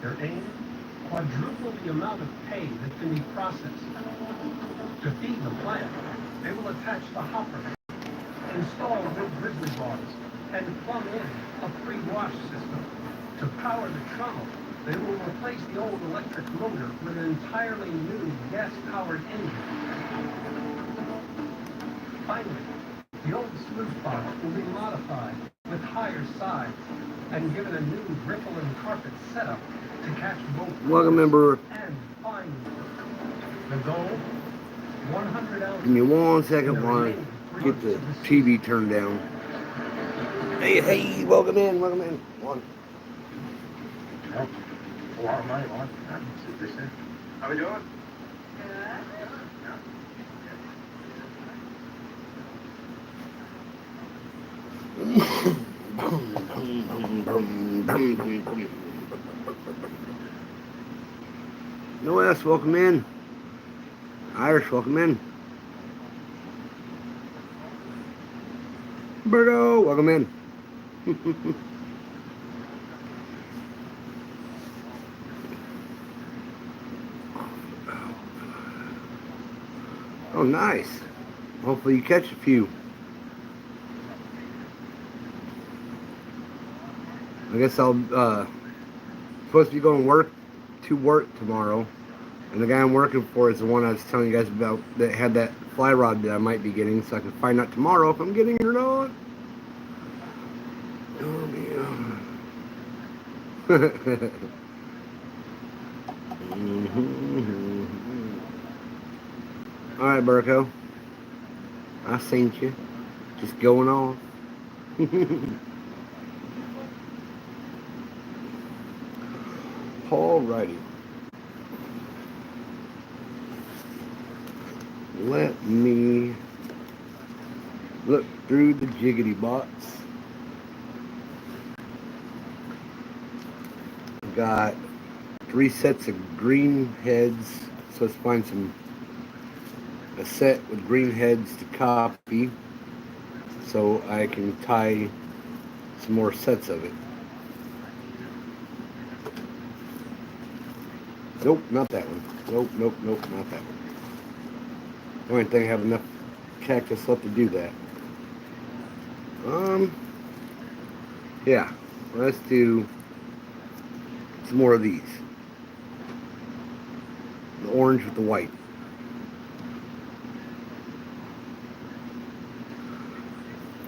Their aim? Quadruple the amount of hay that can be processed. To feed the plant, they will attach the hopper, install new grizzly bars, and plumb in a pre-wash system. To power the trommel, they will replace the old electric motor with an entirely new gas-powered engine. Finally, the old sluice box will be modified with higher sides and given a new ripple and carpet setup to catch both welcome member and fine. The goal? 100 ounces. Give me 1 second while I get the TV turned down. Hey, welcome in. One. Well, a lot of money, Lon. How we doing? No S, welcome in. Irish, welcome in. Berto, welcome in. Oh, nice. Hopefully you catch a few. I guess I'll supposed to be going to work tomorrow, and the guy I'm working for is the one I was telling you guys about that had that fly rod that I might be getting, so I can find out tomorrow if I'm getting it or not. Oh man. All right, Burko. I seen you. Just going off. Alrighty. Let me look through the jiggity box. Got 3 sets of green heads, so let's find a set with green heads to copy so I can tie some more sets of it. Nope, not that one. Nope, not that one. I don't think I have enough cactus left to do that. Yeah, let's do some more of these. The orange with the white.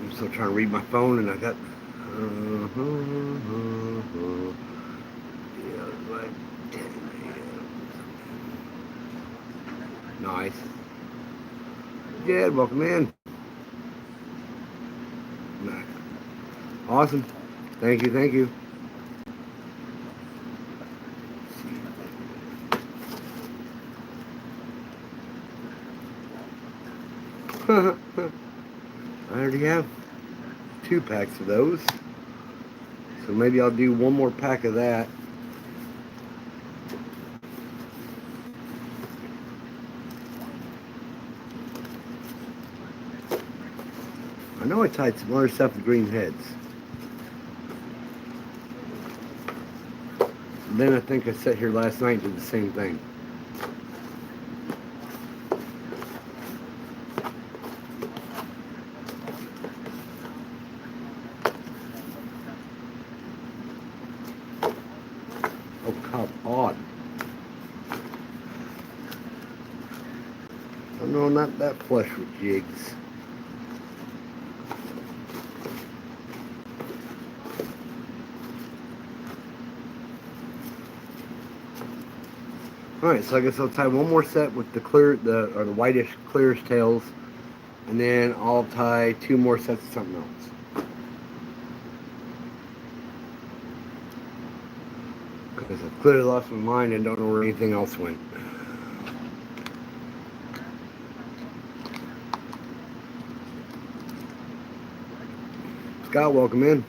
I'm still trying to read my phone, and I got nice. Jed, welcome in. Nice. Awesome. Thank you. I already have 2 packs of those, so maybe I'll do 1 more pack of that. I know I tied some other stuff with green heads. And then I think I sat here last night and did the same thing. Oh, come on. Oh, no, not that flush with jigs. Alright, so I guess I'll tie 1 more set with the whitish clearish tails, and then I'll tie 2 more sets of something else. Because I've clearly lost my mind and don't know where anything else went. Scott, welcome in.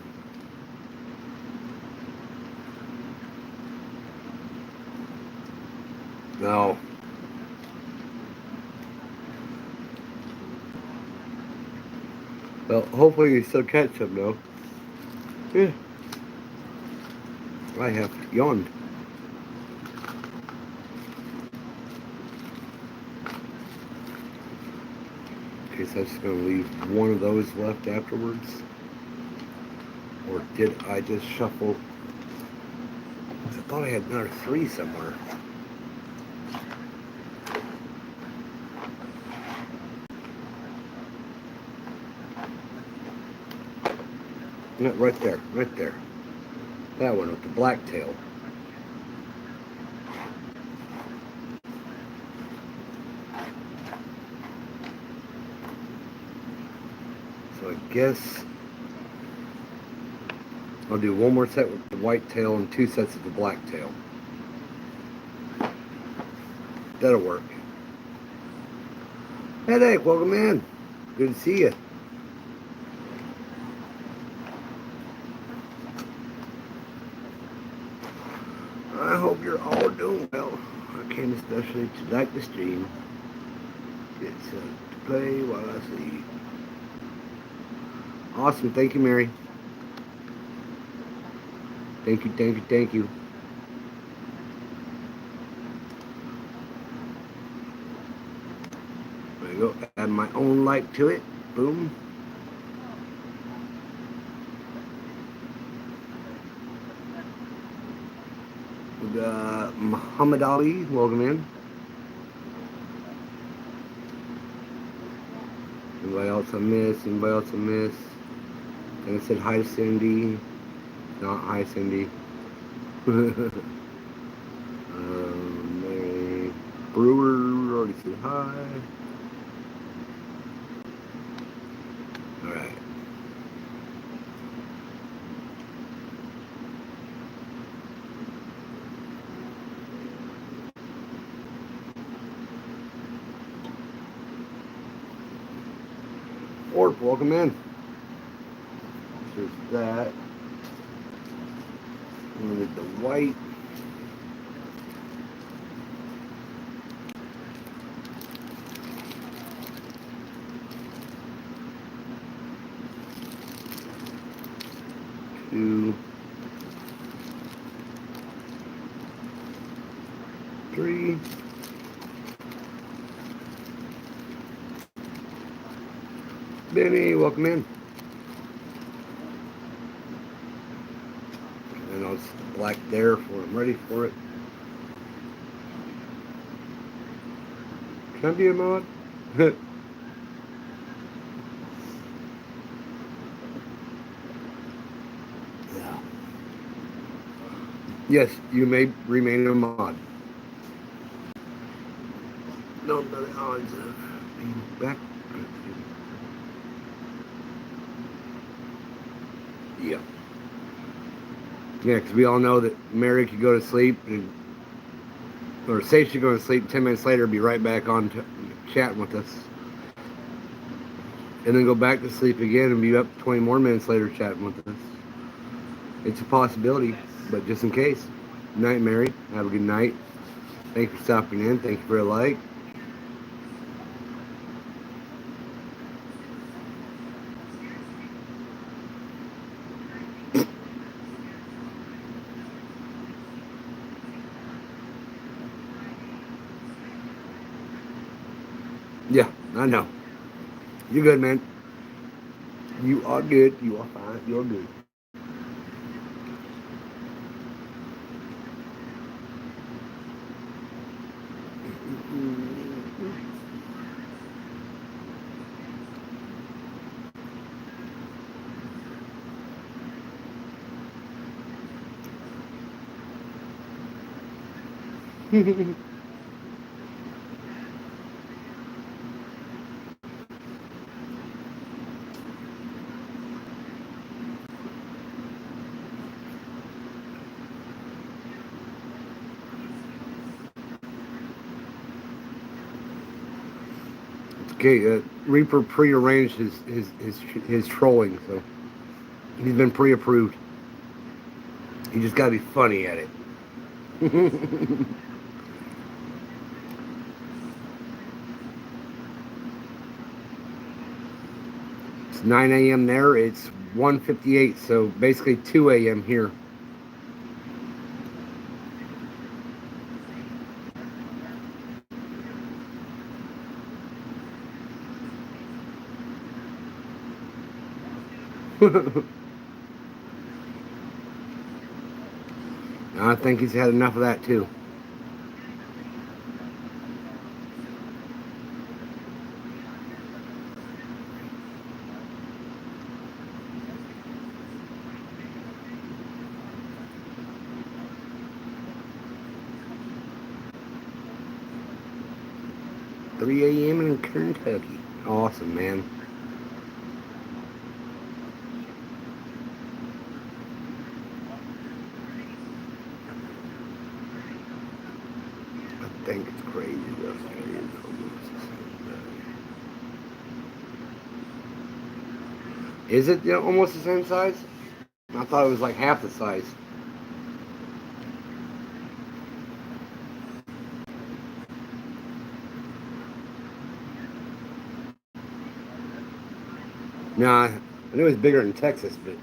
No. Well, hopefully you still catch them, though. Yeah. I have yawned. Okay, so I'm just going to leave one of those left afterwards. Or did I just shuffle? I thought I had another 3 somewhere. No, right there, right there. That one with the black tail. So I guess I'll do one more set with the white tail and 2 sets of the black tail. That'll work. Headache, welcome in. Good to see you. I hope you're all doing well. I came especially to like the stream. Get set to play while I sleep. Awesome, thank you, Mary. Thank you, thank you, thank you. There you go. Add my own light to it. Boom. We got Muhammad Ali, welcome in. Anybody else I missed? Anybody else I missed? And I said hi to Cindy. Not hi, Cindy. Mary Brewer already said hi. Alright. Orp, welcome in. There's that. We need the white. Two, 3. Benny, welcome in. And I'll just black there for I'm ready for it. Can I be a mod? Yeah. Yes, you may remain a mod. No better odds of being back. Yeah. Yeah, because we all know that Mary could go to sleep, or say she'd go to sleep, 10 minutes later be right back on chatting with us. And then go back to sleep again and be up 20 more minutes later chatting with us. It's a possibility, but just in case. Good night, Mary. Have a good night. Thank you for stopping in. Thank you for a like. Yeah, I know. You're good, man. You are good. You are fine. You're good. Okay, Reaper pre-arranged his trolling, so he's been pre-approved. You just gotta be funny at it. It's 9 a.m. there. It's 1:58, so basically 2 a.m. here. I think he's had enough of that too. $3 a.m. in Kentucky. Awesome, man. I think it's crazy. Australia's almost the same size. Is it almost the same size? I thought it was like half the size. Nah, I knew it was bigger in Texas, but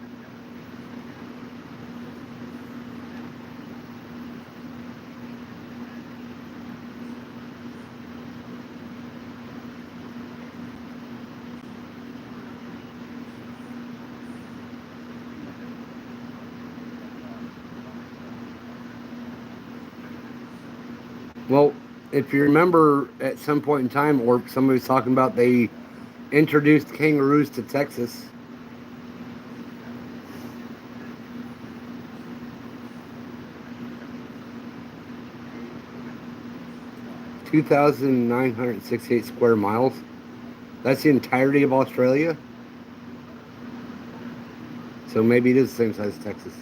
well, if you remember at some point in time, or somebody was talking about they introduced kangaroos to Texas. (2,968 square miles). That's the entirety of Australia. So maybe it is the same size as Texas.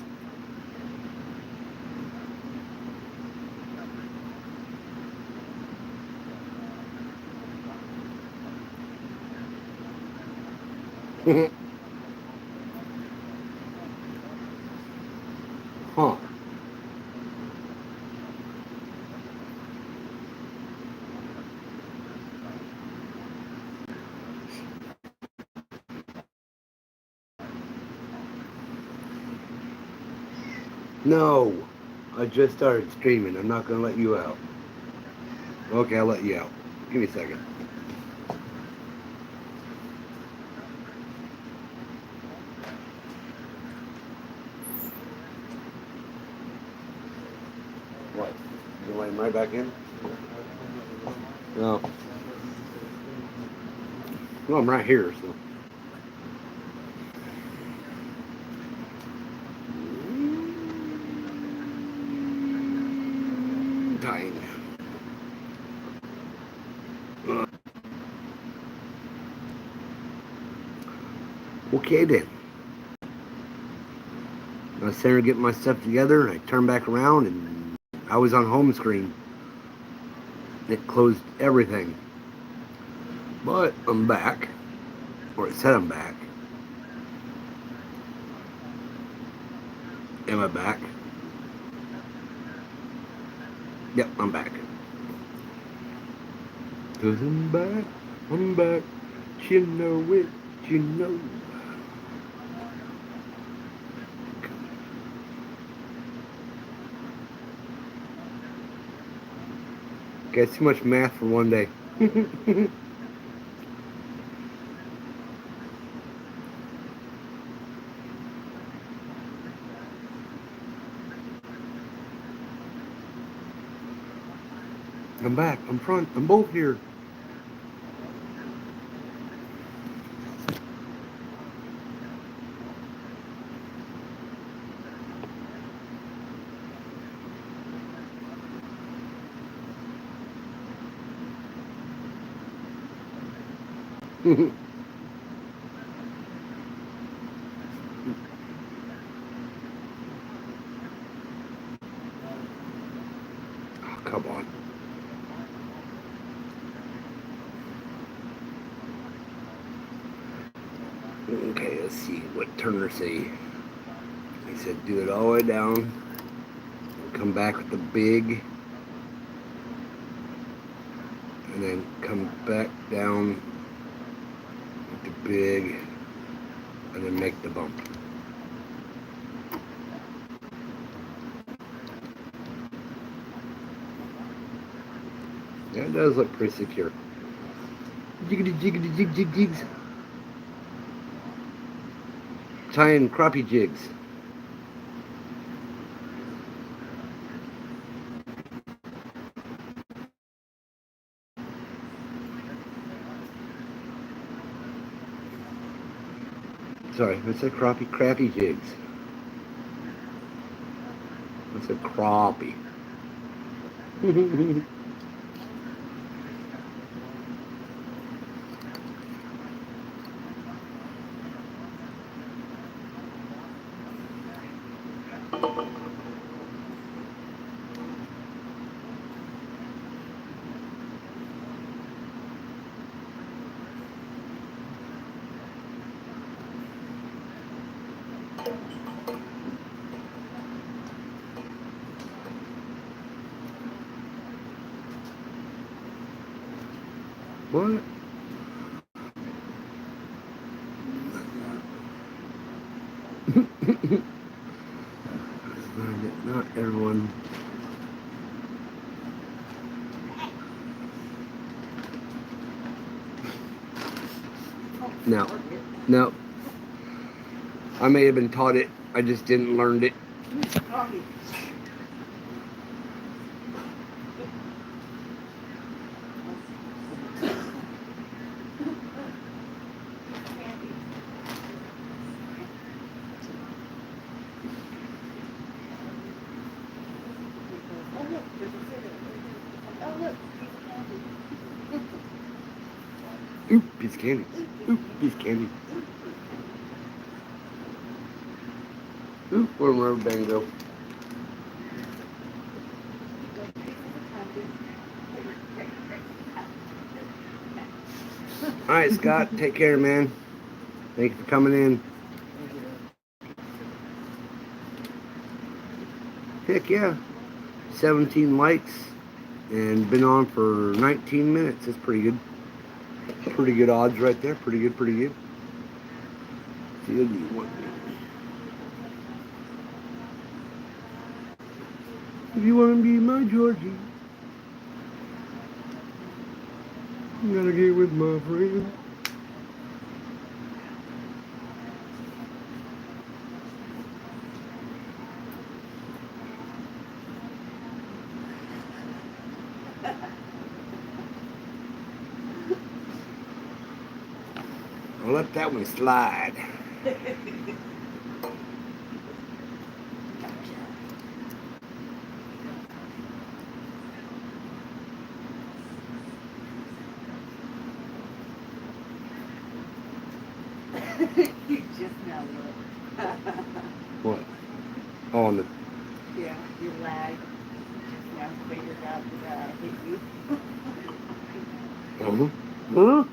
Huh. No, I just started streaming. I'm not going to let you out. Okay, I'll let you out. Give me a second. What? You let him right back in? No. Well, I'm right here, so. Dying. Okay then. I was sitting there getting my stuff together, and I turned back around, and I was on home screen. It closed everything. But I'm back. Or it said I'm back. Am I back? Yep, I'm back. 'Cause I'm back. I'm back. You know it. You know. Got too much math for one day. I'm back. I'm front. I'm both here. Oh, come on. Okay, let's see what Turner say. He said do it all the way down. Come back with the big. And then come back down with the big. And then make the bump. Yeah, it does look pretty secure. Jiggity jiggity jig jig jigs. tying crappie jigs. Sorry, what's a crappie? Crappie jigs. What's a crappie? What? Not everyone. No. No. I may have been taught it. I just didn't learn it. Oop, piece of candy. Oop, piece of candy. Oop, where'd my rubber band go? Alright, Scott, take care, man. Thank you for coming in. Heck yeah. 17 likes and been on for 19 minutes. That's pretty good. Pretty good odds right there. Pretty good, pretty good. See, if you want to be my Georgie, you gotta get with my friend. I'll let that one slide. You just now look. What? Oh, on the... Yeah, your lag. Just now figured out that I hit you. Huh? Huh?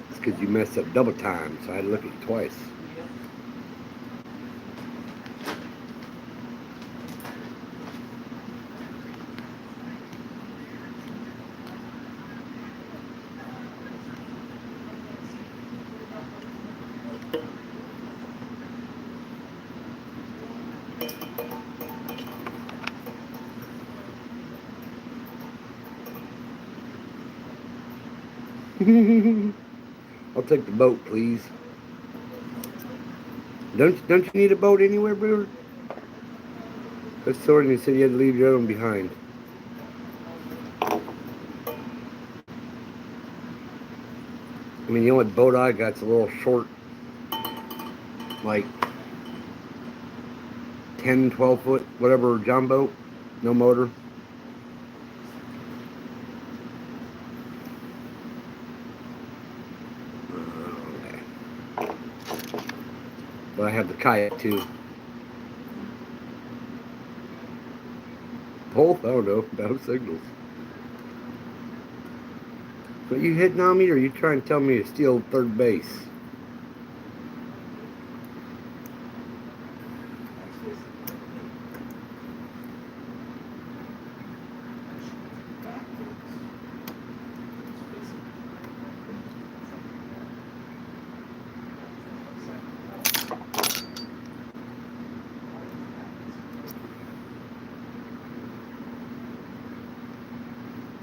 It's because you messed up double time, so I had to look at you twice. Yep. I'll take the boat, please. Don't you need a boat anywhere, brother? That's sorry, you said you had to leave your own behind. I mean, the only boat I got's a little short, like 10, 12 foot, whatever, john boat, no motor. But I have the kayak too. Both? I don't know. No signals. So you hitting on me, or are you trying to tell me to steal third base?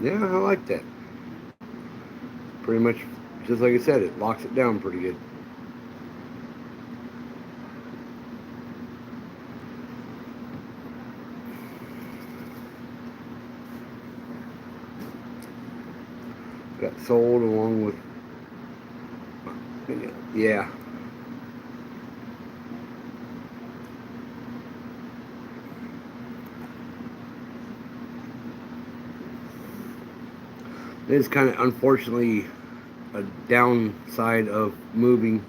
Yeah, I like that. Pretty much just like I said, it locks it down pretty good. Got sold along with, yeah. It is kind of unfortunately a downside of moving.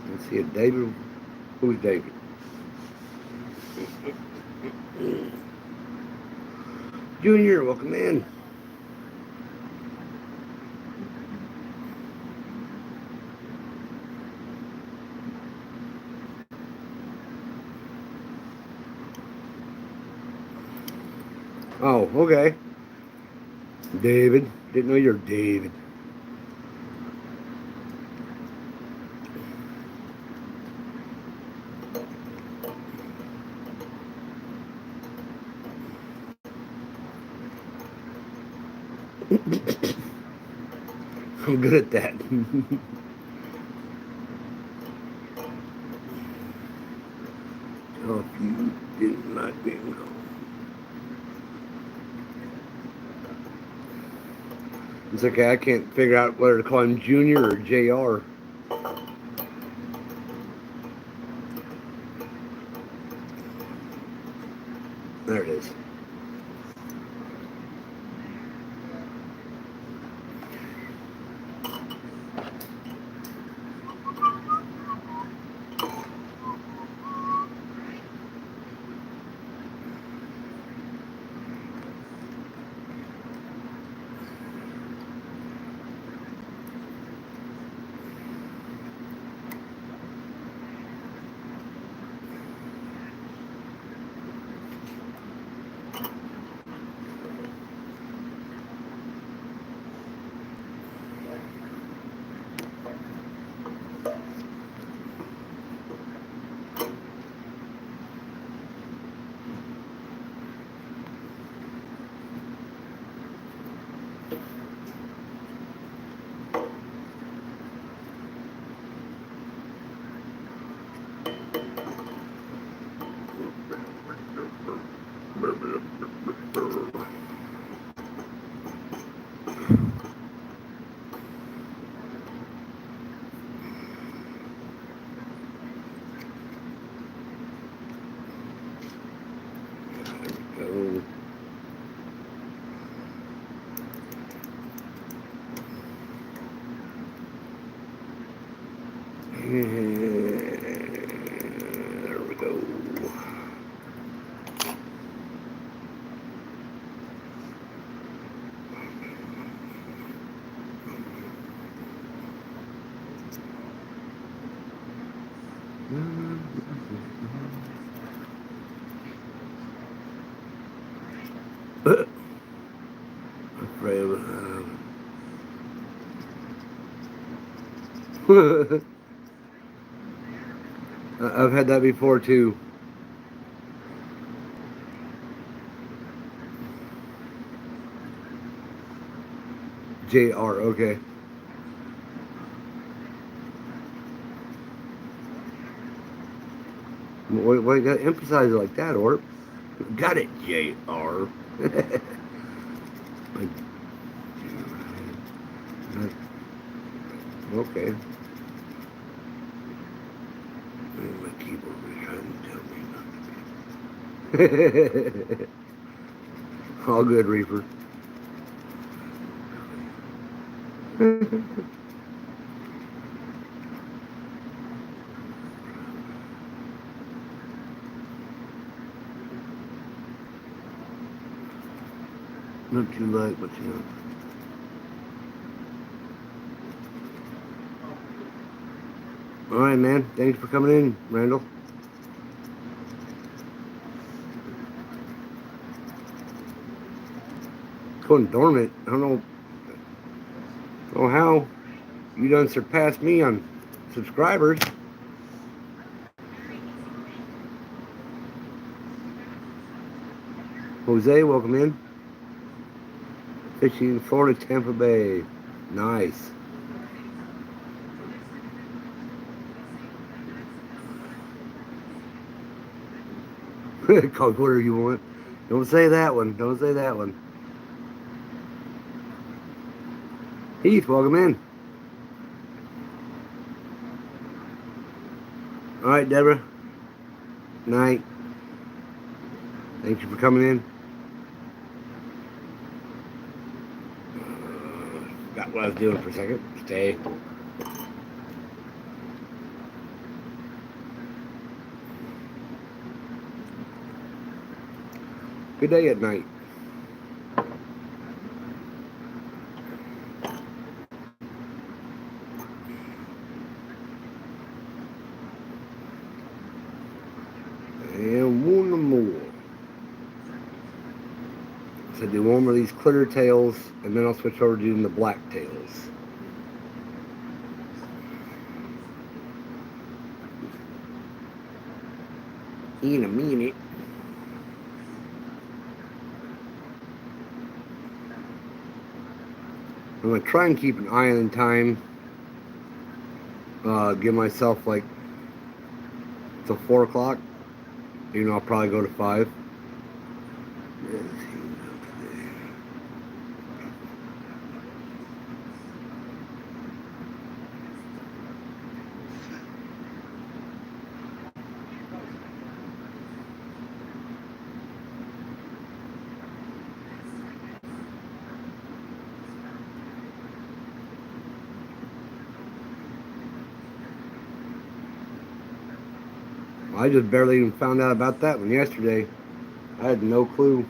Let's see if David, who's David? Junior, welcome in. Oh, okay. David. Didn't know you're David. I'm good at that. Oh, if you didn't like me, no. It's okay, I can't figure out whether to call him Junior or JR. There it is. Go. There we go. Afraid of I've had that before too. JR, okay. Why you gotta emphasize it like that, Orp? Got it, JR. Like, okay. My keyboard was trying to tell me. All good, Reaper. Not too light, but you know. All right, man. Thanks for coming in, Randall. It's going dormant. I don't know how. You done surpassed me on subscribers. Jose, welcome in. Fishing in Florida, Tampa Bay. Nice. Call it whatever you want. Don't say that one. Don't say that one. Heath, welcome in. All right, Deborah. Night. Thank you for coming in. Got what I was doing for a second. Stay. Good day at night. And one more. So do one more of these clear tails, and then I'll switch over to doing the black tails. In a minute. I'm going to try and keep an eye on time. Give myself like till 4 o'clock. You know, I'll probably go to 5. I just barely even found out about that one yesterday. I had no clue.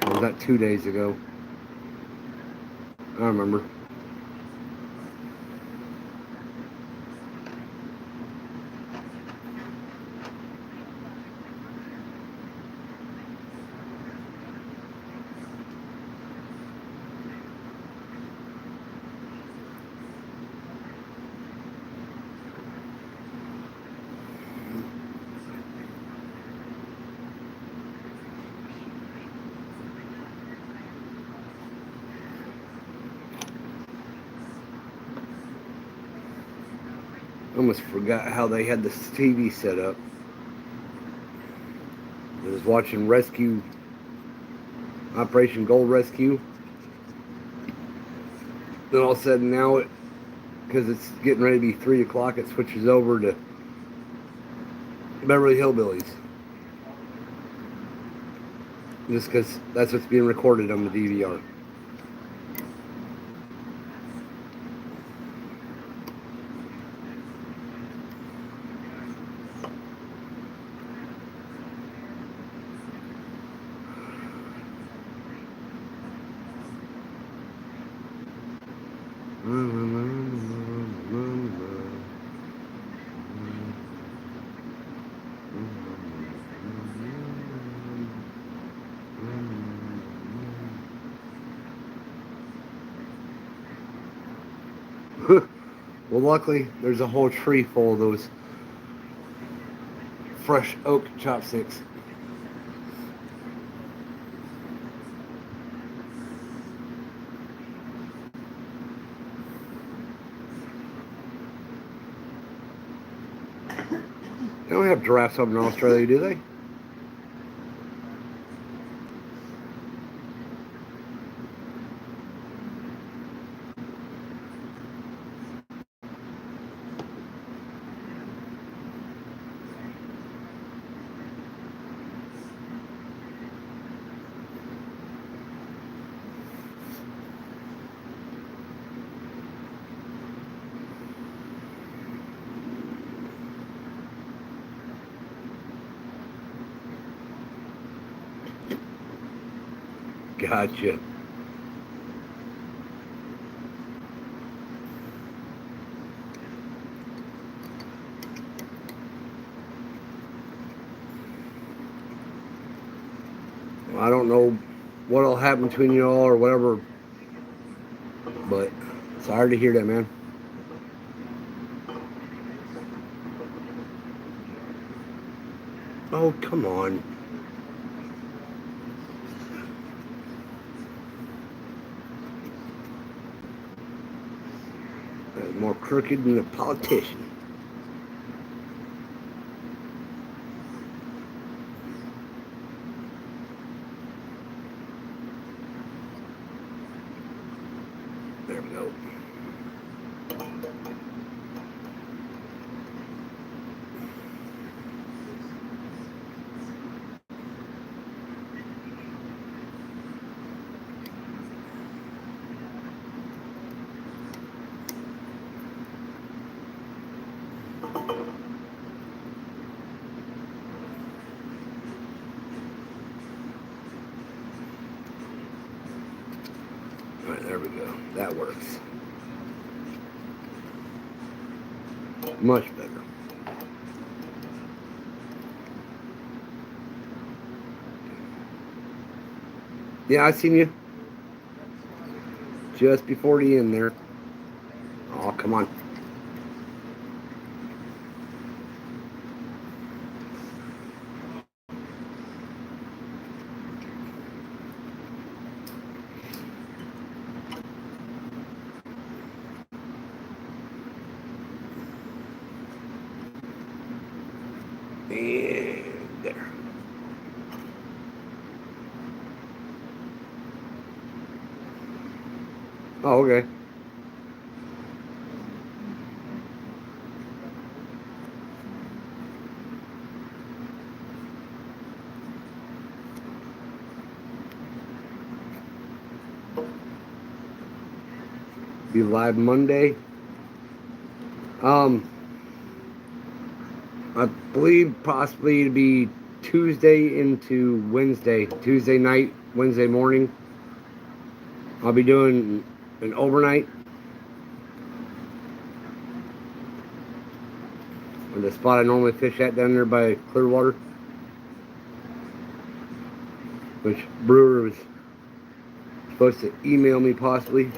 Or was that 2 days ago? I don't remember. I almost forgot how they had the TV set up. I was watching Rescue, Operation Gold Rescue. Then all of a sudden now, because it's getting ready to be 3 o'clock, it switches over to Beverly Hillbillies. Just because that's what's being recorded on the DVR. Well, luckily, there's a whole tree full of those fresh oak chopsticks. don't have giraffes up in Australia, do they? Gotcha. Well, I don't know what'll happen between you all or whatever, but sorry to hear that, man. Oh, come on. That's more crooked than a politician. There we go. All right, there we go. That works. Much better. Yeah, I seen you just before the end there. Oh, come on. And there. Oh, okay. Be live Monday. I believe possibly to be Tuesday into Wednesday. Tuesday night, Wednesday morning. I'll be doing an overnight. On the spot I normally fish at down there by Clearwater. Which Brewer was supposed to email me possibly.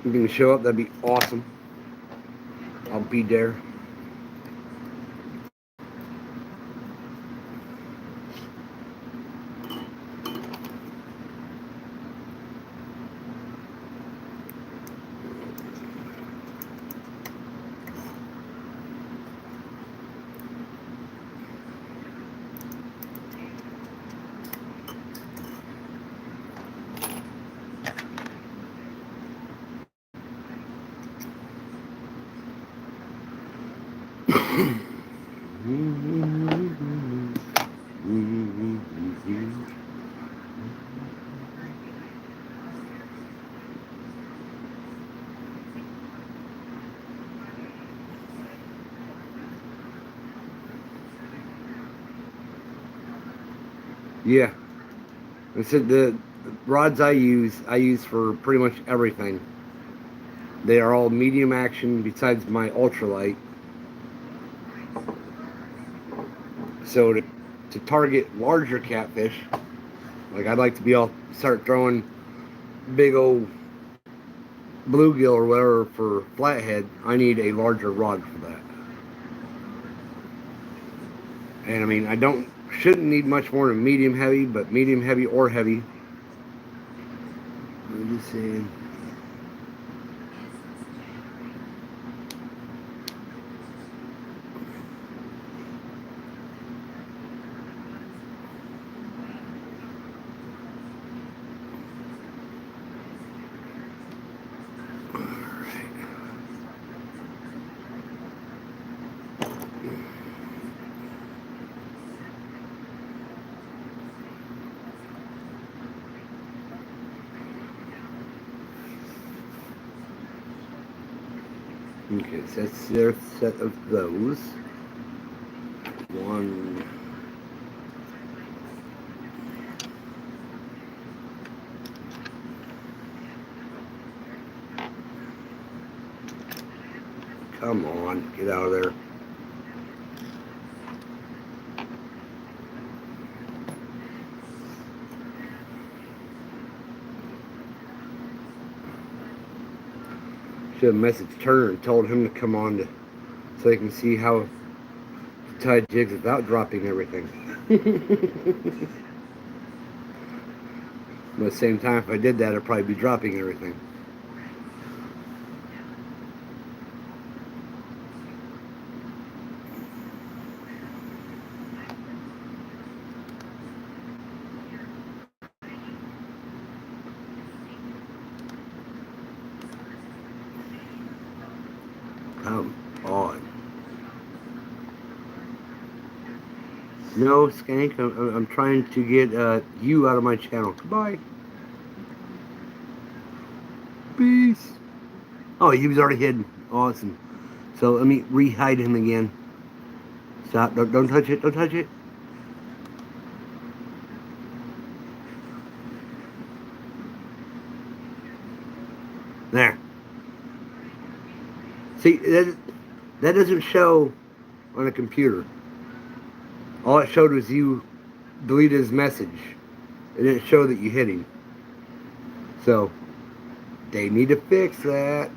You can show up, that'd be awesome. I'll be there. Yeah. I said the rods I use for pretty much everything. They are all medium action besides my ultralight. So to target larger catfish, like I'd like to be able to start throwing big old bluegill or whatever for flathead, I need a larger rod for that. And I mean, shouldn't need much more than medium heavy, but medium heavy or heavy, you see? Okay, so that's their set of those. One. Come on, get out of there. Should have messaged Turner and told him to come on so they can see how to tie jigs without dropping everything. But at the same time, if I did that, I'd probably be dropping everything. Come on. No, Skank, I'm trying to get you out of my channel. Goodbye. Peace. Oh, he was already hidden. Awesome. So let me re-hide him again. Stop. Don't touch it. Don't touch it. There. See, that doesn't show on a computer. All it showed was you deleted his message. It didn't show that you hit him. So, they need to fix that.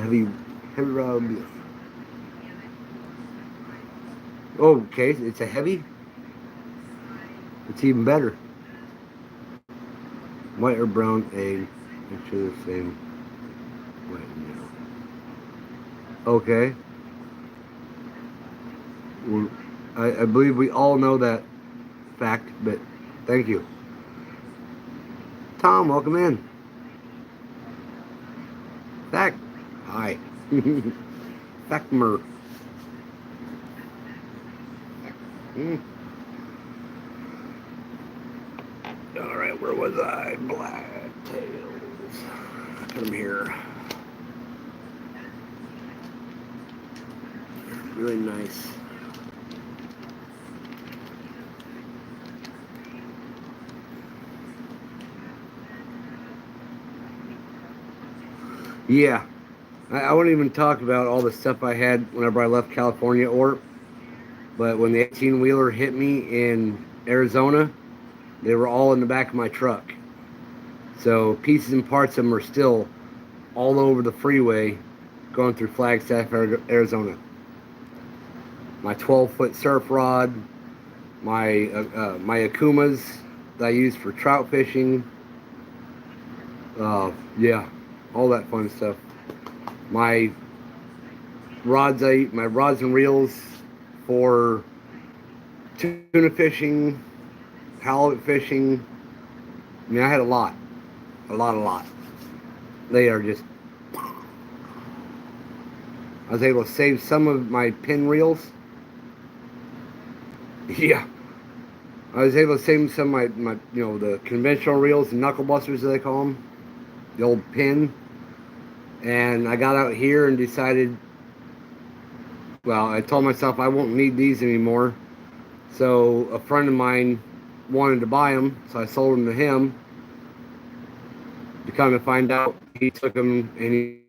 heavy rub. Oh, okay, it's a heavy. It's even better. White or brown egg. Make sure the same. White and yellow. Okay. Well, I believe we all know that fact, but thank you. Tom, welcome in. Fact. Hi. Factmer. Alright, where was I? Black tails. Put them here. Really nice. Yeah. I won't even talk about all the stuff I had whenever I left California but when the 18-wheeler hit me in Arizona, they were all in the back of my truck. So pieces and parts of them are still all over the freeway going through Flagstaff, Arizona. My 12-foot surf rod, my Akumas that I use for trout fishing. Yeah, all that fun stuff. My rods and reels for tuna fishing, halibut fishing. I mean, I had a lot. They are just... I was able to save some of my pin reels. Yeah. I was able to save some of my the conventional reels, the knuckle busters as they call them. The old pin. And I got out here and decided, well, I told myself I won't need these anymore. So a friend of mine wanted to buy them, so I sold them to him. To come to find out, he took them and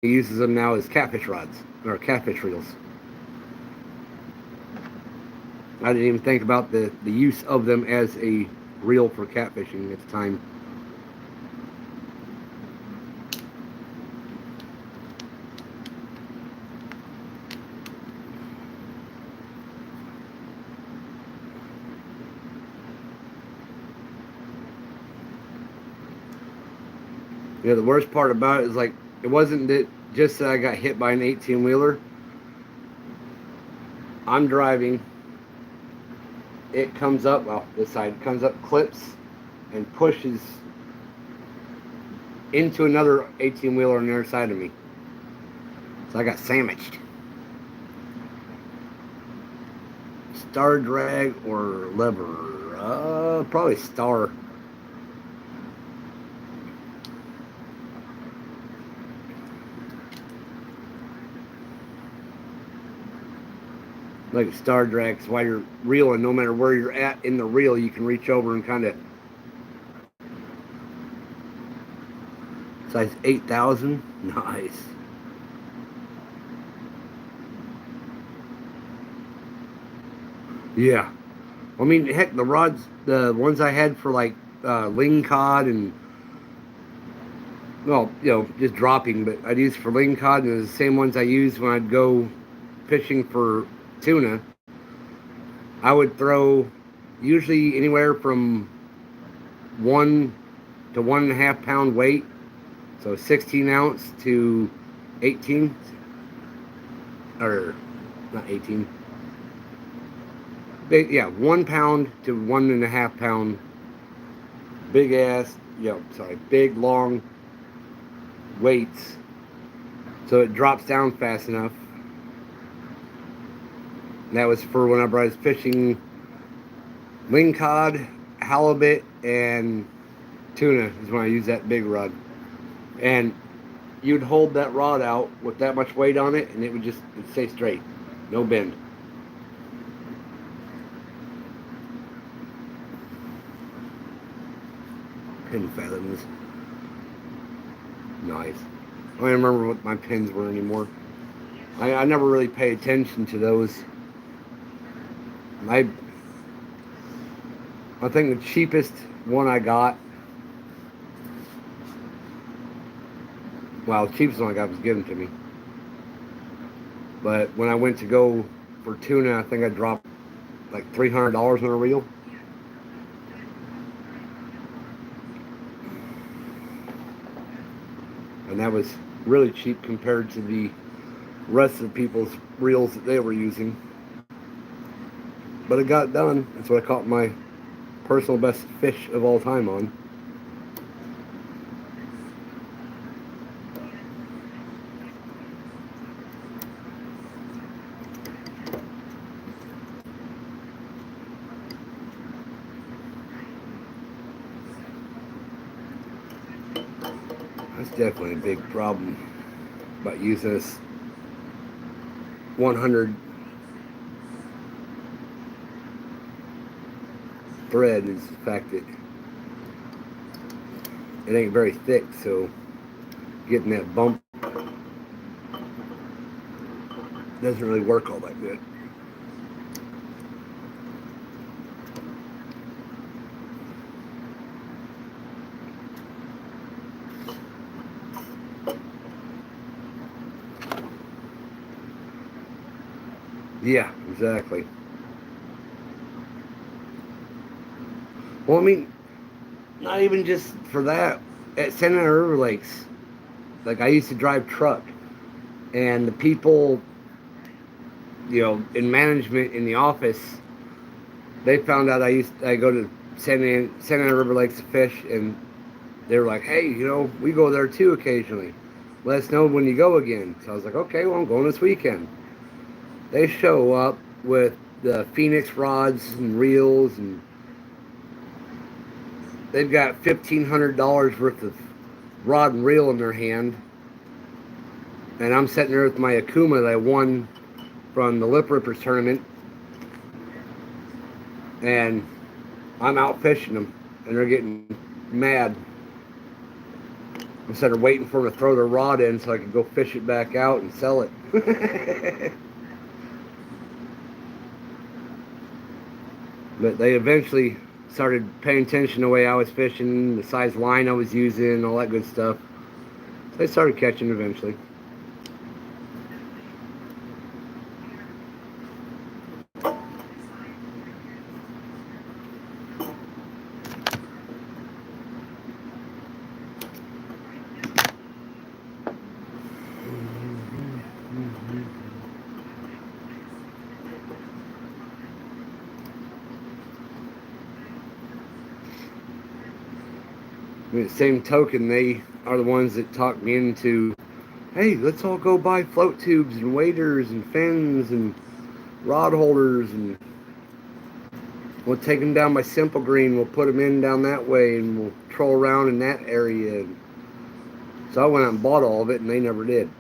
he uses them now as catfish rods, or catfish reels. I didn't even think about the use of them as a reel for catfishing at the time. You know, the worst part about it is like it wasn't that just that I got hit by an 18-wheeler. I'm driving. It comes up, well, this side comes up, clips, and pushes into another 18-wheeler on the other side of me. So I got sandwiched. Star drag or lever? Probably star. Like a star drag, because while you're reeling, no matter where you're at in the reel, you can reach over and kind of. Size 8,000. Nice. Yeah. I mean, heck, the rods, the ones I had for like ling cod and, well, you know, just dropping, but I'd use for ling cod, and the same ones I used when I'd go fishing for tuna. I would throw usually anywhere from 1 to 1.5 pound weight, so 16 ounce to 18, or not 18. Yeah, 1 pound to 1.5 pound, big ass, big long weights, so it drops down fast enough. And that was for whenever I was fishing lingcod, halibut, and tuna is when I used that big rod. And you'd hold that rod out with that much weight on it, and it'd stay straight, no bend. Pin fathoms. Nice. I don't even remember what my pins were anymore. I never really paid attention to those. I think the cheapest one I got, well, the cheapest one I got was given to me. But when I went to go for tuna, I think I dropped like $300 on a reel. And that was really cheap compared to the rest of the people's reels that they were using. But it got done. That's what I caught my personal best fish of all time on. That's definitely a big problem about using this 100 thread, is the fact that it ain't very thick, so getting that bump doesn't really work all that good. Yeah, exactly. Well, I mean, not even just for that. At Santa Ana River Lakes, like I used to drive truck, and the people, in management in the office, they found out I go to Santa Ana River Lakes to fish, and they were like, hey, we go there too occasionally. Let us know when you go again. So I was like, okay, well, I'm going this weekend. They show up with the Phoenix rods and reels, and they've got $1,500 worth of rod and reel in their hand. And I'm sitting there with my Akuma that I won from the Lip Rippers tournament. And I'm out fishing them, and they're getting mad. Instead of waiting for them to throw their rod in so I could go fish it back out and sell it. But they eventually started paying attention to the way I was fishing, the size line I was using, all that good stuff. So they started catching eventually. I mean, same token, they are the ones that talked me into, hey, let's all go buy float tubes and waders and fins and rod holders, and we'll take them down by Simple Green. We'll put them in down that way, and we'll troll around in that area. And so I went out and bought all of it, and they never did.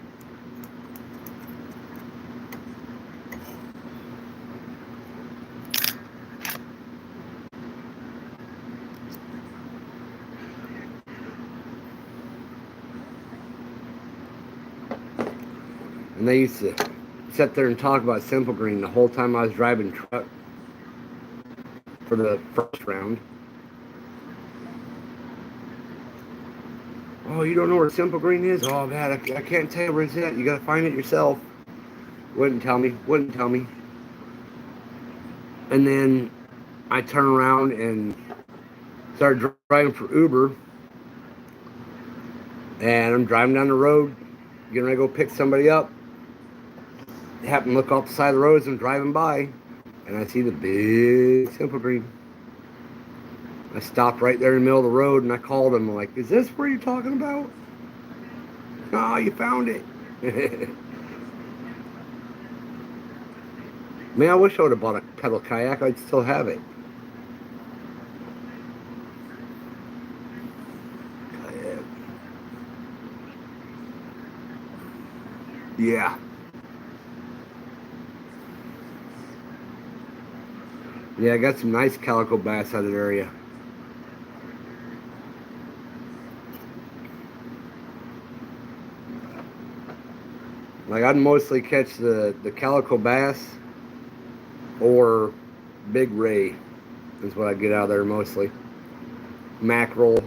And they used to sit there and talk about Simple Green the whole time I was driving truck for the first round. Oh, you don't know where Simple Green is? Oh, man, I can't tell you where it's at. You got to find it yourself. Wouldn't tell me. And then I turn around and started driving for Uber. And I'm driving down the road, getting ready to go pick somebody up. Happen to look off the side of the road as I'm driving by, and I see the big Simple Green. I stopped right there in the middle of the road, and I called him. I'm like, is this where you're talking about? Oh, you found it. Man, I wish I would have bought a pedal kayak. I'd still have it. Kayak. Yeah. Yeah, I got some nice calico bass out of that area. Like, I'd mostly catch the calico bass or big ray is what I get out of there mostly. Mackerel.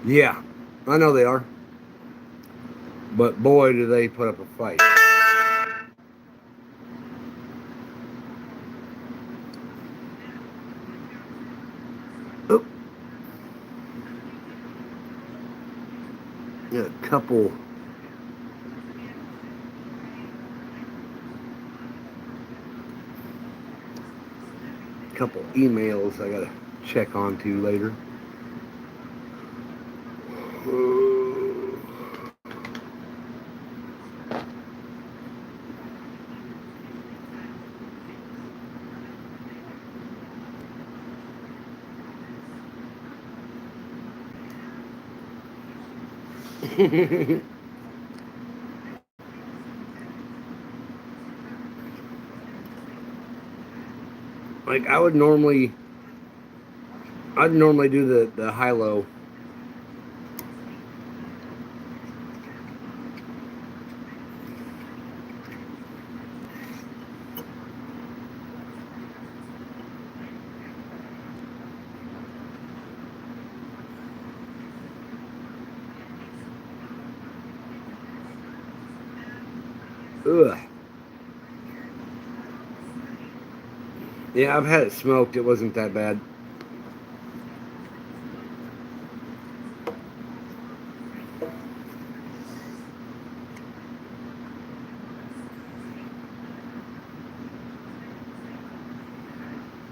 Yeah, I know they are. But boy, do they put up a fight. Oh. Yeah, a couple emails I gotta check onto later. Like I'd normally do the high low. Ugh. Yeah, I've had it smoked. It wasn't that bad.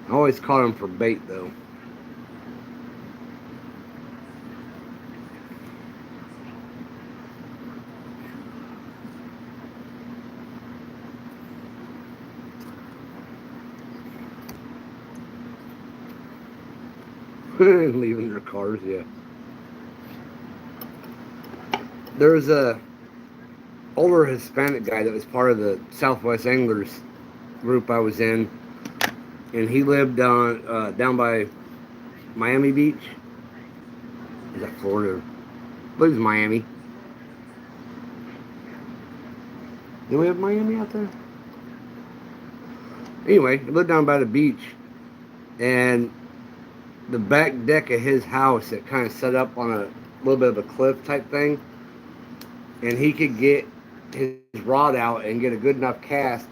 I always caught them for bait though. Leaving their cars, yeah. There was a older Hispanic guy that was part of the Southwest Anglers group I was in, and he lived down by Miami Beach. Is that Florida? I believe it's Miami. Do we have Miami out there? Anyway, he lived down by the beach, and the back deck of his house, it kind of set up on a little bit of a cliff type thing, and he could get his rod out and get a good enough cast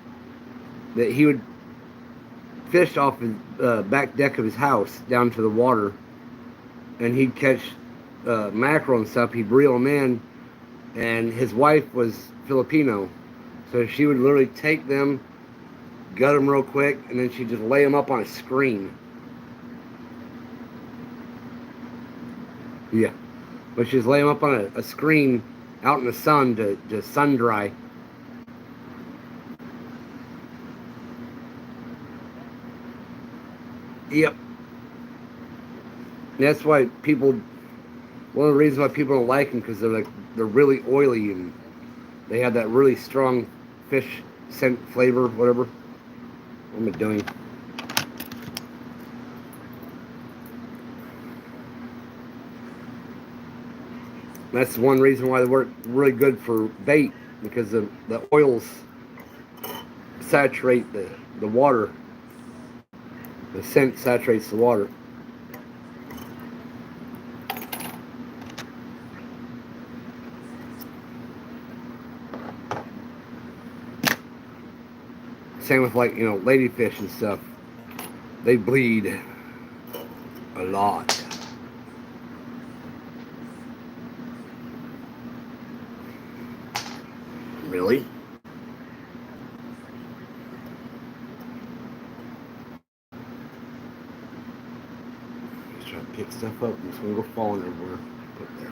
that he would fish off his back deck of his house down to the water, and he'd catch mackerel and stuff. He'd reel them in, and his wife was Filipino, so she would literally take them, gut them real quick, and then she'd just lay them up on a screen. Yeah, but she'd lay them up on a screen out in the sun to sun dry. Yep. That's why people, one of the reasons why people don't like them, because they're really oily and they have that really strong fish scent flavor, whatever. What am I doing? That's one reason why they work really good for bait, because the oils saturate the water. The scent saturates the water. Same with, like, ladyfish and stuff. They bleed a lot. Really? Just trying to pick stuff up and it's gonna go falling everywhere. Put there.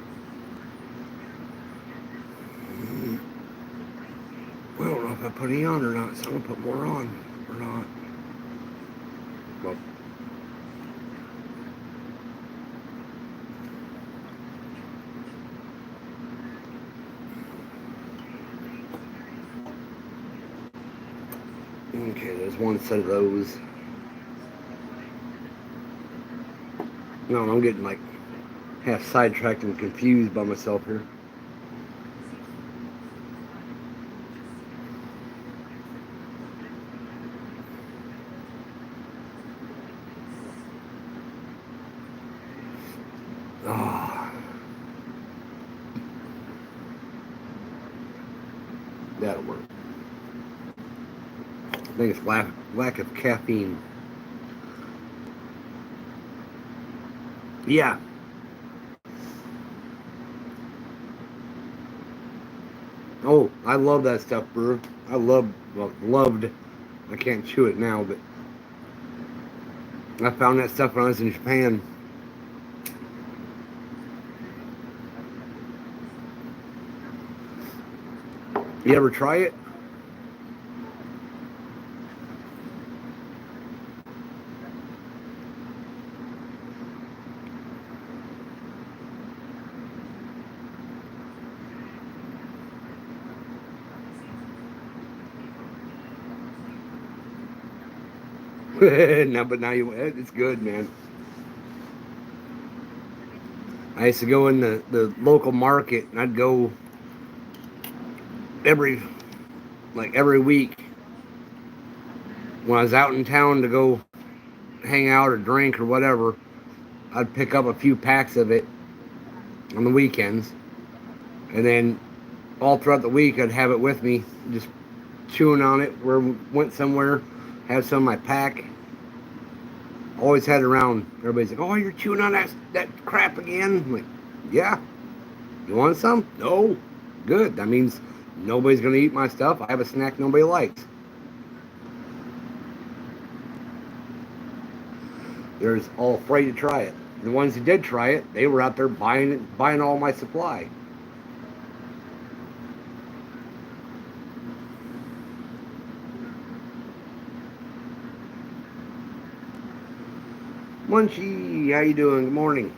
Well, I don't know if I put any on or not, so I'm gonna put more on or not. Well, okay, there's one set of those. No, I'm getting like half sidetracked and confused by myself here. Oh, that'll work. I think it's lack of caffeine. Yeah. Oh, I love that stuff, bro. Loved. I can't chew it now, but I found that stuff when I was in Japan. You ever try it? No, but now it's good, man. I used to go in the local market, and I'd go every week when I was out in town to go hang out or drink or whatever. I'd pick up a few packs of it on the weekends, and then all throughout the week I'd have it with me, just chewing on it. Where we went somewhere, have some in my pack. Always had it around. Everybody's like, "Oh, you're chewing on that crap again?" I'm like, "Yeah. You want some?" "No." "Good. That means nobody's gonna eat my stuff. I have a snack nobody likes." They're all afraid to try it. The ones who did try it, they were out there buying all my supply. Munchie, how you doing? Good morning.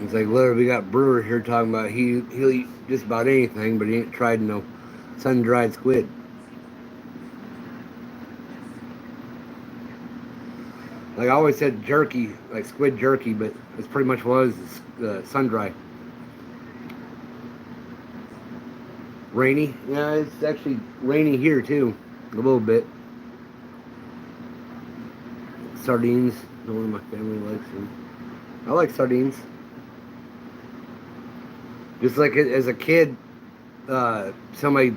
It's like literally we got Brewer here talking about he'll eat just about anything, but he ain't tried no sun-dried squid. Like I always said jerky, like squid jerky, but it's pretty much was sun-dry. Rainy? Yeah, it's actually rainy here too, a little bit. Sardines, no one in my family likes them. I like sardines. Just like as a kid, somebody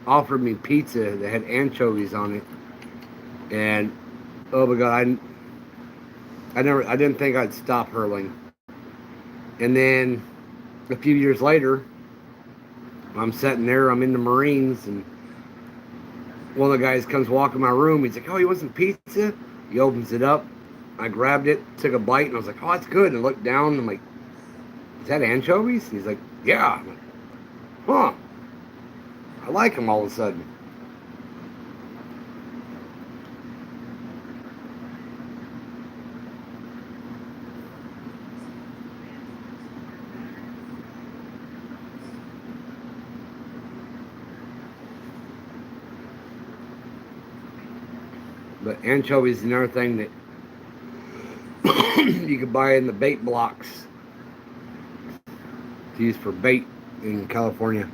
offered me pizza that had anchovies on it, and oh my god, I didn't think I'd stop hurling. And then a few years later, I'm sitting there, I'm in the Marines, and one of the guys comes walking my room. He's like, "Oh, you want some pizza?" He opens it up. I grabbed it, took a bite, and I was like, "Oh, that's good." And I looked down, and I'm like, "Is that anchovies?" And he's like, "Yeah." I'm like, "Huh." I like them all of a sudden. But anchovies is another thing that you could buy in the bait blocks to use for bait in California.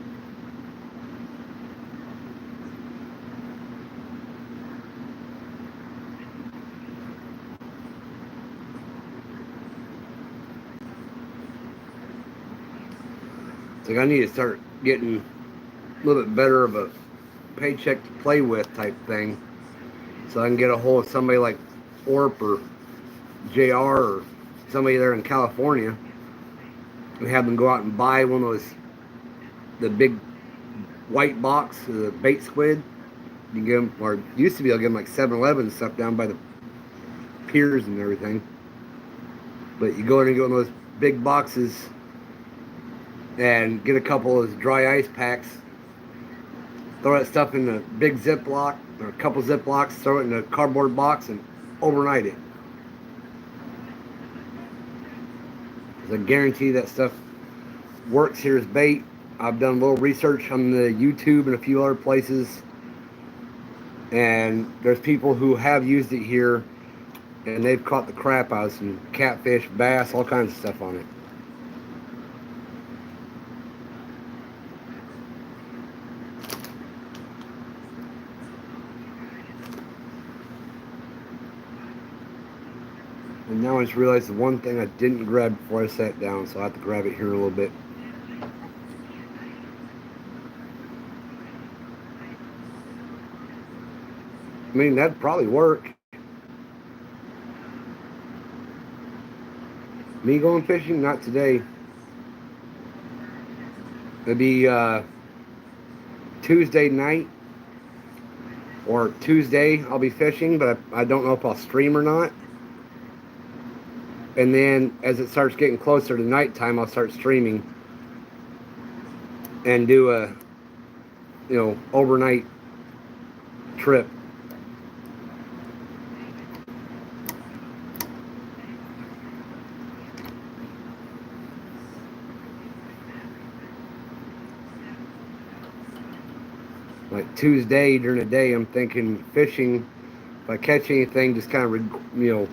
It's like I need to start getting a little bit better of a paycheck to play with type thing, so I can get a hold of somebody like Orp or JR or somebody there in California and have them go out and buy one of those, the big white box, the bait squid. You can get them, or used to be able to get them like 7-Eleven and stuff down by the piers and everything. But you go in and get one of those big boxes and get a couple of those dry ice packs, throw that stuff in a big Ziploc or a couple Ziplocs, throw it in a cardboard box and overnight it. I guarantee that stuff works here as bait. I've done a little research on the YouTube and a few other places, and there's people who have used it here and they've caught the crap out of some catfish, bass, all kinds of stuff on it. And now I just realized the one thing I didn't grab before I sat down, so I have to grab it here in a little bit. I mean, that'd probably work. Me going fishing? Not today. It'd be Tuesday night or Tuesday I'll be fishing, but I don't know if I'll stream or not. And then as it starts getting closer to nighttime, I'll start streaming and do a, overnight trip. Like Tuesday during the day, I'm thinking fishing. If I catch anything, just kind of,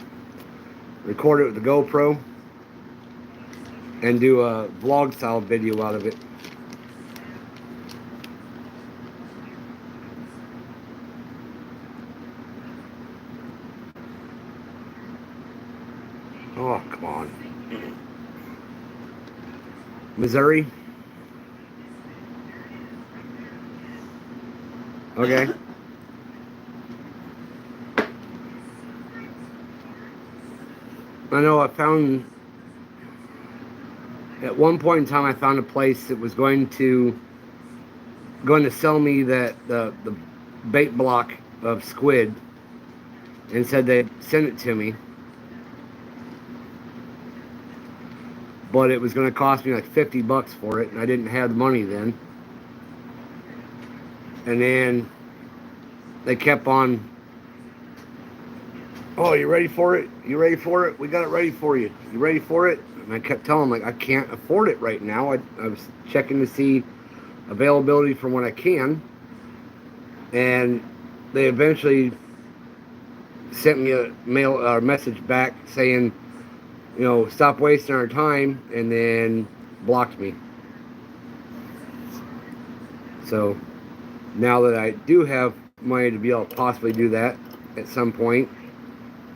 record it with the GoPro and do a vlog style video out of it. Oh, come on. Missouri? Okay. I know I found At one point in time, I found a place that was going to sell me the bait block of squid, and said they'd send it to me, but it was going to cost me like $50 for it, and I didn't have the money then. And then they kept on, oh, you ready for it? You ready for it? We got it ready for you. You ready for it? And I kept telling them, like, I can't afford it right now. I was checking to see availability for when I can. And they eventually sent me a message back saying, you know, stop wasting our time, and then blocked me. So now that I do have money to be able to possibly do that at some point,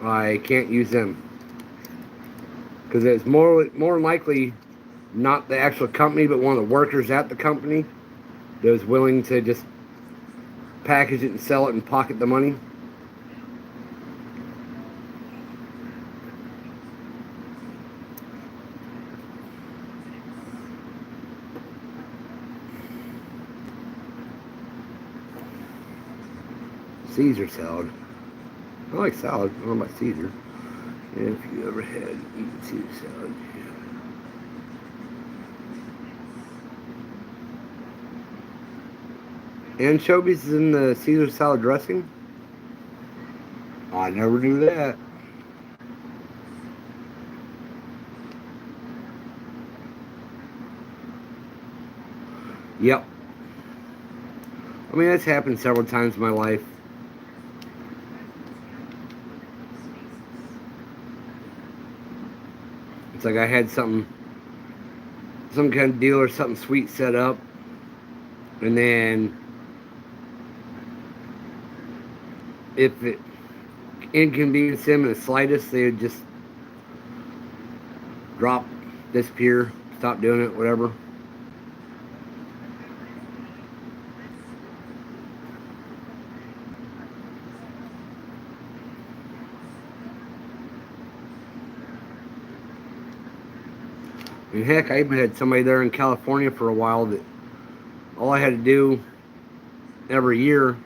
I can't use them. Because it's more likely not the actual company, but one of the workers at the company that was willing to just package it and sell it and pocket the money. Caesar salad. I like salad. I don't know about Caesar. If you ever had eaten Caesar salad. Anchovies is in the Caesar salad dressing? I never knew that. Yep. I mean, that's happened several times in my life. It's like I had some kind of deal or something sweet set up, and then if it inconvenienced them in the slightest, they would just drop, disappear, stop doing it, whatever. I mean, heck, I even had somebody there in California for a while that all I had to do every year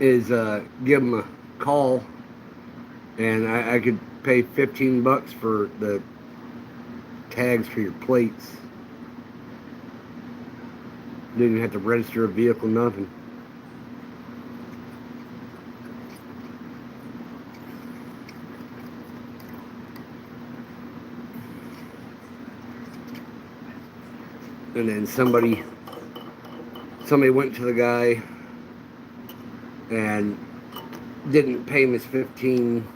is give them a call, and I could pay $15 for the tags for your plates. Didn't even have to register a vehicle, nothing. And then somebody went to the guy and didn't pay him his 15,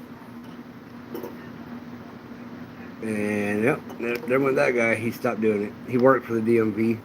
and yep, there went that guy. He stopped doing it. He worked for the DMV.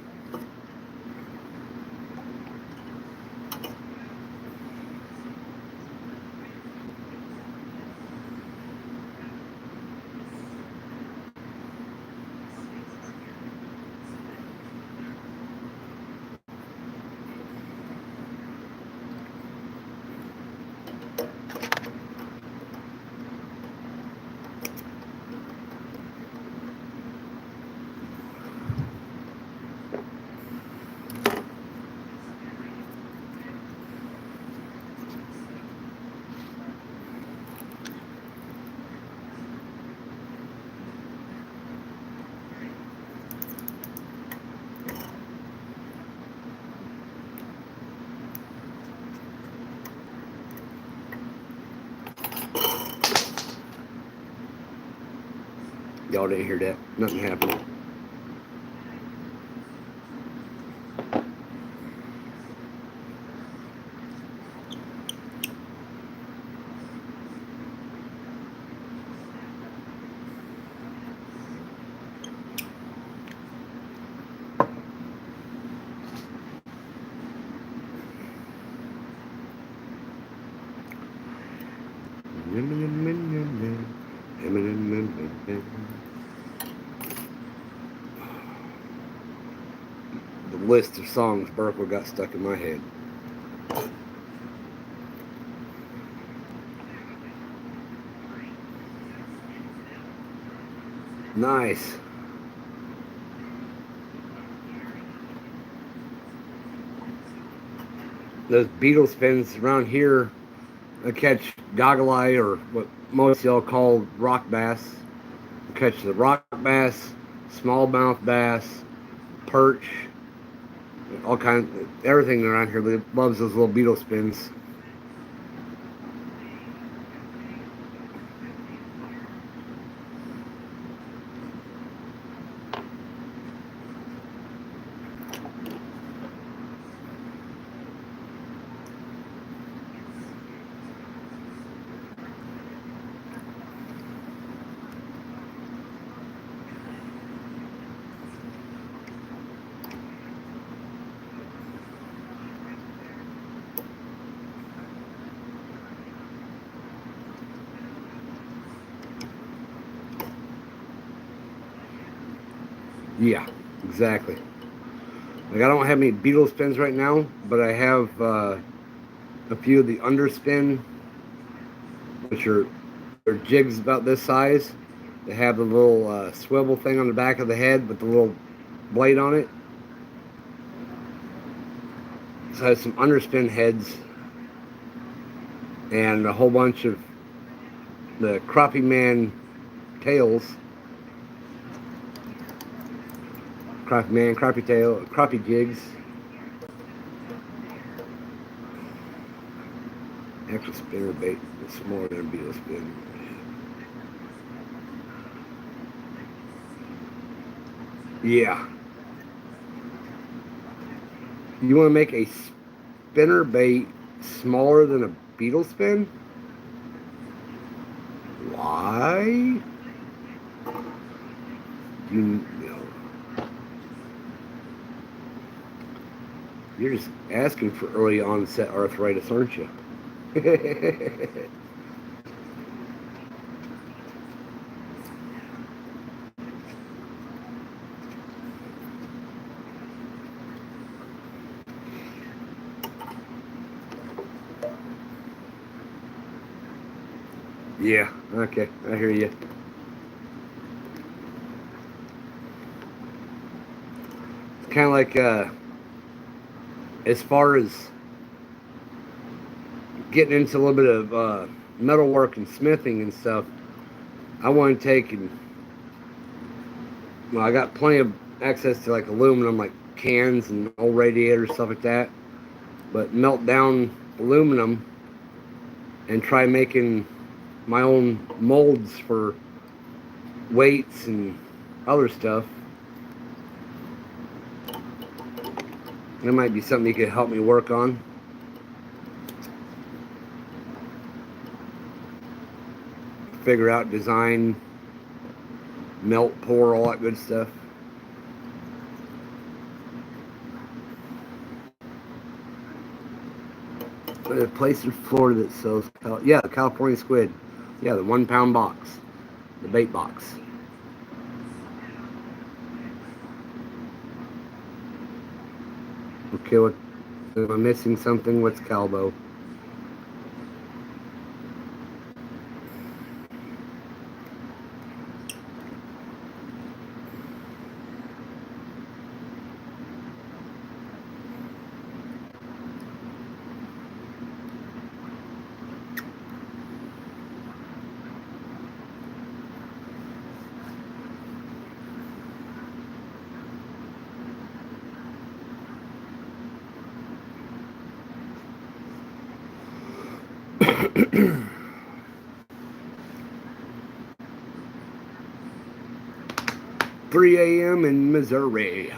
Y'all didn't hear that. Nothing happened. The list of songs Berkeley got stuck in my head. Nice. those beetle spins around here. I catch goggle eye, or what most y'all call rock bass. I catch the rock bass, smallmouth bass, perch, all kinds, everything around here. But it loves those little beetle spins. Yeah, exactly. Like I don't have any beetle spins right now, but I have a few of the underspin, which are they're jigs about this size. They have the little swivel thing on the back of the head with the little blade on it. So I have some underspin heads and a whole bunch of the crappie man tails. Crappie man, crappie tail, crappie jigs. Actual spinner bait is smaller than a beetle spin. Yeah. You want to make a spinner bait smaller than a beetle spin? Why? You know. You're just asking for early onset arthritis, aren't you? Yeah, okay, I hear you. It's kind of like, as far as getting into a little bit of metalwork and smithing and stuff, I want to take and, well, I got plenty of access to like aluminum, like cans and old radiators, stuff like that, but melt down aluminum and try making my own molds for weights and other stuff. That might be something you could help me work on. Figure out design, melt, pour, all that good stuff. There's a place in Florida that sells, yeah, the California squid. Yeah, the 1 pound box, the bait box. Okay, what, am I missing something? What's Calbo? "3 a.m. in Missouri."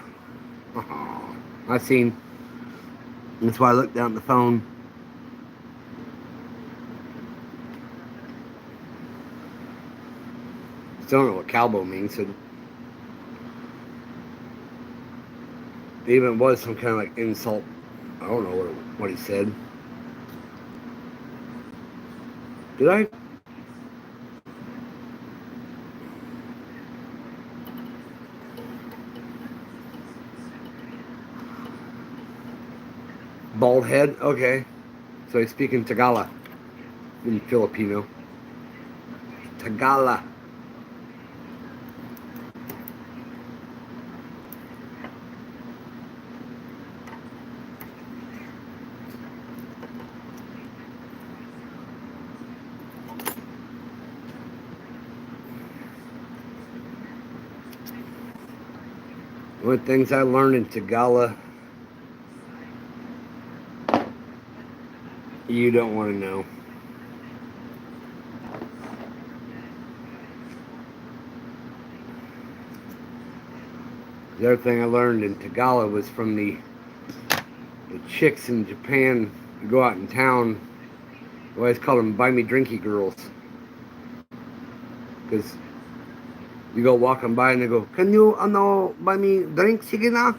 I seen. That's why I looked down at the phone. Still don't know what Calbo means. So even was some kind of like insult. I don't know what he said. Did I? Bald head? Okay. So he's speaking Tagalog in Filipino. Tagala. One of the things I learned in Tagala you don't want to know. The other thing I learned in Tagala was from the chicks in Japan who go out in town. I always call them buy me drinky girls. Because you go walking by and they go, can you buy me drink, sige na?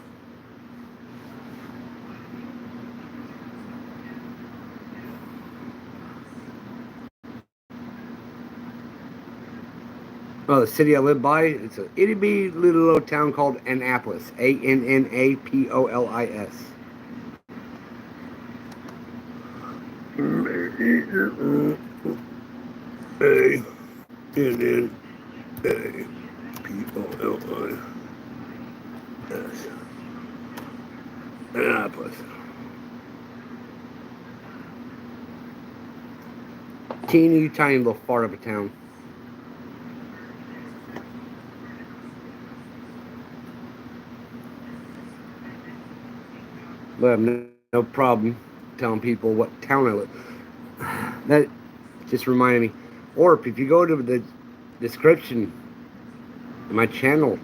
Oh, the city I live by, it's a itty bitty little old town called Annapolis. Annapolis. A-N-N-A-P-O-L-I-S. Annapolis. Teeny tiny little fart of a town. But I have no problem telling people what town I live. That just reminded me. Or if you go to the description in my channel,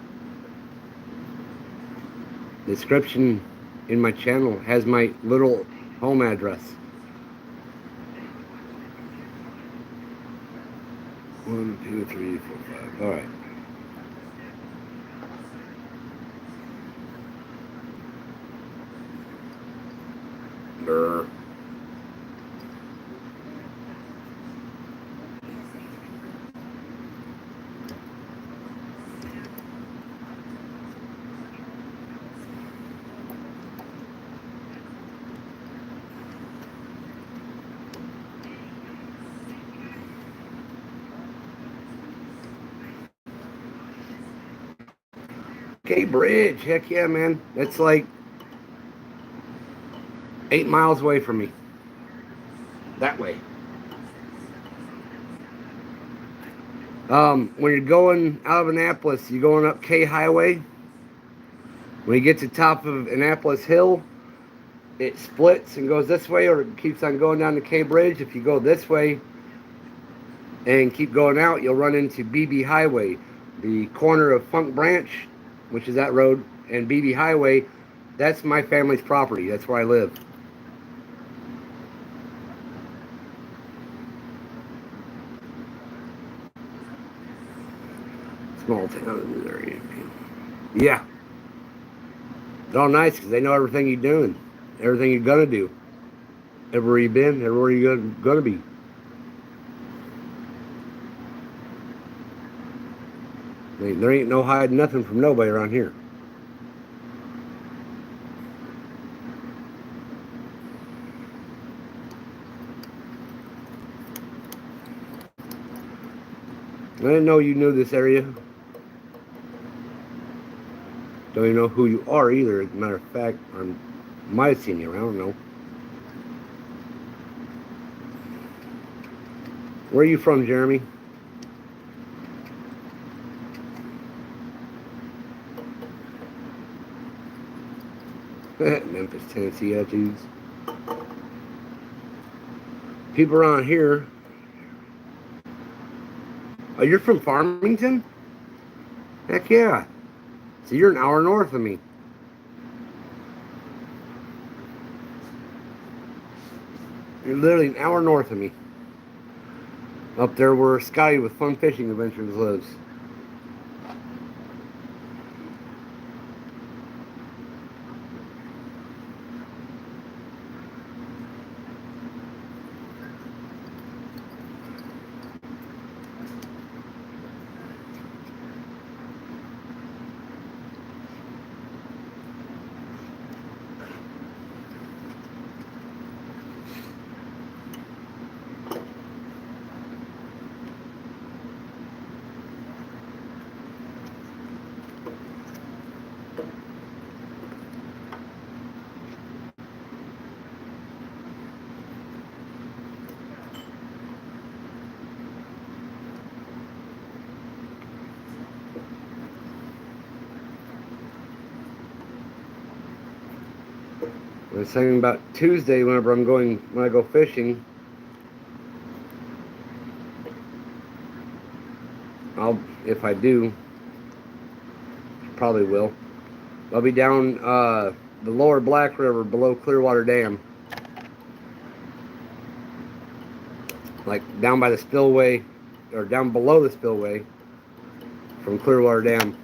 has my little home address. 1, 2, 3, 4, 5. All right. Brr. Okay, Bridge. Heck yeah, man. That's like 8 miles away from me. That way. When you're going out of Annapolis, you're going up K Highway. When you get to the top of Annapolis Hill, it splits and goes this way, or it keeps on going down to K Bridge. If you go this way and keep going out, you'll run into BB Highway. The corner of Funk Branch, which is that road, and BB Highway, that's my family's property. That's where I live. Small town in Missouri. Yeah. It's all nice because they know everything you're doing, everything you're going to do, everywhere you've been, everywhere you're going to be. There ain't no hiding nothing from nobody around here. I didn't know you knew this area. Don't even know who you are either. As a matter of fact, I might have seen you around. I don't know. Where are you from, Jeremy? Memphis, Tennessee, attitudes. People around here. Oh, you're from Farmington? Heck yeah. So you're an hour north of me. You're literally an hour north of me. Up there where Scotty with Fun Fishing Adventures lives. I was saying about Tuesday when I go fishing, if I do, probably will. I'll be down the lower Black River below Clearwater Dam. Like down by the spillway, or down below the spillway from Clearwater Dam.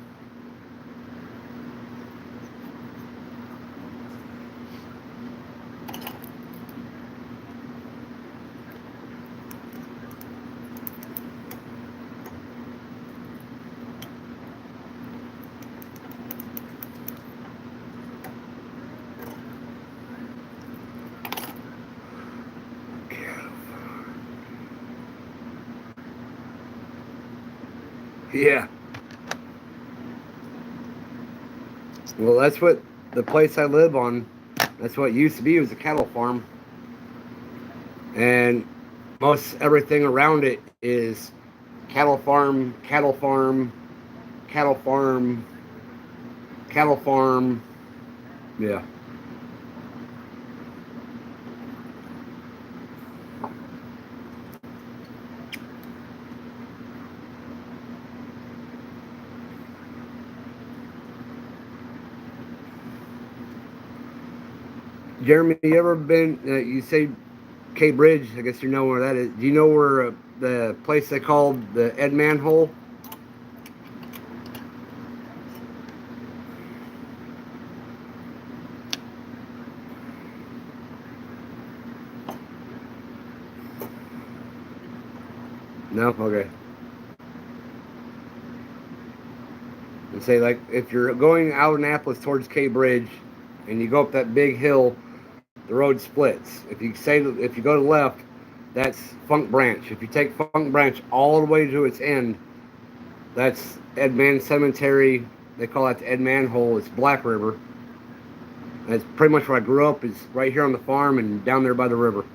Yeah. Well, that's what the place I live on, that's what it used to be. It was a cattle farm. And most everything around it is cattle farm, cattle farm, cattle farm, cattle farm. Yeah. Jeremy, you ever been, you say K Bridge, I guess you know where that is. Do you know where the place they called the Ed Manhole? No? Okay. And say, like, if you're going out of Annapolis towards K Bridge and you go up that big hill, the road splits. If you go to the left, that's Funk Branch. If you take Funk Branch all the way to its end, that's Ed Man Cemetery. They call that the Ed Manhole. It's Black River. That's pretty much where I grew up, is right here on the farm and down there by the river.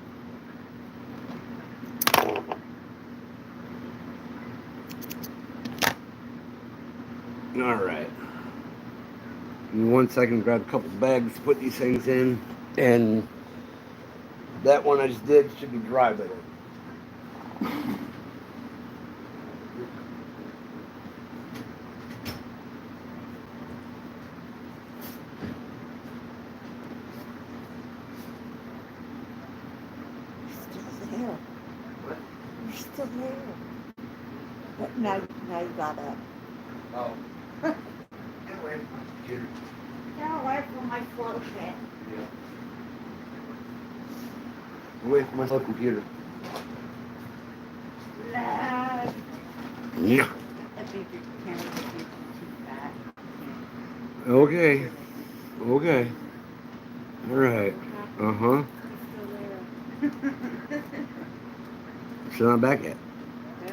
All right. In 1 second, grab a couple bags, put these things in, and that one I just did should be dry by then. You're still there. But now you got up. Oh. Get away from my computer. Get away from my flow pit. Yeah. Away from my slow computer. Lag. Yeah. I think your camera's too fat. Okay. Okay. All right. Uh-huh. You're still there. Still not back yet. Yeah.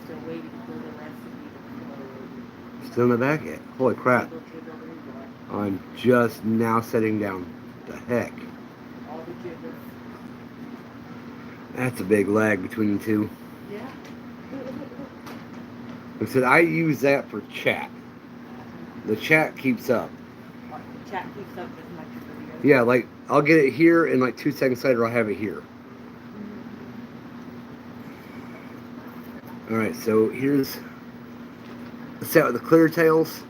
Still waiting for the recipe to flow. Still not back yet. Holy crap. I'm just now setting down. The heck. All the jiggles. That's a big lag between the two. Yeah. I said I use that for chat. The chat keeps up. The chat keeps up as much as the video. Yeah, like I'll get it here and like 2 seconds later I'll have it here. Alright, so here's the set with the clear tails.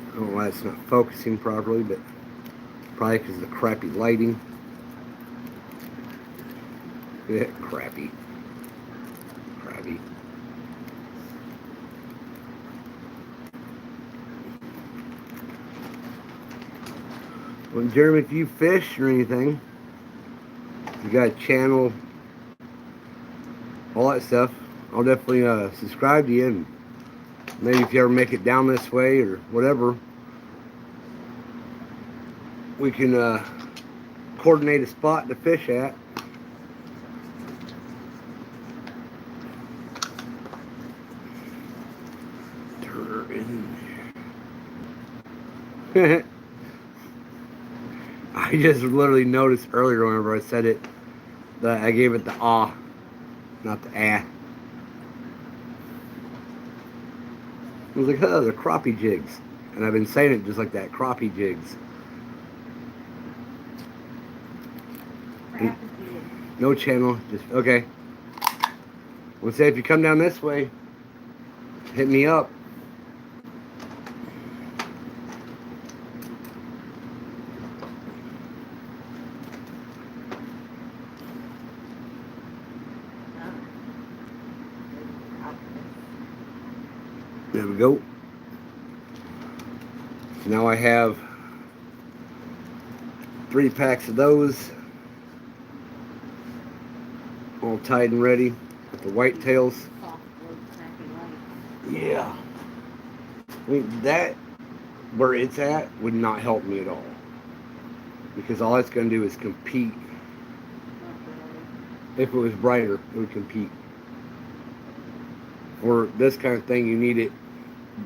I don't know why it's not focusing properly, but probably because of the crappy lighting. Yeah, crappy. Well, Jeremy, if you fish or anything, you got a channel, all that stuff, I'll definitely subscribe to you, and maybe if you ever make it down this way or whatever, we can coordinate a spot to fish at. Turn her in there. I just literally noticed earlier whenever I said it, I gave it the ah, not the ah. I was like, oh, they're crappie jigs. And I've been saying it just like that, crappie jigs. No channel, just, okay. We'll say if you come down this way, hit me up. There we go. So now I have 3 packs of those. All tied and ready with the white tails. Yeah. I mean, that, where it's at, would not help me at all. Because all it's going to do is compete. If it was brighter, it would compete. For this kind of thing, you need it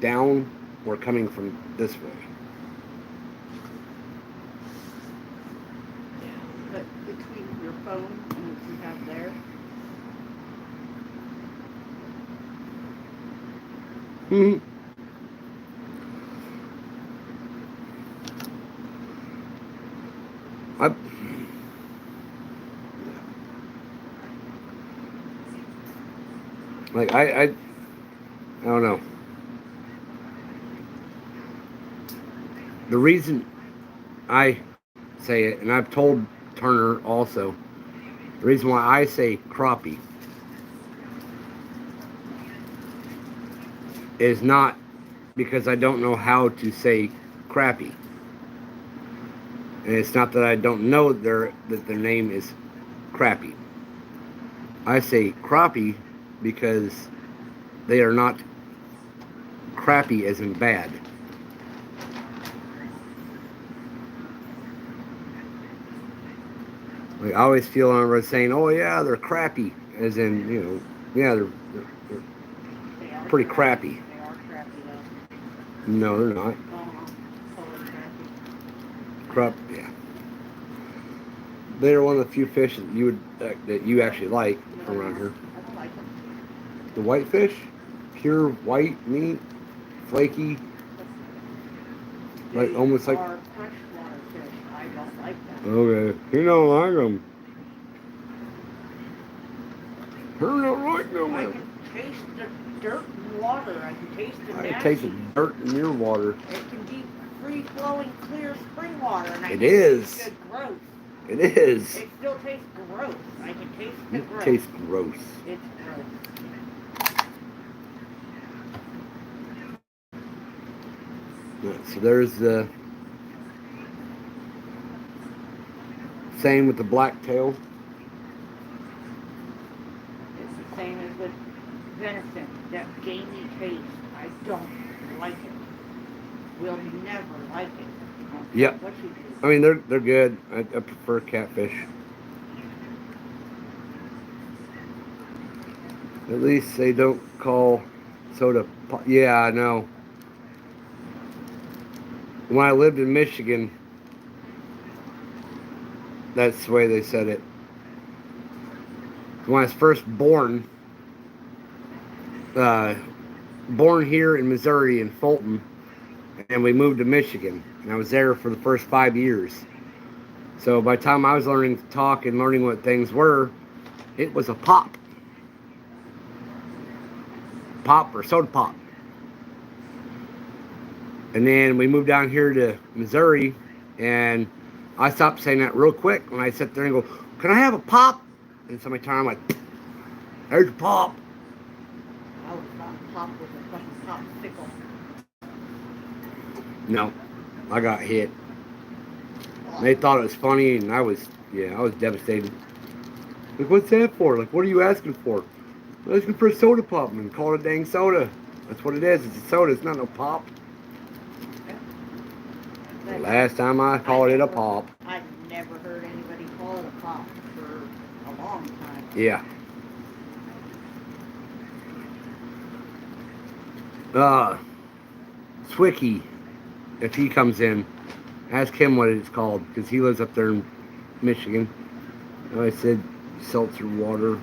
down or coming from this way. But between your phone and what you have there, I don't know. The reason I say it, and I've told Turner also, the reason why I say crappie is not because I don't know how to say crappie. And it's not that I don't know that their name is crappie. I say crappie because they are not crappy as in bad. Like, I always feel when I was saying, oh yeah, they're crappy, as in, you know, yeah, they're pretty crappy. they are crappy though. No, they're not. Totally crappy. Crap, yeah. They're one of the few fish that you actually like from around here. I don't like them. The whitefish, pure white meat, flaky, like almost like. Are freshwater fish. I don't like them. Okay, you don't like them. You don't like I them. can taste the dirt in water. I can taste the I nasty. can taste the dirt in your water. It can be free-flowing, clear spring water, and I It can is. taste the gross. It is. It still tastes gross. I can taste the It gross. tastes gross. It's gross. So there's the same with the blacktail. It's the same as with venison. That gamey taste. I don't like it. Will never like it. Yep. What you do. I mean, they're good. I prefer catfish. At least they don't call soda pop. Yeah, I know. When I lived in Michigan, that's the way they said it. When I was first born here in Missouri in Fulton, and we moved to Michigan, and I was there for the first 5 years. So by the time I was learning to talk and learning what things were, it was a pop. Pop or soda pop. And then we moved down here to Missouri, and I stopped saying that real quick when I sit there and go, can I have a pop? And somebody turned around, I'm like, there's a pop. I was not pop with a fucking popsicle. No, I got hit. They thought it was funny, and I was devastated. Like, what's that for? Like, what are you asking for? I'm asking for a soda pop, and call it a dang soda. That's what it is. It's a soda. It's not no pop. The last time I called it a pop. I've never heard anybody call it a pop for a long time. Yeah. Swicky, if he comes in, ask him what it's called, because he lives up there in Michigan. And I said, seltzer water.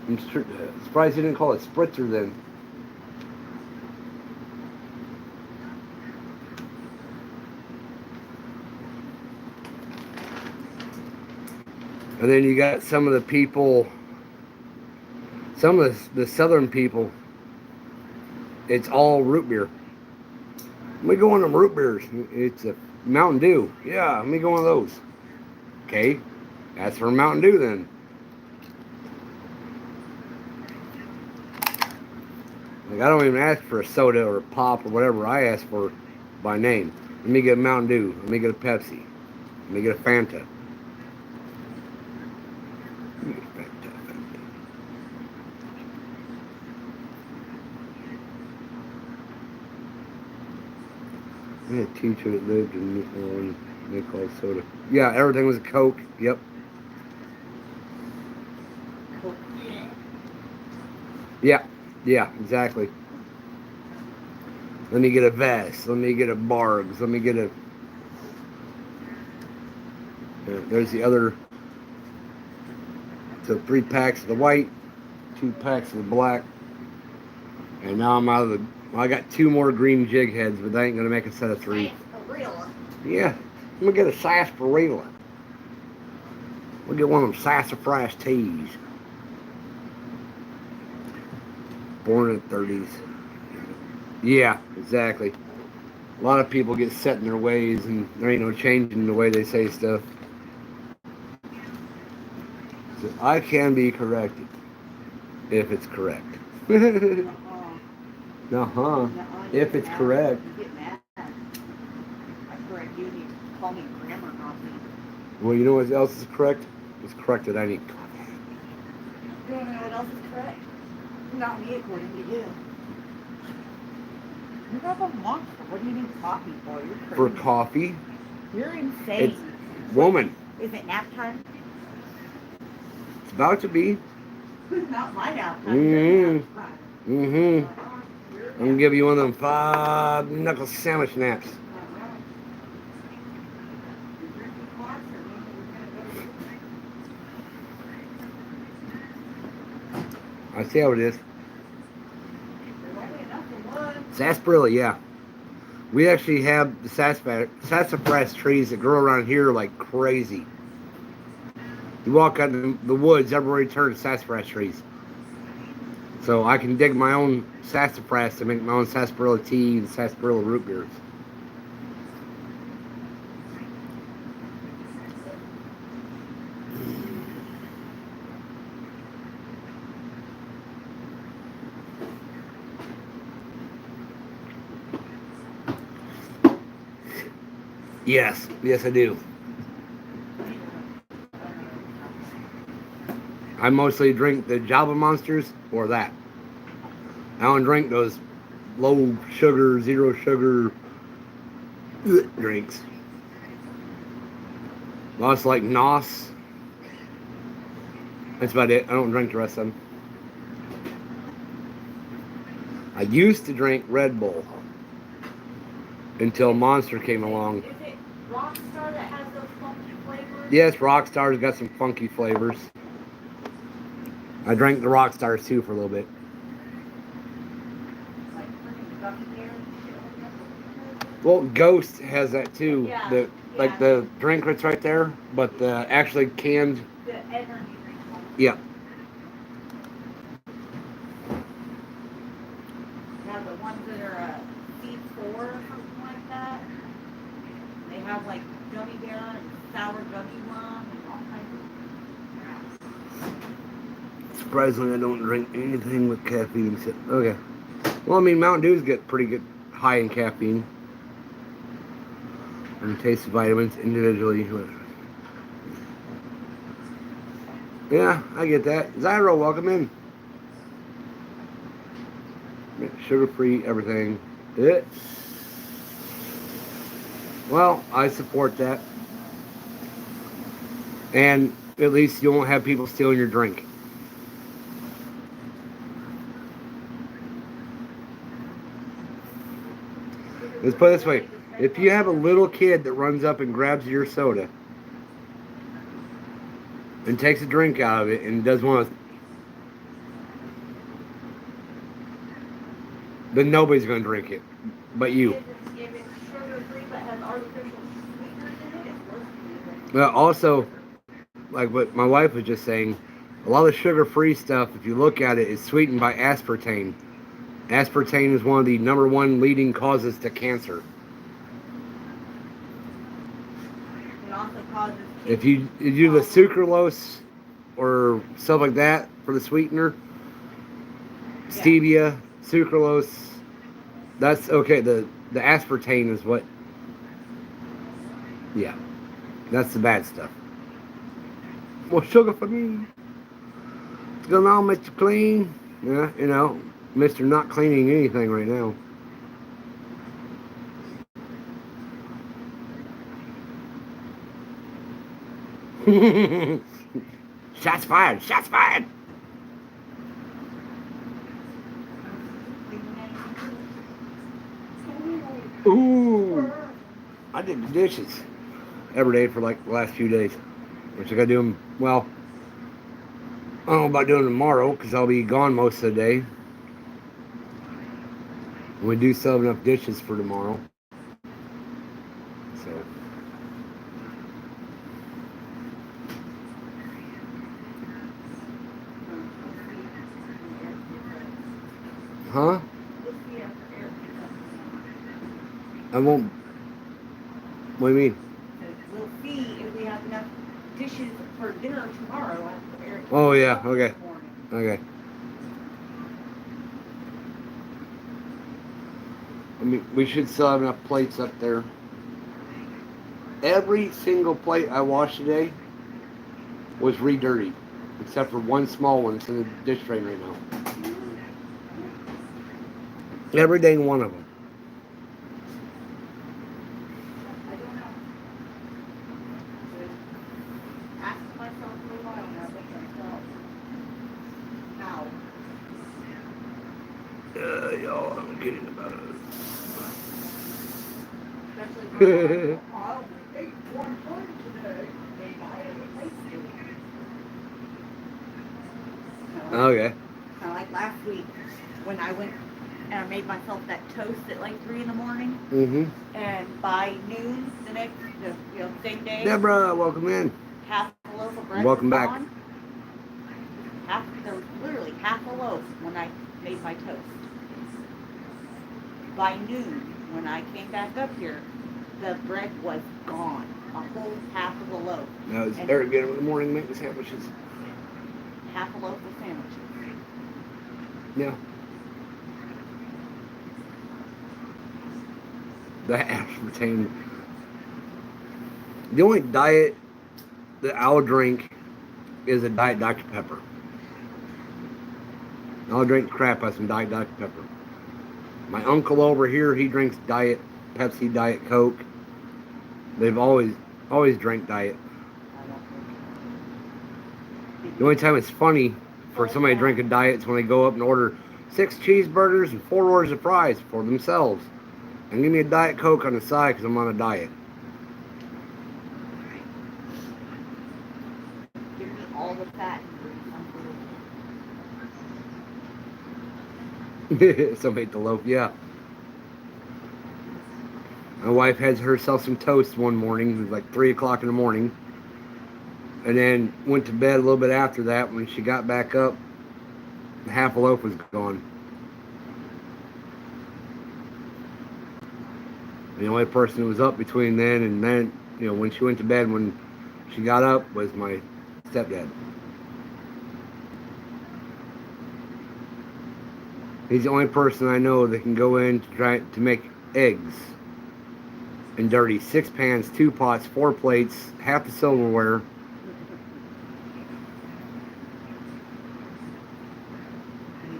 I'm surprised you didn't call it spritzer then. And then you got some of the people, some of the southern people, it's all root beer. Let me go on them root beers. It's a Mountain Dew. Yeah, let me go on those. Okay, that's for Mountain Dew then. Like, I don't even ask for a soda or a pop or whatever. I ask for by name. Let me get a Mountain Dew. Let me get a Pepsi. Let me get a Fanta. Let me get a Fanta. I had a teacher that lived in they called soda. Yeah, everything was a Coke. Yep. Yeah, yeah, exactly. Let me get a vest. Let me get a Bargs. Let me get a. There's the other. So 3 packs of the white, 2 packs of the black, and now I'm out of the. Well, I got 2 more green jig heads, but that ain't gonna make a set of 3. Yeah, I'm gonna get a sarsaparilla. We'll get one of them sassafras teas. Born in the 30s. Yeah, exactly. A lot of people get set in their ways, and there ain't no changing the way they say stuff. So I can be corrected if it's correct. Uh-huh. If it's correct. Well, you know what else is correct? It's correct that I need coffee. You want to know what else is correct? Not me, according to you. You have a monster. What do you need coffee for? You're crazy. For coffee? You're insane. It's woman. Is it nap time? It's about to be. Not my nap time. I'm gonna give you one of them 5 knuckle sandwich naps. I see how it is. Sarsaparilla, yeah. We actually have the sassafras trees that grow around here like crazy. You walk out in the woods, everybody turns sassafras trees. So I can dig my own sassafras to make my own sarsaparilla tea and sarsaparilla root beers. Yes, yes I do. I mostly drink the Java Monsters or that. I don't drink those low sugar, 0 sugar drinks. Lots like Nos. That's about it. I don't drink the rest of them. I used to drink Red Bull until Monster came along. Is it Rockstar that has those funky flavors? Yes, Rockstar's got some funky flavors. I drank the Rockstars too for a little bit. Well, Ghost has that too. Yeah, like the drink that's right there, but the actually canned. The energy drink. Yeah. Yeah, the ones that are C4 or something like that. They have like gummy bear and sour gummy rum and all kinds of. Surprisingly, I don't drink anything with caffeine. Okay. Well, I mean, Mountain Dews get pretty good high in caffeine. And taste vitamins individually. Yeah, I get that. Zyro, welcome in. Sugar-free, everything. It. Well, I support that. And at least you won't have people stealing your drink. Let's put it this way. If you have a little kid that runs up and grabs your soda and takes a drink out of it and does one of those, then nobody's going to drink it but you. If it's sugar-free but has artificial sweeteners in it, it's worse for you. Well, also, like what my wife was just saying, a lot of sugar-free stuff, if you look at it, is sweetened by aspartame. Aspartame is one of the #1 leading causes to cancer. It also causes If you do the sucralose or stuff like that for the sweetener, stevia, sucralose, that's okay. The aspartame is what, yeah, that's the bad stuff. More sugar for me. What's going on, Mr. Clean? Yeah, you know, Mr. Not cleaning anything right now. Shots fired! Shots fired! Ooh! I did the dishes every day for like the last few days. Which I gotta do them, well, I don't know about doing them tomorrow because I'll be gone most of the day. And we do still have enough dishes for tomorrow. So. Huh? I won't. What do you mean? We'll see if we have enough dishes for dinner tomorrow. Oh yeah, okay. Okay. I mean, we should still have enough plates up there. Every single plate I washed today was re-dirty, except for one small one that's in the dish drain right now. Every dang one of them. I don't know. Asked myself for a while now, but myself, how? Y'all, I'm kidding about it. Especially I ate one time today. Maybe I had a tasty. Okay. Kind of like last week when I went and I made myself that toast at like 3 in the morning. Mm-hmm. And by noon the same day, Deborah, welcome in. half a loaf of bread Welcome was back. gone. There was literally half a loaf when I made my toast. By noon, when I came back up here, the bread was gone. A whole half of a loaf. Now, is Eric getting in the morning making sandwiches? Half a loaf of sandwiches. Yeah. The aspartame. The only diet that I'll drink is a Diet Dr. Pepper. I'll drink crap out of some Diet Dr. Pepper. My uncle over here, he drinks Diet Pepsi, Diet Coke. They've always drank Diet. The only time it's funny for somebody to drink a Diet is when they go up and order 6 cheeseburgers and 4 orders of fries for themselves. And give me a Diet Coke on the side because I'm on a diet. Give me all the fat and Some ate the loaf, yeah. My wife had herself some toast one morning. It was like 3 o'clock in the morning. And then went to bed a little bit after that. When she got back up, half a loaf was gone. The only person who was up between then and then, when she went to bed, when she got up, was my stepdad. He's the only person I know that can go in to try to make eggs and dirty 6 pans, 2 pots, 4 plates, half the silverware.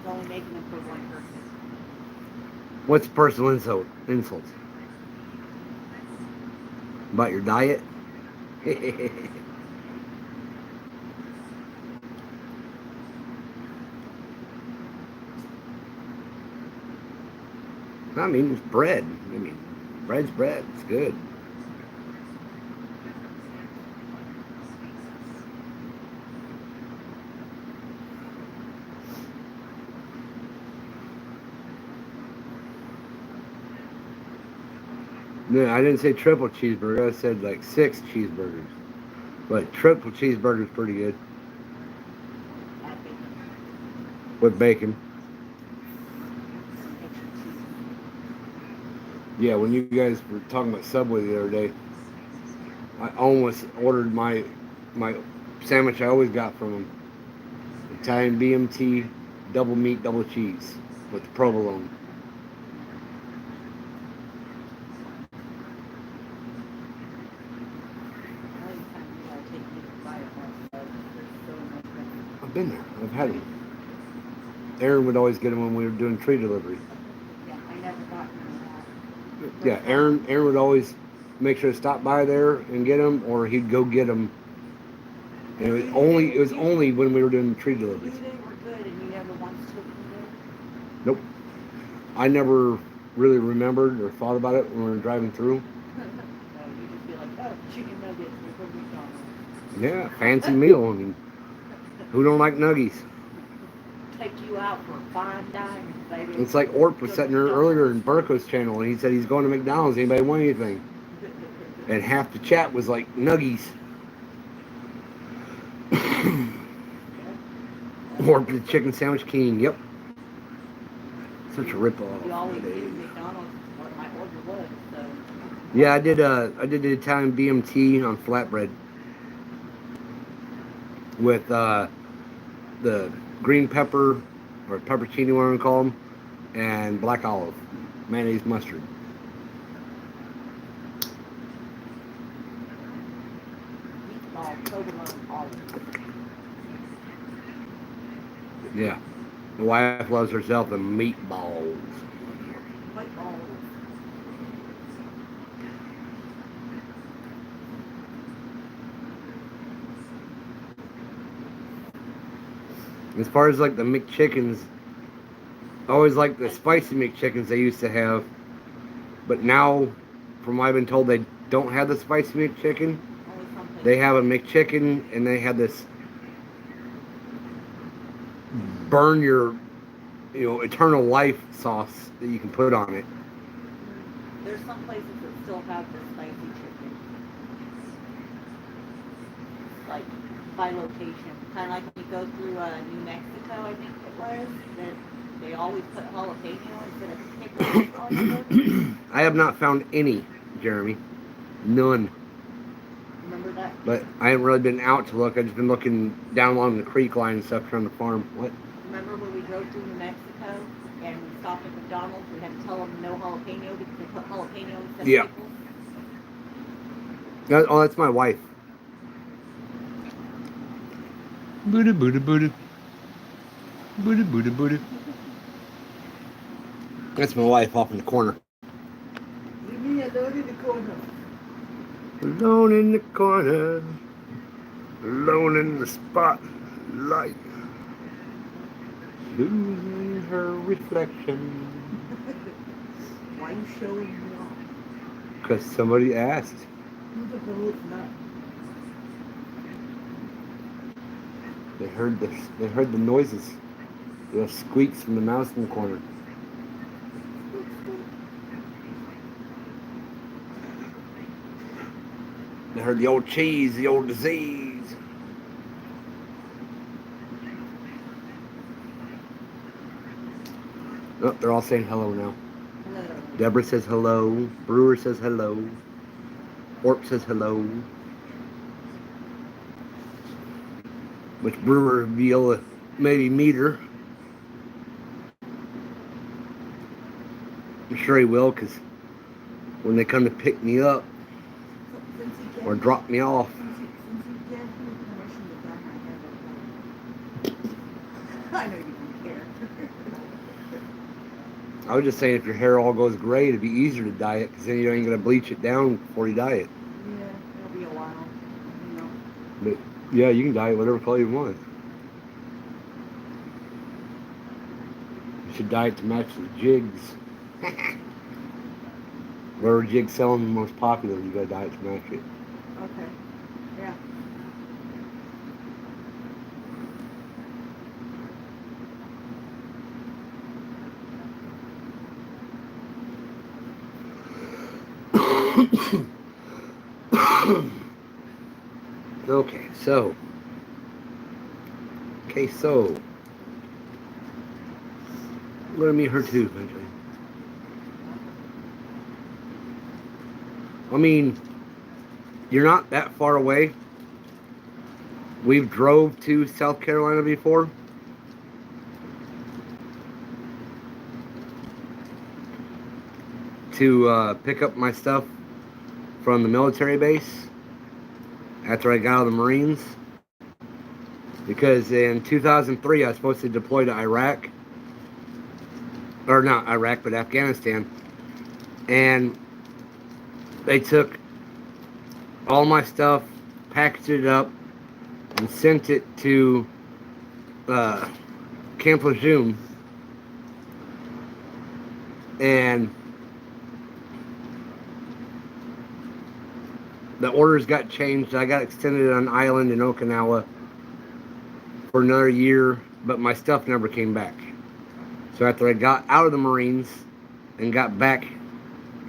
he's only making them for one person. What's personal insults? About your diet? I mean, it's bread. I mean, Bread's bread. It's good. No, I didn't say triple cheeseburger. I said like 6 cheeseburgers. But triple cheeseburger's pretty good with bacon. Yeah, when you guys were talking about Subway the other day, I almost ordered my sandwich I always got from them. Italian BMT, double meat, double cheese with the provolone. I've been there. I've had them. Aaron would always get them when we were doing tree delivery. Yeah, I never got that. Yeah, Aaron would always make sure to stop by there and get them, or he'd go get them. And it was only when we were doing tree deliveries. They were good, and you never once took them there? Nope. I never really remembered or thought about it when we were driving through. No, you just be like, oh, chicken nuggets from McDonald's. Yeah, fancy meal. I mean, who don't like nuggies? Take you out for $5, baby. It's like Orp was sitting there earlier in Burko's channel, and he said he's going to McDonald's. Anybody want anything? And half the chat was like, nuggies. Orp the chicken sandwich king. Yep. Such a ripoff. You always do McDonald's what my order was, so. Yeah, I did the Italian BMT on flatbread with the green pepper or peppercini, whatever you call them, and black olive, mayonnaise, mustard. Yeah, the wife loves herself the meatballs. As far as like the McChickens, I always like the spicy McChickens they used to have, but now, from what I've been told, they don't have the spicy McChicken. They have a McChicken, and they have this burn your, eternal life sauce that you can put on it. There's some places that still have the spicy chicken, like by location. Kind of like when you go through New Mexico, I think it was, that they always put jalapeno instead of pickles on the burger. I have not found any, Jeremy. None. Remember that? But I haven't really been out to look. I've just been looking down along the creek line and stuff trying to farm. What? Remember when we drove through New Mexico and we stopped at McDonald's? We had to tell them no jalapeno because they put jalapeno instead of pickles. Oh, that's my wife. Booty, booty, booty. Booty, booty, booty. That's my wife off in the corner. Leave me alone in the corner. Alone in the corner. Alone in the spotlight. Losing her reflection. Why are you showing me off? Because somebody asked. Who the hell is that? They heard the noises. The squeaks from the mouse in the corner. They heard the old cheese, the old disease. Oh, they're all saying hello now. Hello. Deborah says hello. Brewer says hello. Orp says hello. Which Brewer will be able to maybe meet her. I'm sure he will, because when they come to pick me up or drop me off. I know you don't care. I was just saying, if your hair all goes gray, it'd be easier to dye it, because then you ain't going to bleach it down before you dye it. Yeah, it'll be a while. But yeah, you can dye it whatever color you want. You should dye it to match the jigs. Whatever jig selling the most popular, you gotta dye it to match it. Okay. Yeah. Okay, so. Okay, so. I'm gonna meet her too eventually. I mean, you're not that far away. We've drove to South Carolina before. To pick up my stuff from the military base after I got out of the Marines. Because in 2003, I was supposed to deploy to Iraq. Or not Iraq, but Afghanistan. And they took all my stuff, packaged it up, and sent it to Camp Lejeune. And the orders got changed. I got extended on an island in Okinawa for another year, but my stuff never came back. So after I got out of the Marines and got back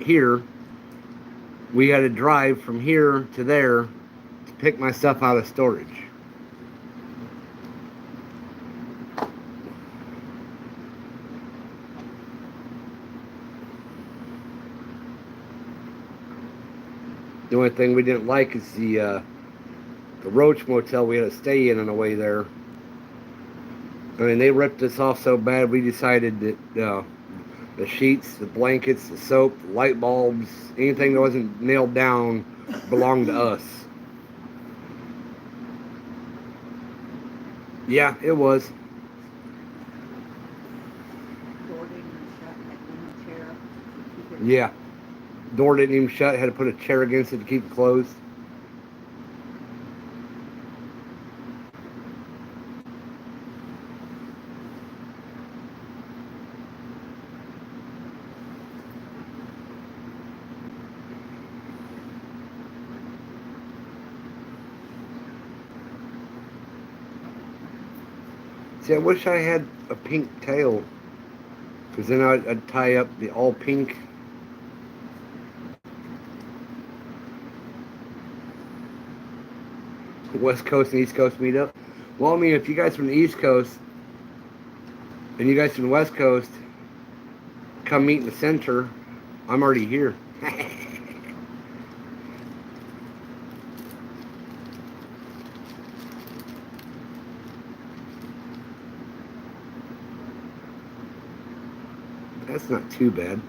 here, we had to drive from here to there to pick my stuff out of storage. The only thing we didn't like is the Roach Motel we had to stay in on the way there. I mean, they ripped us off so bad we decided that the sheets, the blankets, the soap, the light bulbs, anything that wasn't nailed down belonged to us. Yeah, it was. Yeah. Door didn't even shut. Had to put a chair against it to keep it closed. See, I wish I had a pink tail, because then I'd tie up the all pink. West Coast and East Coast meet up. Well, I mean, if you guys from the East Coast and you guys from the West Coast come meet in the center, I'm already here. That's not too bad.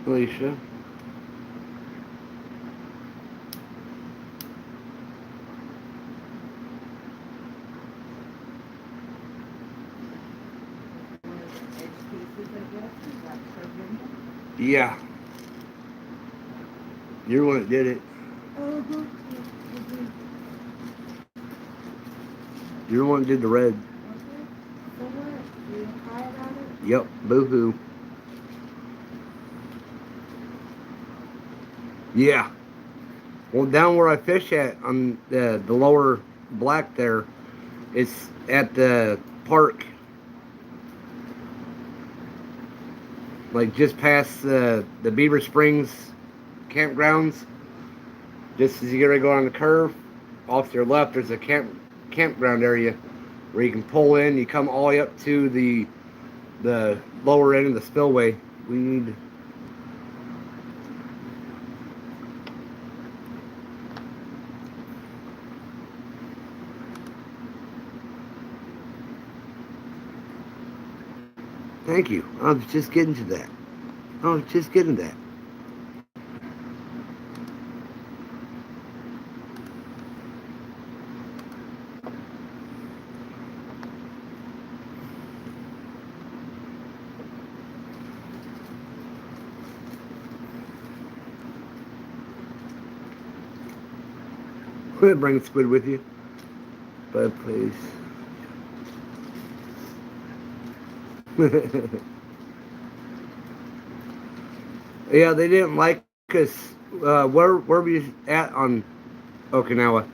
Alicia. Yeah. You're the one that did it. You're the one that did the red. Yep, boo-hoo. Yeah. Well, down where I fish at, on the lower black there, it's at the park. Like just past the Beaver Springs campgrounds. Just as you get ready to go on the curve, off to your left, there's a campground area where you can pull in. You come all the way up to the lower end of the spillway. We need... Thank you. I was just getting to that. Bring squid with you. But please. Yeah, they didn't like us. Where were we at on Okinawa?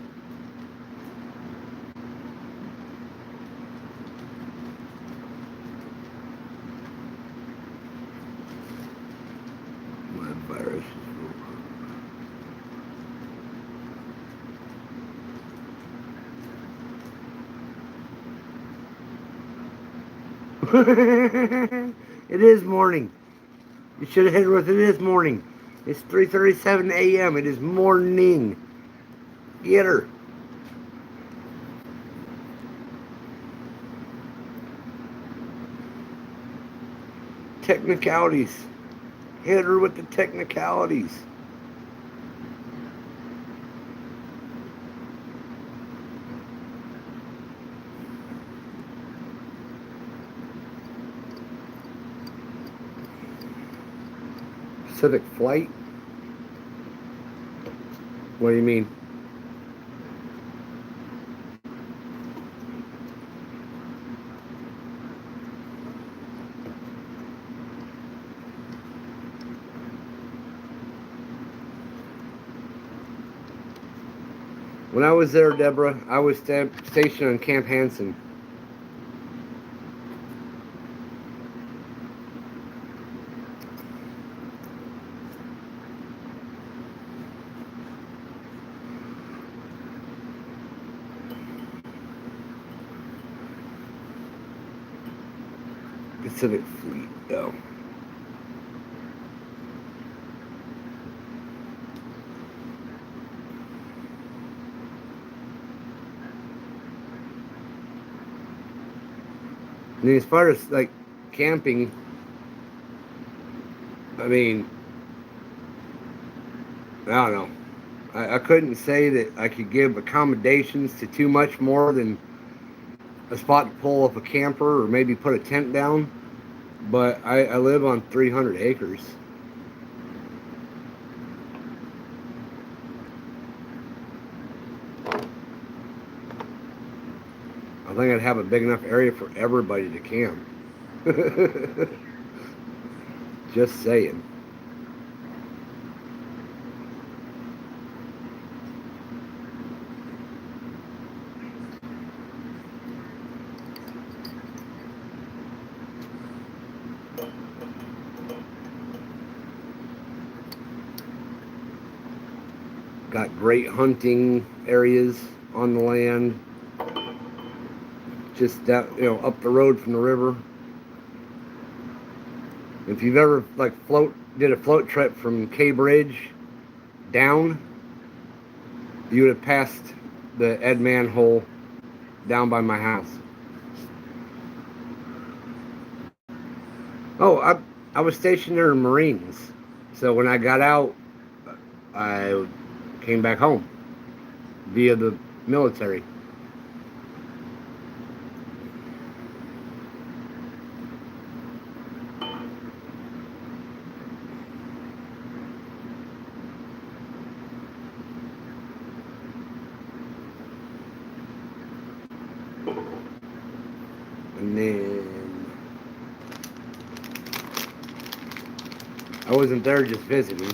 My virus is It is morning. You should have hit it with it is morning. It's 3:37 a.m. It is morning. Get her. Technicalities. Hit her with the technicalities. Pacific Flight? What do you mean? When I was there, Deborah, I was stationed on Camp Hansen. Pacific Fleet, though. I mean, as far as like camping, I mean, I don't know. I couldn't say that I could give accommodations to too much more than a spot to pull up a camper or maybe put a tent down. But I live on 300 acres. I think I'd have a big enough area for everybody to camp. Just saying. Got great hunting areas on the land. Just that, up the road from the river. If you've ever did a float trip from K Bridge down, you would have passed the Ed Manhole down by my house. Oh, I was stationed there in Marines, so when I got out, I came back home via the military. And then I wasn't there just visiting.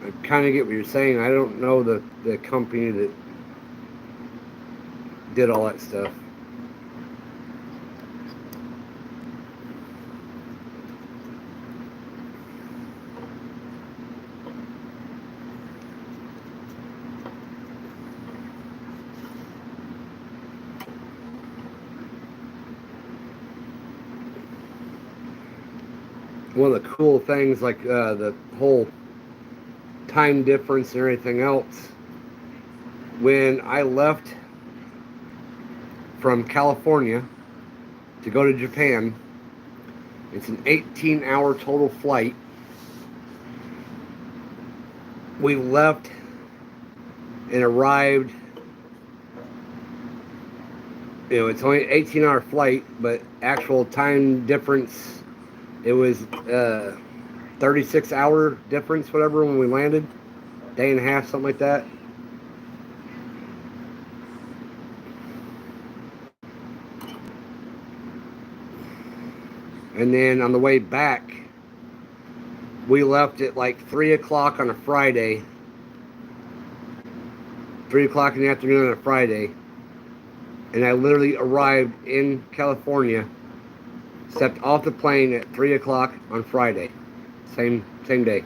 I kind of get what you're saying. I don't know the company that did all that stuff. One of the cool things, like the whole time difference and everything else, when I left from California to go to Japan, It's an 18-hour total flight. We left and arrived. It's only an 18-hour flight, but actual time difference, it was 36-hour difference, whatever, when we landed. Day and a half, something like that. And then on the way back, we left at like 3 o'clock on a Friday. 3 o'clock in the afternoon on a Friday. And I literally arrived in California, stepped off the plane at 3 o'clock on Friday. Same day.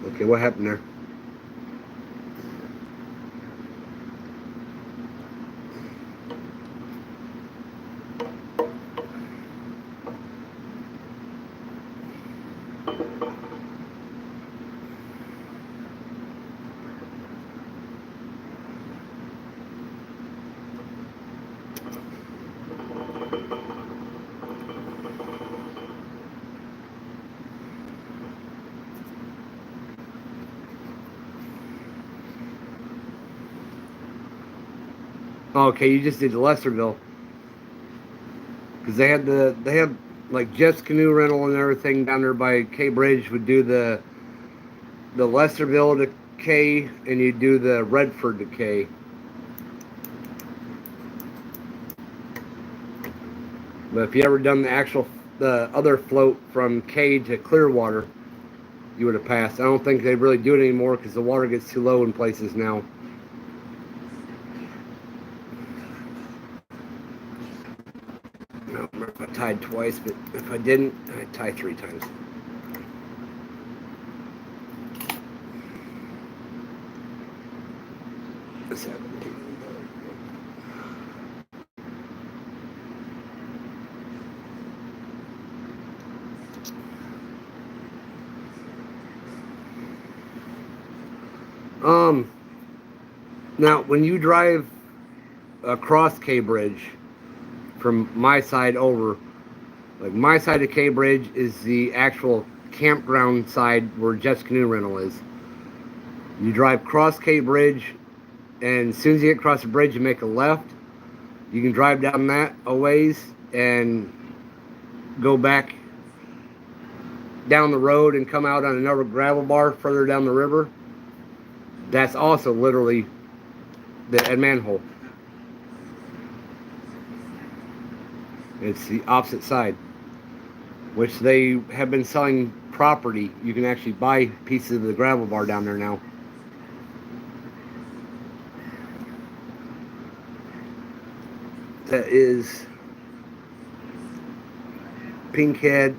Okay, what happened there? Okay, you just did Lesterville, because they had like Jets canoe rental and everything down there by K Bridge. Would do the Lesterville to K, and you do the Redford to K. But if you ever done the other float from K to Clearwater, you would have passed. I don't think they really do it anymore because the water gets too low in places now. I don't remember if I tied twice, but if I didn't, I'd tie 3 times. Now when you drive across K Bridge from my side over, like my side of K Bridge is the actual campground side where Jets Canoe Rental is. You drive across K Bridge, and as soon as you get across the bridge, you make a left. You can drive down that a ways and go back down the road and come out on another gravel bar further down the river. That's also literally the manhole. It's the opposite side, which they have been selling property. You can actually buy pieces of the gravel bar down there now. That is pink head.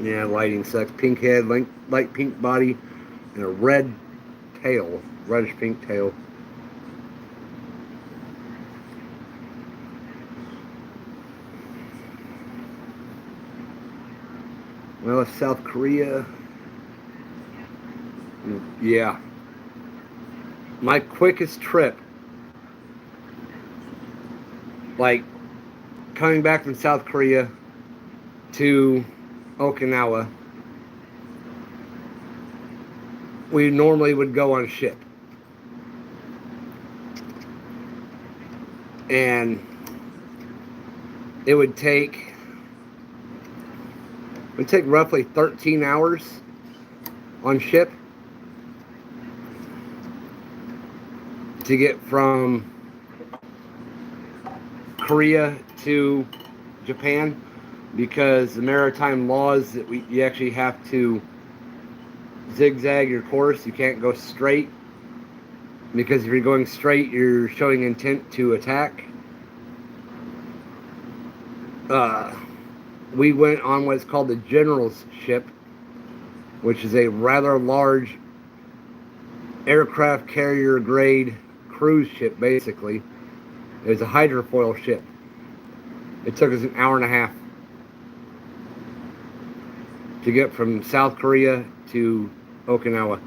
Yeah, lighting sucks. Pink head, light pink body, and a red tail, reddish pink tail. Well, it's South Korea. Yeah. My quickest trip, like coming back from South Korea to Okinawa, we normally would go on a ship. And it would take roughly 13 hours on ship to get from Korea to Japan, because the maritime laws that you actually have to zigzag your course. You can't go straight, because if you're going straight, you're showing intent to attack. We went on what's called the General's ship, which is a rather large aircraft carrier grade cruise ship, basically. It was a hydrofoil ship. It took us an hour and a half to get from South Korea to Okinawa.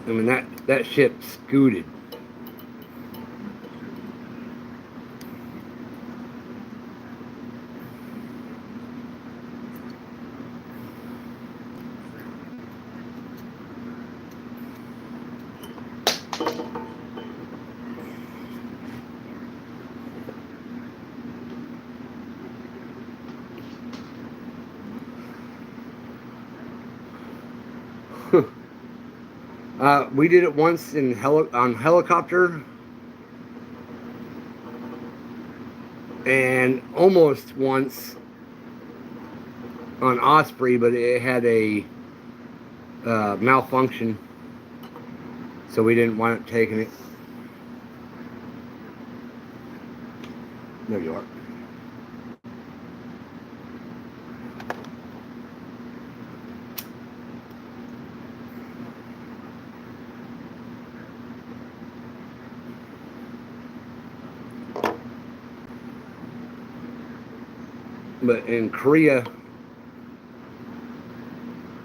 I mean, that ship scooted. We did it once on helicopter, and almost once on Osprey, but it had a malfunction, so we didn't wind up taking it. There you are. But in Korea,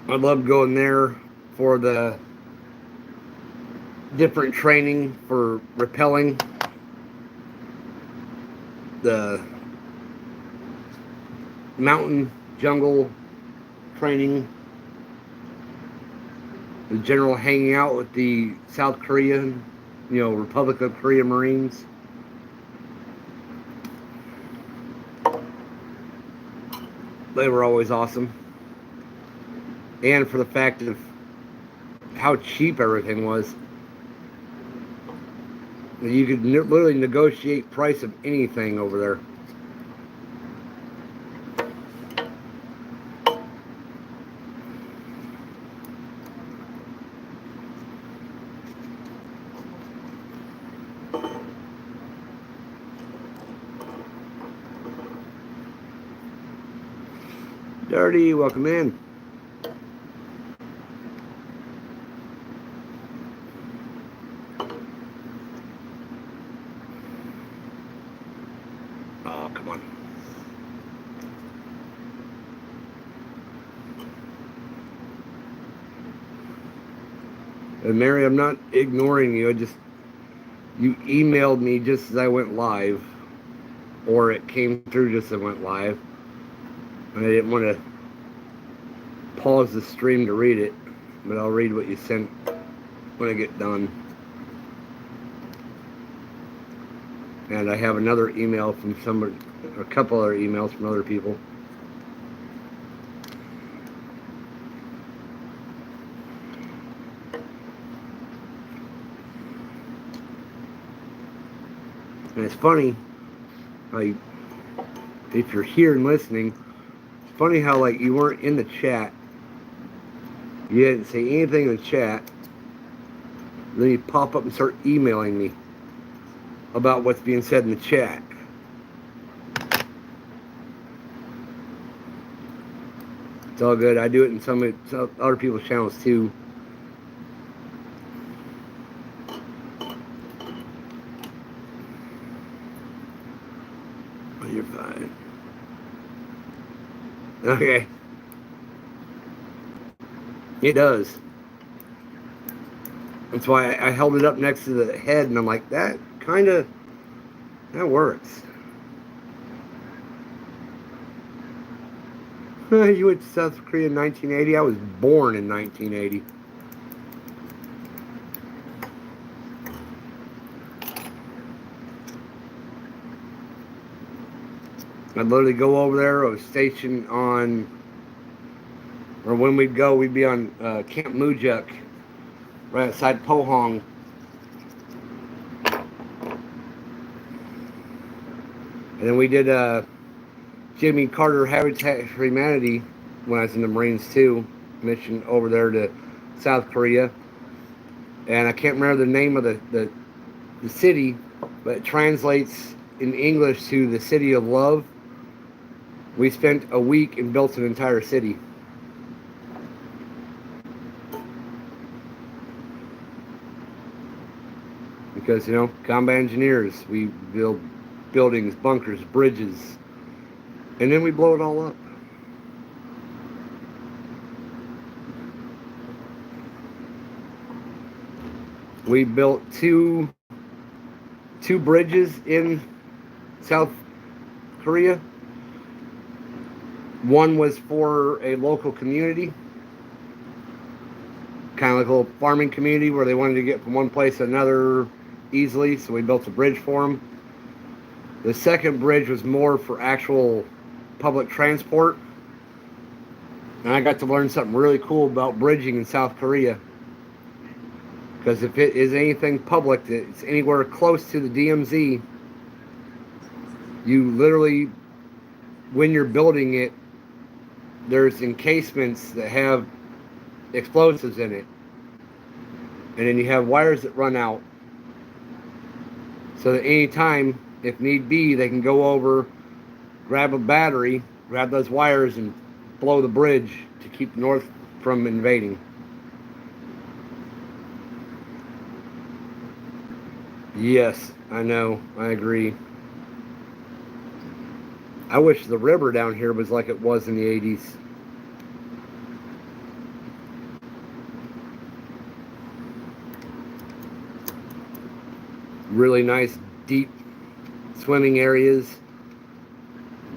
I love going there for the different training for rappelling, the mountain jungle training, the general hanging out with the South Korean, Republic of Korea Marines. They were always awesome. And for the fact of how cheap everything was. You could literally negotiate price of anything over there. Dirty, welcome in. Oh, come on. And Mary, I'm not ignoring you. You emailed me just as I went live, or it came through just as I went live. And I didn't want to pause the stream to read it, but I'll read what you sent when I get done. And I have another email from somebody, or a couple other emails from other people. And it's funny, if you're here and listening, it's funny how you weren't in the chat. You didn't say anything in the chat. Then you pop up and start emailing me about what's being said in the chat. It's all good. I do it in some other people's channels too. Oh, you're fine. Okay. It does. That's why I held it up next to the head, and I'm like, that works. You went to South Korea in 1980? I was born in 1980. I'd literally go over there. I was stationed on, or when we'd go, we'd be on Camp Mujuk, right outside Pohang. And then we did Jimmy Carter Habitat for Humanity when I was in the Marines too, mission over there to South Korea. And I can't remember the name of the city, but it translates in English to the City of Love. We spent a week and built an entire city. Because, combat engineers, we build buildings, bunkers, bridges, and then we blow it all up. We built two bridges in South Korea. One was for a local community, kind of like a little farming community where they wanted to get from one place to another easily, so we built a bridge for them. The second bridge was more for actual public transport, and I got to learn something really cool about bridging in South Korea. Because if it is anything public that's anywhere close to the DMZ, you literally, when you're building it, there's encasements that have explosives in it. And then you have wires that run out. So that any time, if need be, they can go over, grab a battery, grab those wires, and blow the bridge to keep the North from invading. Yes, I know. I agree. I wish the river down here was like it was in the 80s. Really nice, deep swimming areas.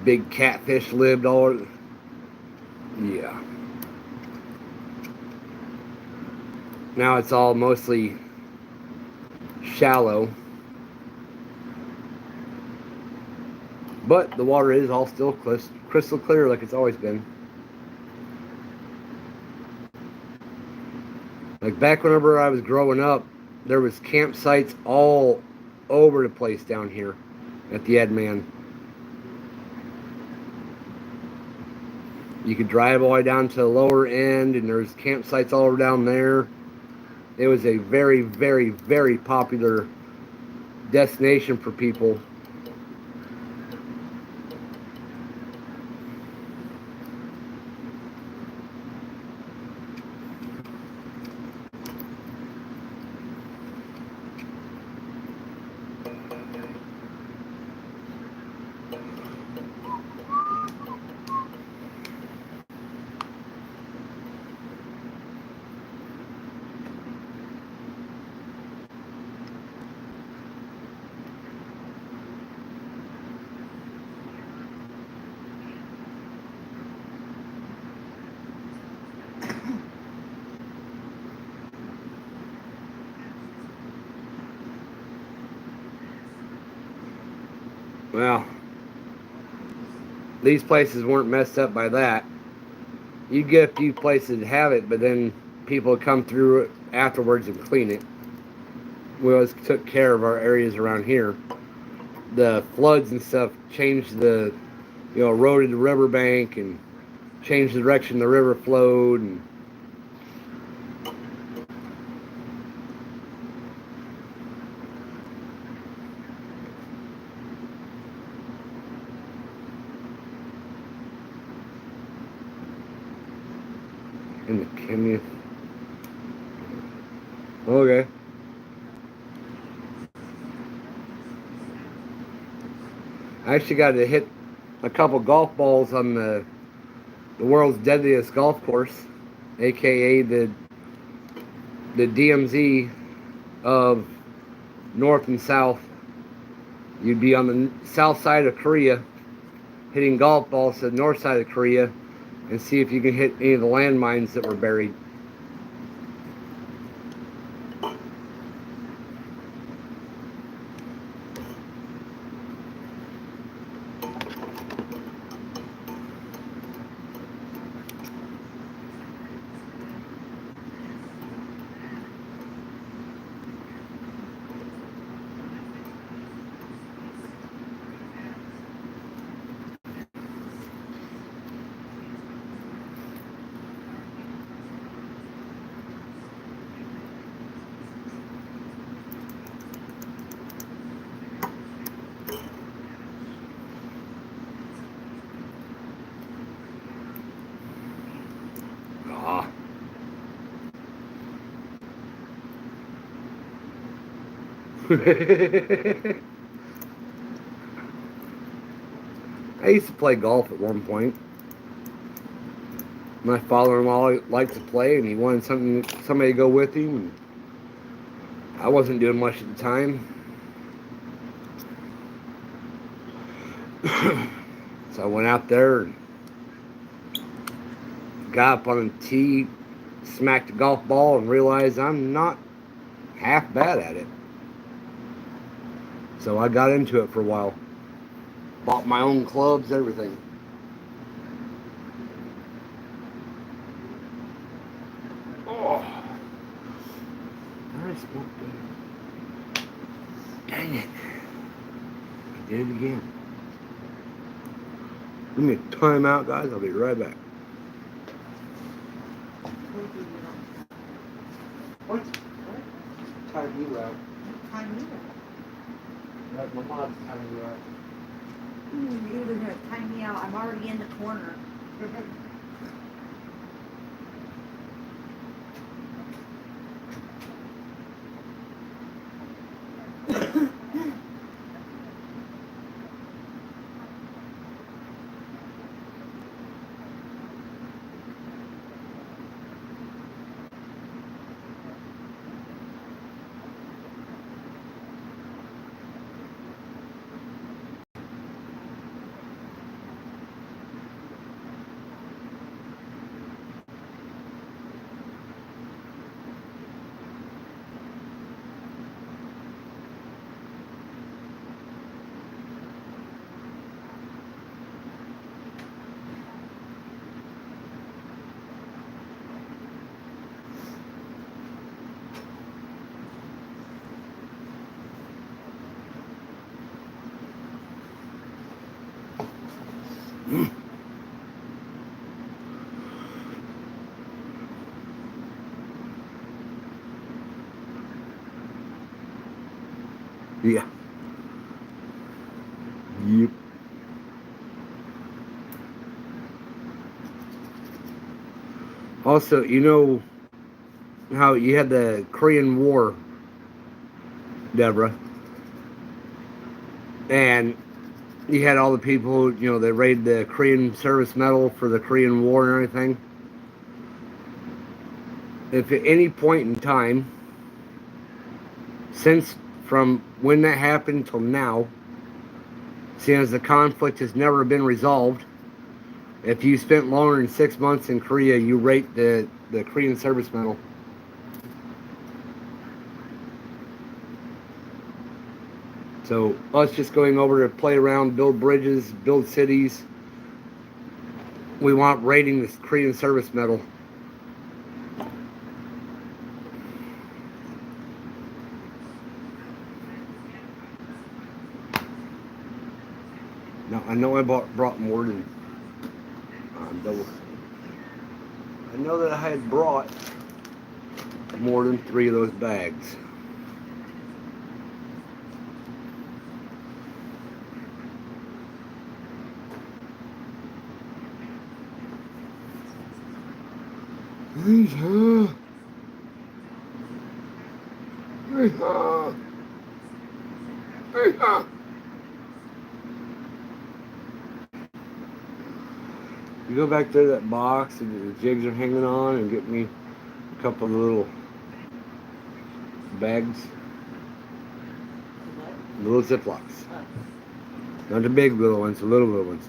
Big catfish lived all over. Yeah. Now it's all mostly shallow. But the water is all still crystal clear like it's always been. Like back whenever I was growing up, there was campsites all over the place down here at the Edman. You could drive all the way down to the lower end, and there's campsites all over down there. It was a very, very, very popular destination for people. Well, these places weren't messed up by that. You'd get a few places that have it, but then people would come through it afterwards and clean it. We always took care of our areas around here. The floods and stuff changed eroded the riverbank and changed the direction the river flowed. And in the canyon. Okay. I actually got to hit a couple golf balls on the world's deadliest golf course, aka the DMZ of North and South. You'd be on the south side of Korea hitting golf balls to the north side of Korea and see if you can hit any of the landmines that were buried. I used to play golf at one point. My father-in-law liked to play, and he wanted somebody to go with him. I wasn't doing much at the time. So I went out there and got up on the tee, smacked a golf ball, and realized I'm not half bad at it. So I got into it for a while. Bought my own clubs, everything. Oh, I smoked it. Dang it. I did it again. Give me a timeout, guys. I'll be right back. What? Time you out. Time you. My mom's timing you out. You're gonna time me out. I'm already in the corner. Yeah. Yep. Also, you know how you had the Korean War, Deborah, and you had all the people, you know, they raided the Korean service medal for the Korean War and everything. If at any point in time, since from when that happened till now, seeing as the conflict has never been resolved, if you spent longer than 6 months in Korea, you rate the Korean service medal. So us just going over to play around, build bridges, build cities, we want rating this Korean service medal. Now I know I brought more than double. I know that I had brought more than 3 of those bags. You go back there to that box and the jigs are hanging on and get me a couple of little bags. What? Little Ziplocs. Not the big little ones, the little ones.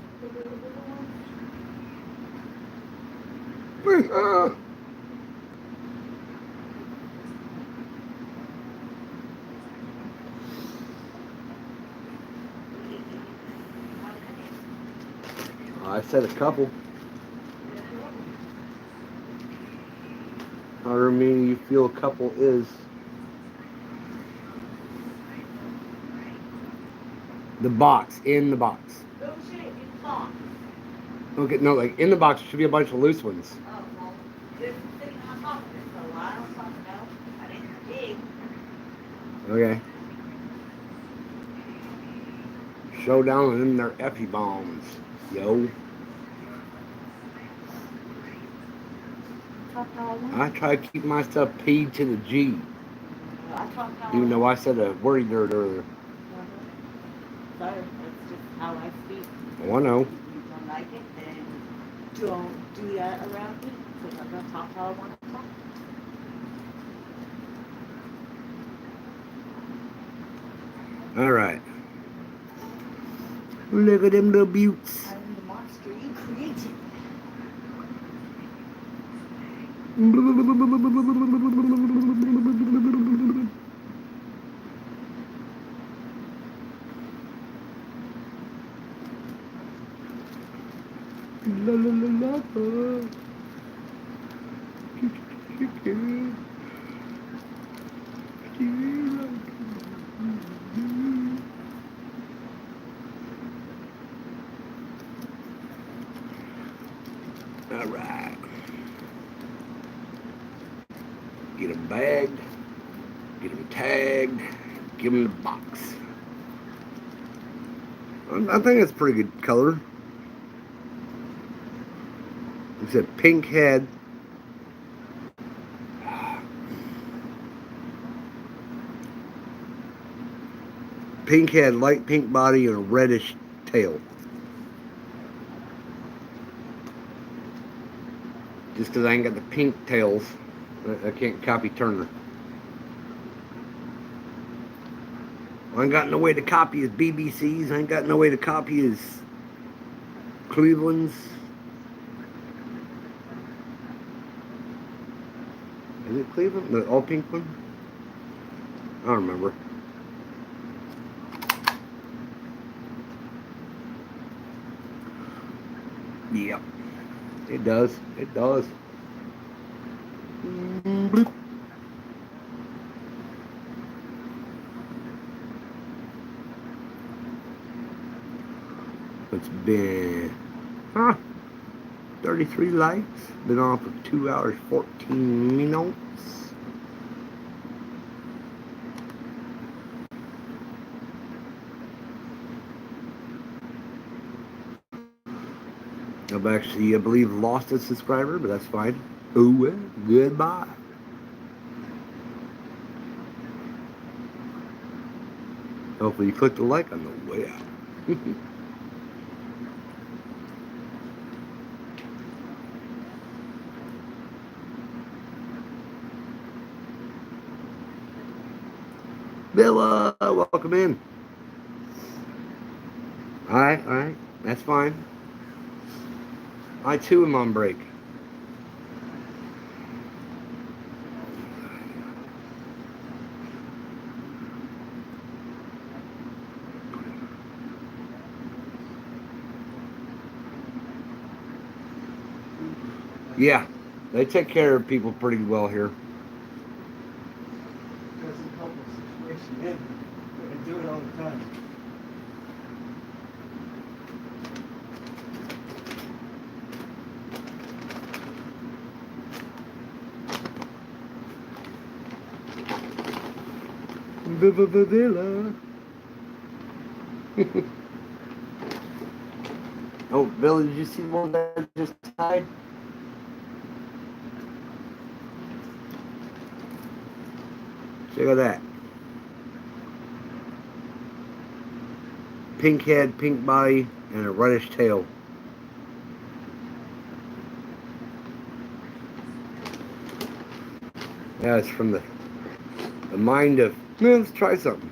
I said a couple. However many you feel a couple is. The box, in the box. Oh shit, it's box. Okay, no, like in the box should be a bunch of loose ones. Oh, well, it's sitting on top of it, so I don't fucking know. I didn't dig. Okay. Showdown in their Effie bombs. Yo. I try to keep my stuff P to the G. Even though I said a wordy dirt earlier. Sorry, that's just how I speak. Oh, I know. If you don't like it, then don't do that around me, because I'm going to talk how I want to talk. All right. Look at them little buttes. I'm the monster you created. La la la la. All right. Get them bagged. Get them tagged. Give them the box. I think it's a pretty good color. It's a pink head. Pink head, light pink body, and a reddish tail. Just because I ain't got the pink tails, I can't copy Turner. I ain't got no way to copy his BBCs. I ain't got no way to copy his Cleveland's. Is it Cleveland? The all pink one? I don't remember. Yep. It does. It does. Bloop. It's been 33 likes. Been on for 2 hours 14 minutes. I've actually, I believe, lost a subscriber, but that's fine. Oh well, goodbye. Hopefully you clicked the like on the way out. Billa, welcome in. Alright, that's fine. I too am on break. Yeah, they take care of people pretty well here. Doesn't help the situation. I do it all the time. Villa. Oh, Bill, did you see the one that just died? Check out that. Pink head, pink body, and a reddish tail. Yeah, it's from the mind of, let's try something.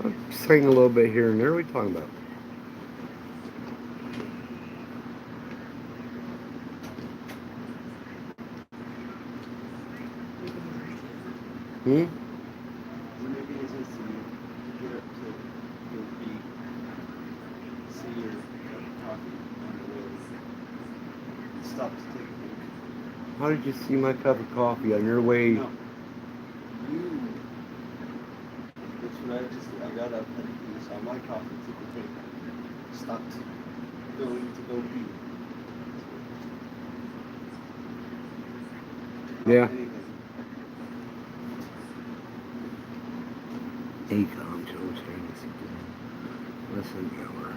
I'll sing a little bit here and there. What are you talking about? Hmm? So maybe it's just to get up to your feet, see your cup of coffee on the way, stop to take a drink. How did you see my cup of coffee on your way? No. You. That's what I got up and saw my coffee, took a drink, stopped going to go pee. Yeah. Anything. Acom, Joe, Stainless. Listen, Gower.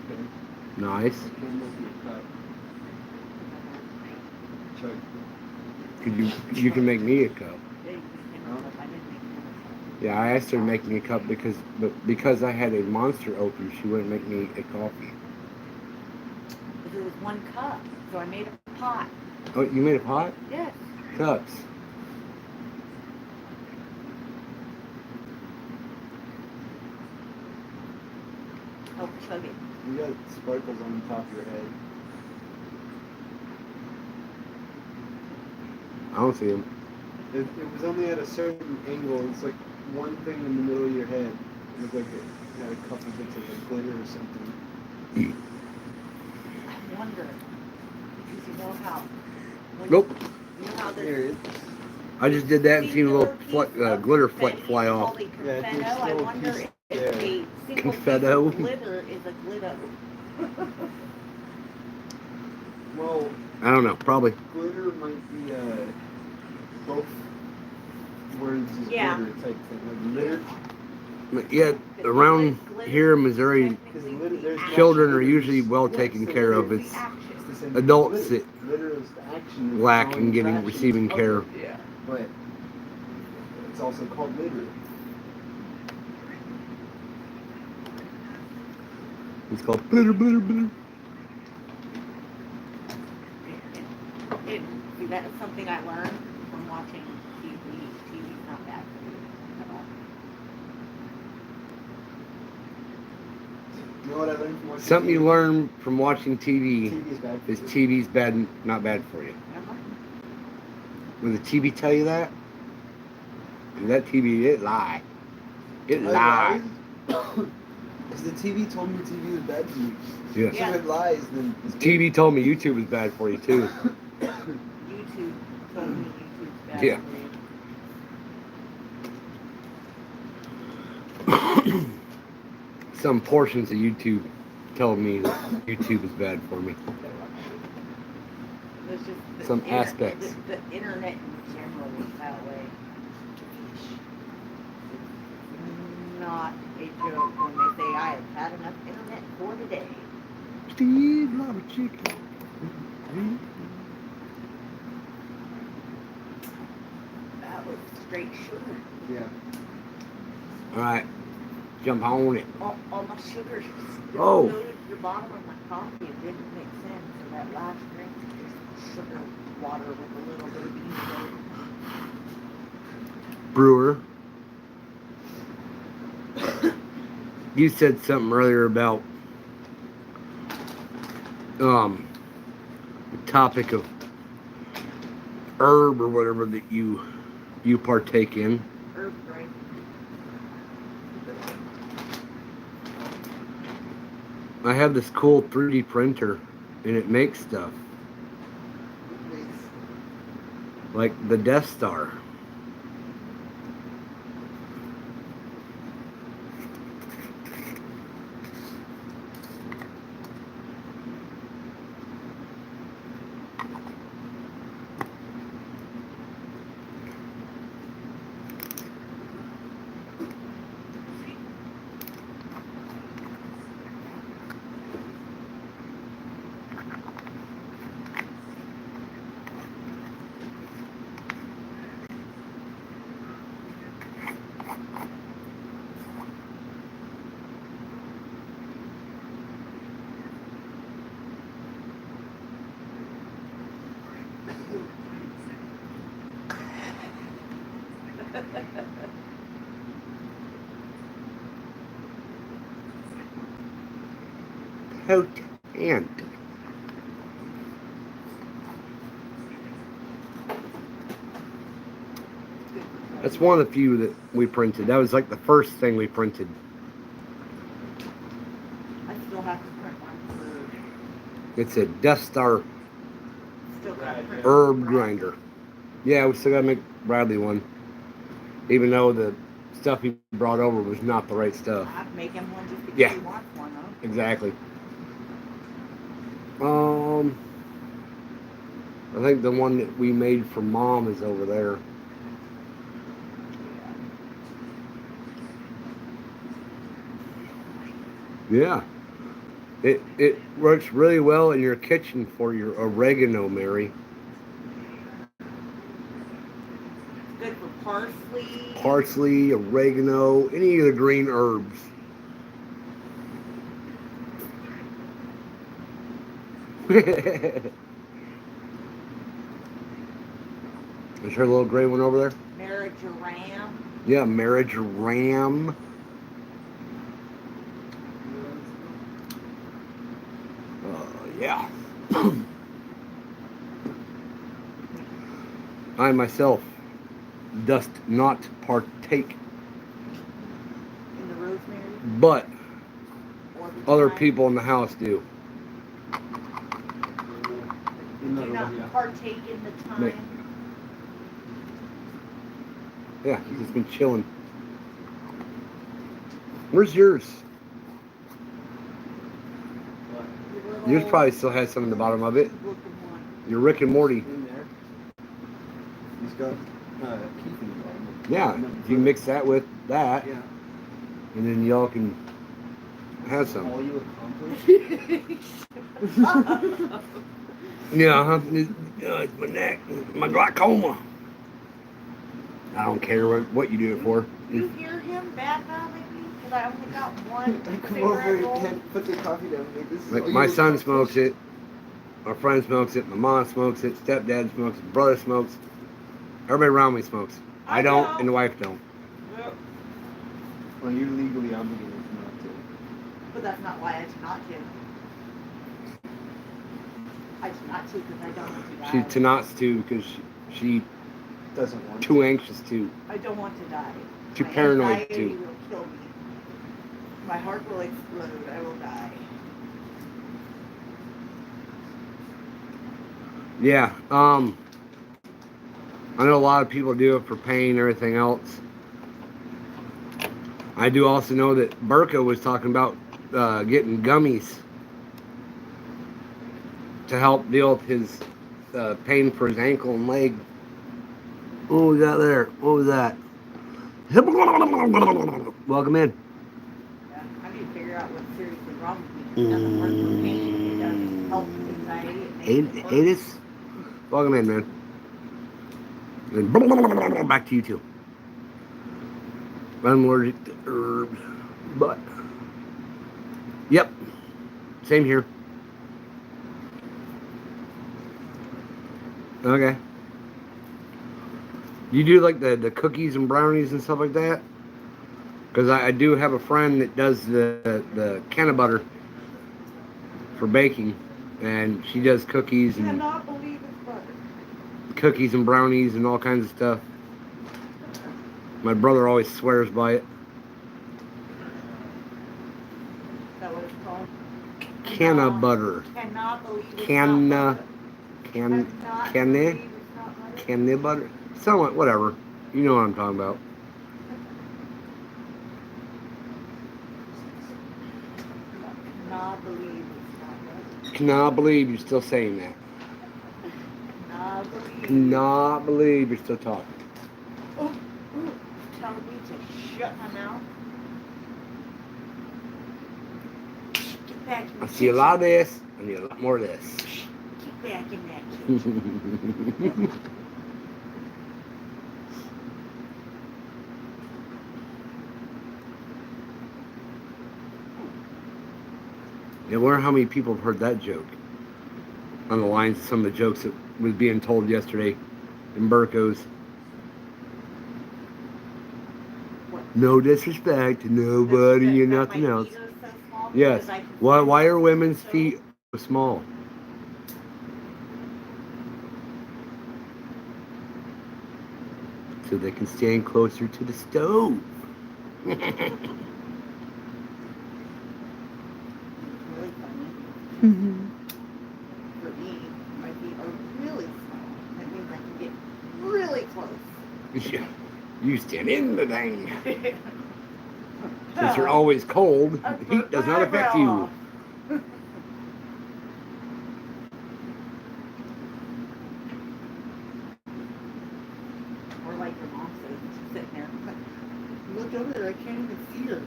Okay. Nice. Came with your cup. Chug. You can make me a cup. Yeah, you just came up with- I didn't make it. Yeah, I asked her to make me a cup because I had a Monster open, she wouldn't make me a coffee. But there was one cup, so I made a pot. Oh, you made a pot? Yes. Cups. Oh, chug it. You got sparkles on the top of your head. I don't see them. It was only at a certain angle. It's like one thing in the middle of your head. It looked like it had a couple bits of like glitter or something. I wonder, because you know how. when Nope. You know how Here, this. it's, I just did that and seen a little singular piece of glitter fleck confetti fly is off. called a Yeah, I think confetto. it's I still a wonder piece if there. a single piece Confetto. of glitter is a glitto. well, I don't know, probably. glitter might be both words is Yeah. glitter type thing. Like glitter. But yeah, around here in Missouri, Because there's children are glitter. usually well taken care of. It's It's the same adults glitter. that Glitter is the action. lack in getting receiving care. Yeah, but it's also called glitter. It's called blitter, blitter, blitter. See, that is something I learned from watching TV. TV's not bad for you at all. You know what I learned from watching Something you TV? learn from watching TV TV is bad for is you. TV's bad, not bad for you. Uh-huh. When the TV tell you that, and that TV, it lie. It I lie. Because the TV told me TV was bad for you. Yes. Yeah. So if it lies, then it's good. TV told me YouTube is bad for you too. YouTube told me YouTube's bad Yeah. for you. Some portions of YouTube told me that YouTube is bad for me. It's just the Some aspects. The internet in general is that way. It's not a joke when they say I have had enough internet for today. Steve, love a chicken. That was straight sugar. Yeah. All right, jump on it. All my sugar Oh. exploded to the bottom of my coffee. It didn't make sense. So that last drink was just sugar water with a little bit of bean flavor. Brewer. You said something earlier about the topic of herb or whatever that you partake in. Herb drink. I have this cool 3D printer and it makes stuff like the Death Star. Potent. That's one of the few that we printed. That was like the first thing we printed. I still have to print one It's a Death Star for. Still got to print herb one for grinder. Yeah, we still gotta make Bradley one. Even though the stuff he brought over was not the right stuff. I'd make him one just because Yeah. he wants one, huh? Exactly. I think the one that we made for Mom is over there. Yeah. It works really well in your kitchen for your oregano, Mary. Parsley. Parsley, oregano, any of the green herbs. Is her little gray one over there? Marjoram. Yeah, marjoram. Yeah. I myself dost not partake, In the rosemary. but Or the other thyme. people in the house do. Do not partake in the Nick. thyme. Yeah, he's just been chilling. Where's yours? Yours probably still has some in the bottom of it. Your Rick and Morty. In there. He's got keef in the bottom. Yeah, if you mix that with that, Yeah. and then y'all can have some. All you accomplish. Yeah, it's my neck, my glaucoma. I don't care what you do it for. You hear him bad mouthing me? Because I only got one I come cigarette over roll. and put the coffee down. Like, this is Like all my you son accomplish. smokes it, my friend smokes it, my mom smokes it, stepdad smokes it, brother smokes. Everybody around me smokes. I don't, and the wife don't. Yep. Well, you're legally obligated not to. But that's not why I do not to. I do not to because I don't want to die. She knots too because she Doesn't want too anxious to. I don't want to die. Too My paranoid anxiety to. will kill me. My heart will explode. I will die. Yeah, I know a lot of people do it for pain and everything else. I do also know that Burka was talking about getting gummies to help deal with his pain for his ankle and leg. What was that there? What was that? Welcome in. Yeah, I need to figure out what's seriously wrong with me. It doesn't work for pain. It doesn't help with anxiety. It makes it worse. Adis? Welcome in, man. And back to you two. I'm allergic to herbs, but yep, same here. Okay. You do like the cookies and brownies and stuff like that? Because I do have a friend that does the can of butter for baking, and she does cookies I and cannot believe it's butter. cookies and brownies and all kinds of stuff. My brother always swears by it. Is that what it's called? Can of butter. Cannot believe it's Can not butter. can Cannot can believe they it's not butter. can they butter? Something like whatever. You know what I'm talking about. Cannot believe it's not butter. Cannot believe you're still saying that. Cannot believe. Cannot believe you're still talking. Oh, tell me to shut my mouth. Get back in the I see a lot of this. I need a lot more of this. Get back in that kitchen. I wonder how many people have heard that joke on the lines of some of the jokes that was being told yesterday in Burko's. No disrespect to nobody and nothing else. Yes. Why are women's feet so small? So they can stand closer to the stove. Really funny. For me, my feet are really small. That means I can get really close. Yeah. You stand in the thing. Since you're always cold, the heat does not affect you. Or like your mom says, she's sitting there. Look over there, I can't even see her.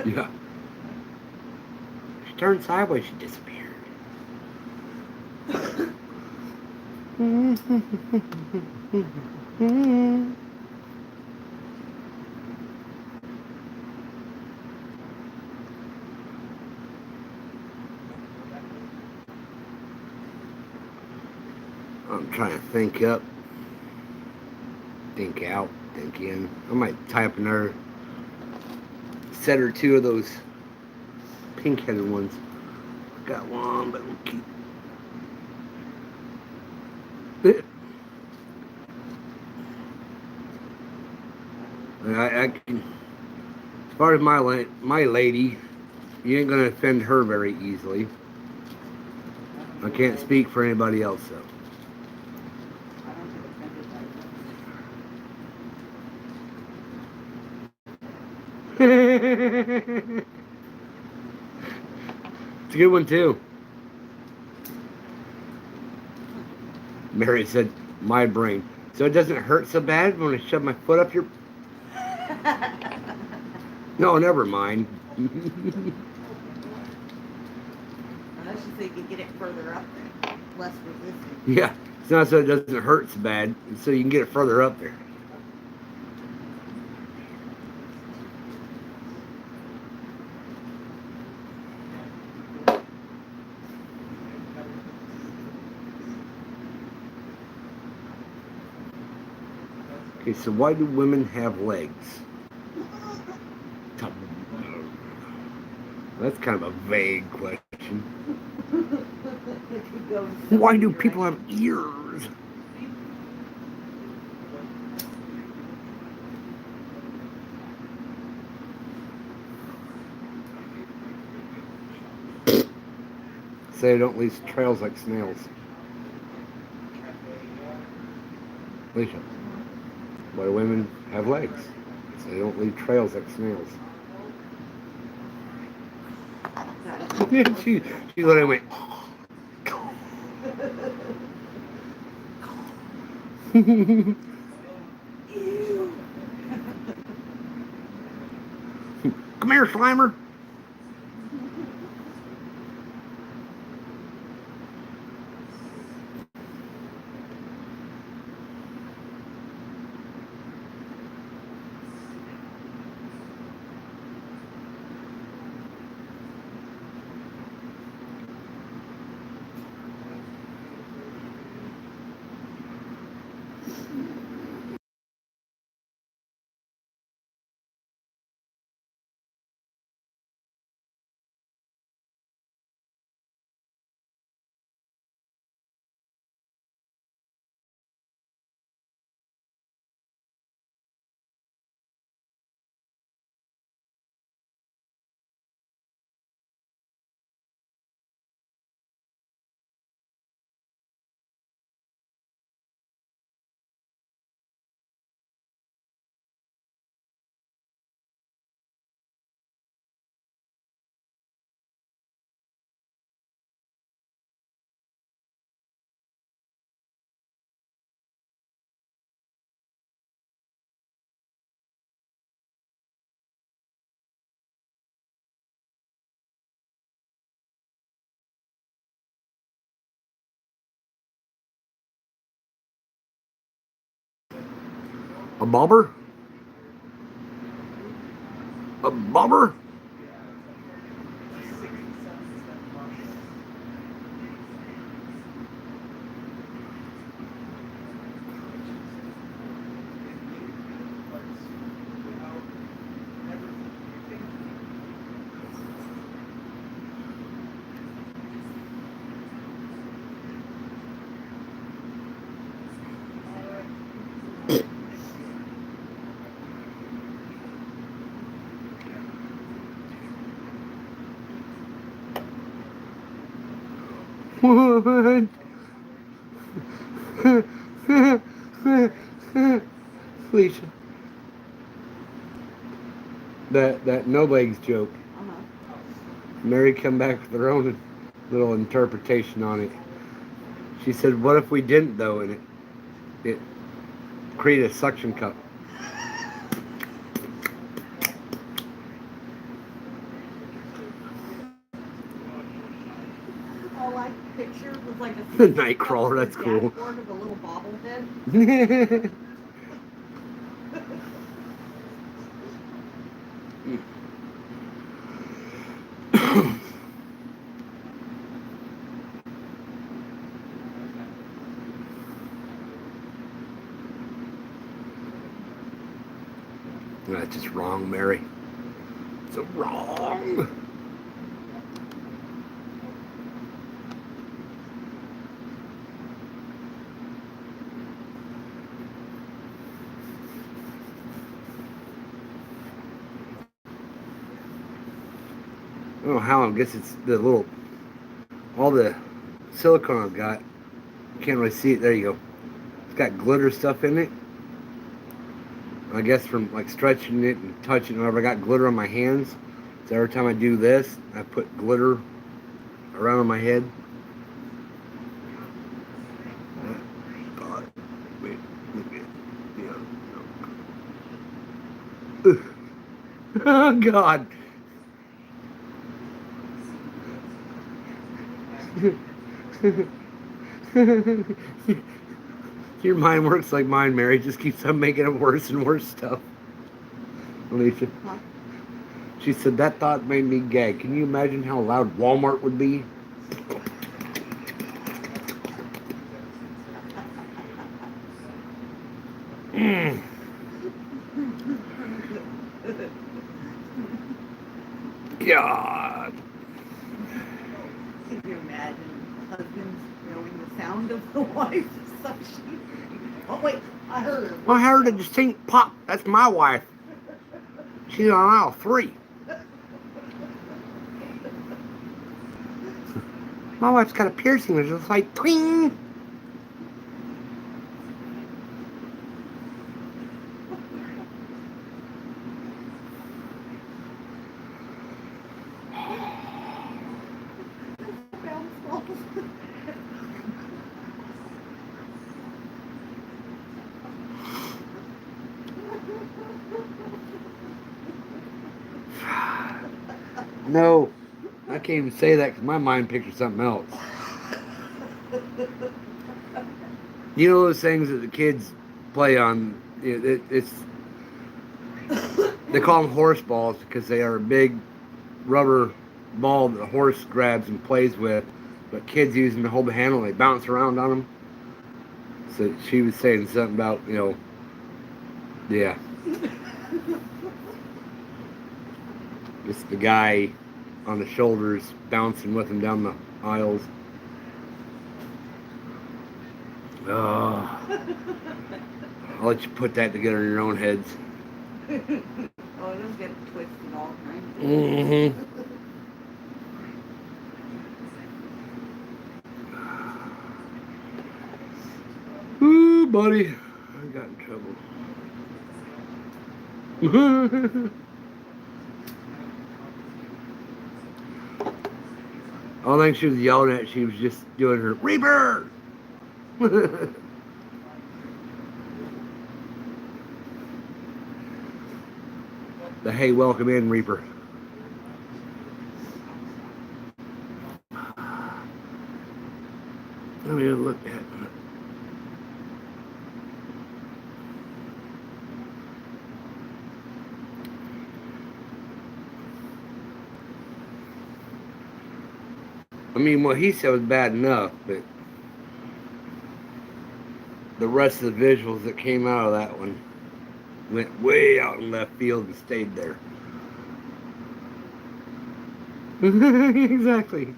Yeah. She turned sideways, she disappeared. I'm trying to think up, think out, think in. I might type another set or two of those pink-headed ones. Got one, but we'll keep it. I can, as far as my lady, you ain't gonna offend her very easily. I can't speak for anybody else though. I don't get offended by It's a good one too. Mary said, my brain. So it doesn't hurt so bad when I shove my foot up your... No, never mind. Unless you think you get it further up there, less resistance. Yeah, it's not so it doesn't hurt so bad, so you can get it further up there. Okay, so why do women have legs? That's kind of a vague question. Why do people have ears? Say they don't leave trails like snails. Alicia, why do women have legs? So they don't leave trails like snails. she literally went. Come here, Slimer. A bobber? A bobber? What? Felicia. That no legs joke. Mary come back with her own little interpretation on it. She said, what if we didn't though, and it created a suction cup. All I picture picture with like a Nightcrawler, that's cool. dashboard with a little bobblehead. That's just wrong, Mary. It's wrong. I don't know how. I guess it's the little, all the silicone I've got. You can't really see it. There you go. It's got glitter stuff in it. I guess from like stretching it and touching it, whenever I got glitter on my hands. So every time I do this, I put glitter around on my head. God, wait, look at, yeah, no. Oh God. Your mind works like mine, Mary. Just keeps on making up worse and worse stuff. Alicia. Huh? She said that thought made me gag. Can you imagine how loud Walmart would be? God. Can you imagine husbands knowing the sound of the wife's suction? Oh wait, I heard her. I heard a distinct pop. That's my wife. She's on aisle 3. My wife's got a piercing. It's just like twing. No, I can't even say that because my mind pictures something else. You know those things that the kids play on? It's they call them horse balls because they are a big rubber ball that a horse grabs and plays with, but kids use them to hold the handle and they bounce around on them. So she was saying something about, yeah. Just the guy on the shoulders bouncing with him down the aisles. Oh, I'll let you put that together in your own heads. Oh, it'll get twisted all kinds. Mm-hmm. Ooh, buddy, I got in trouble. I don't think she was yelling at it, she was just doing her Reaper! The hey, welcome in, Reaper. Let me look at it. I mean, what he said was bad enough, but the rest of the visuals that came out of that one went way out in left field and stayed there. Exactly.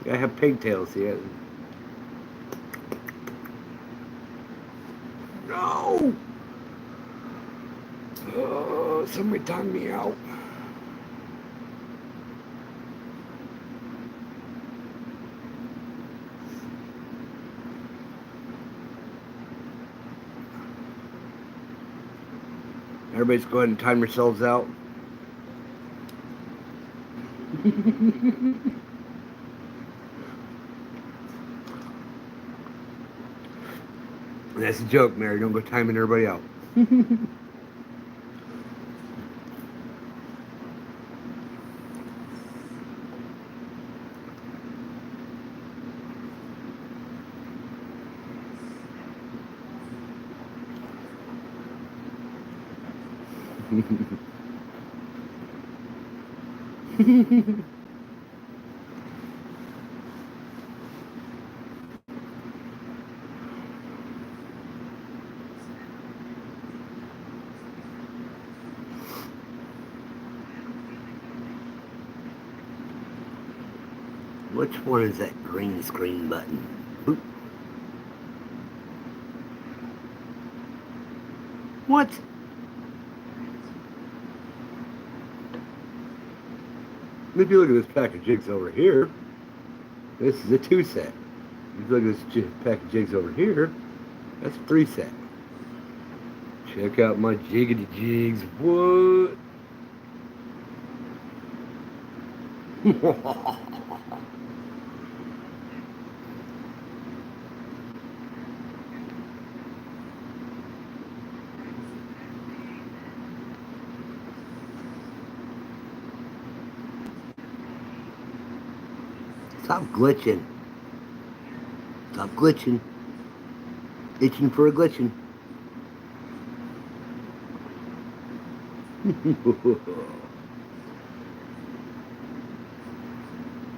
I have pigtails yet. No! Oh, somebody timed me out. Everybody's go ahead and time yourselves out. That's a joke, Mary. Don't go timing everybody out. Which one is that green screen button? Boop. What? If you look at this pack of jigs over here, this is a 2 set. If you look at this pack of jigs over here, that's a 3 set. Check out my jiggity jigs. What? Stop glitching. Stop glitching. Itching for a glitching.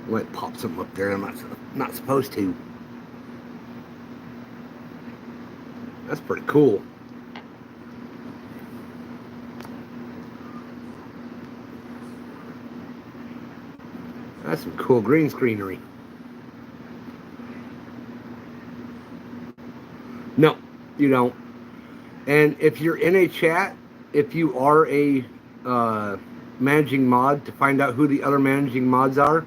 Might pop something up there I'm not supposed to. That's pretty cool. That's some cool green screenery. No, you don't. And if you're in a chat, if you are a managing mod, to find out who the other managing mods are,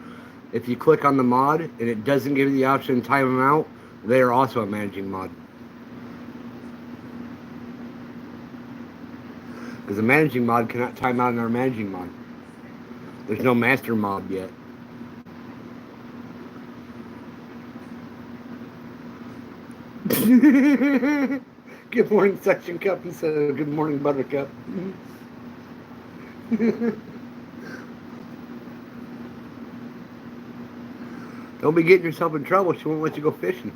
if you click on the mod and it doesn't give you the option to time them out, they are also a managing mod. Because a managing mod cannot time out another managing mod. There's no master mod yet. Good morning, Section Cup. He said, good morning, Buttercup. Don't be getting yourself in trouble. She won't let you go fishing.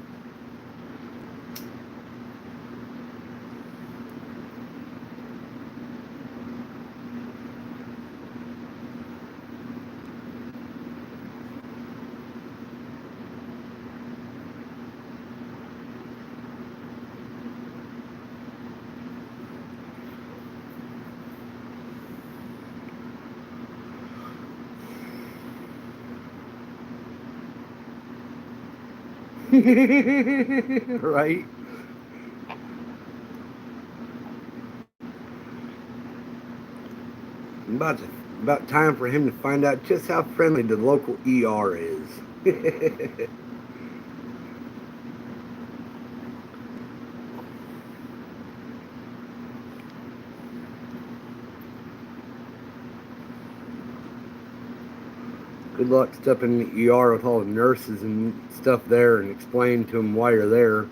Right? About time for him to find out just how friendly the local ER is. Good luck stepping in the ER with all the nurses and stuff there and explaining to them why you're there.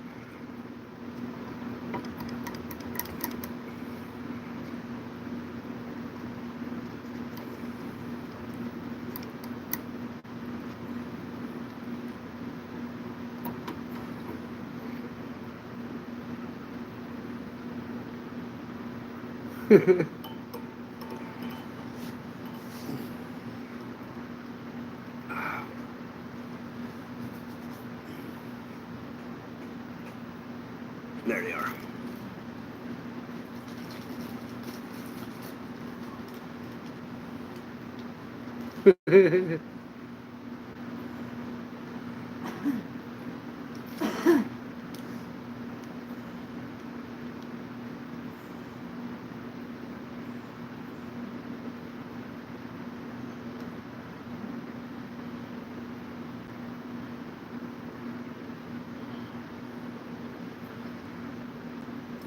There they are.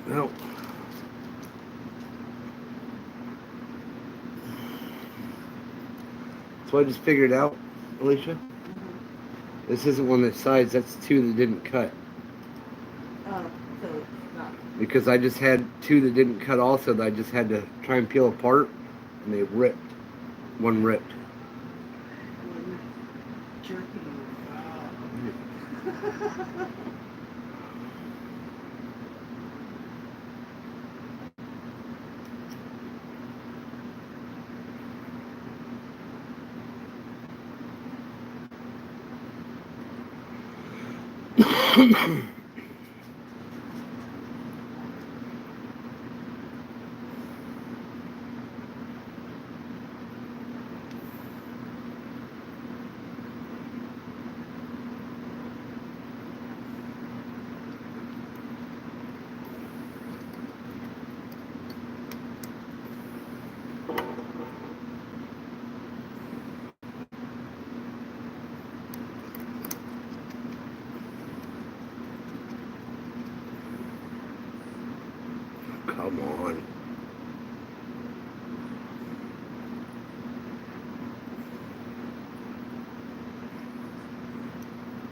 Well, so I just figured out, Alicia. This isn't one that sides, that's 2 that didn't cut. Oh, so it's not. Because I just had 2 that didn't cut also that I just had to try and peel apart, and they ripped. One ripped. Jerky. Come on.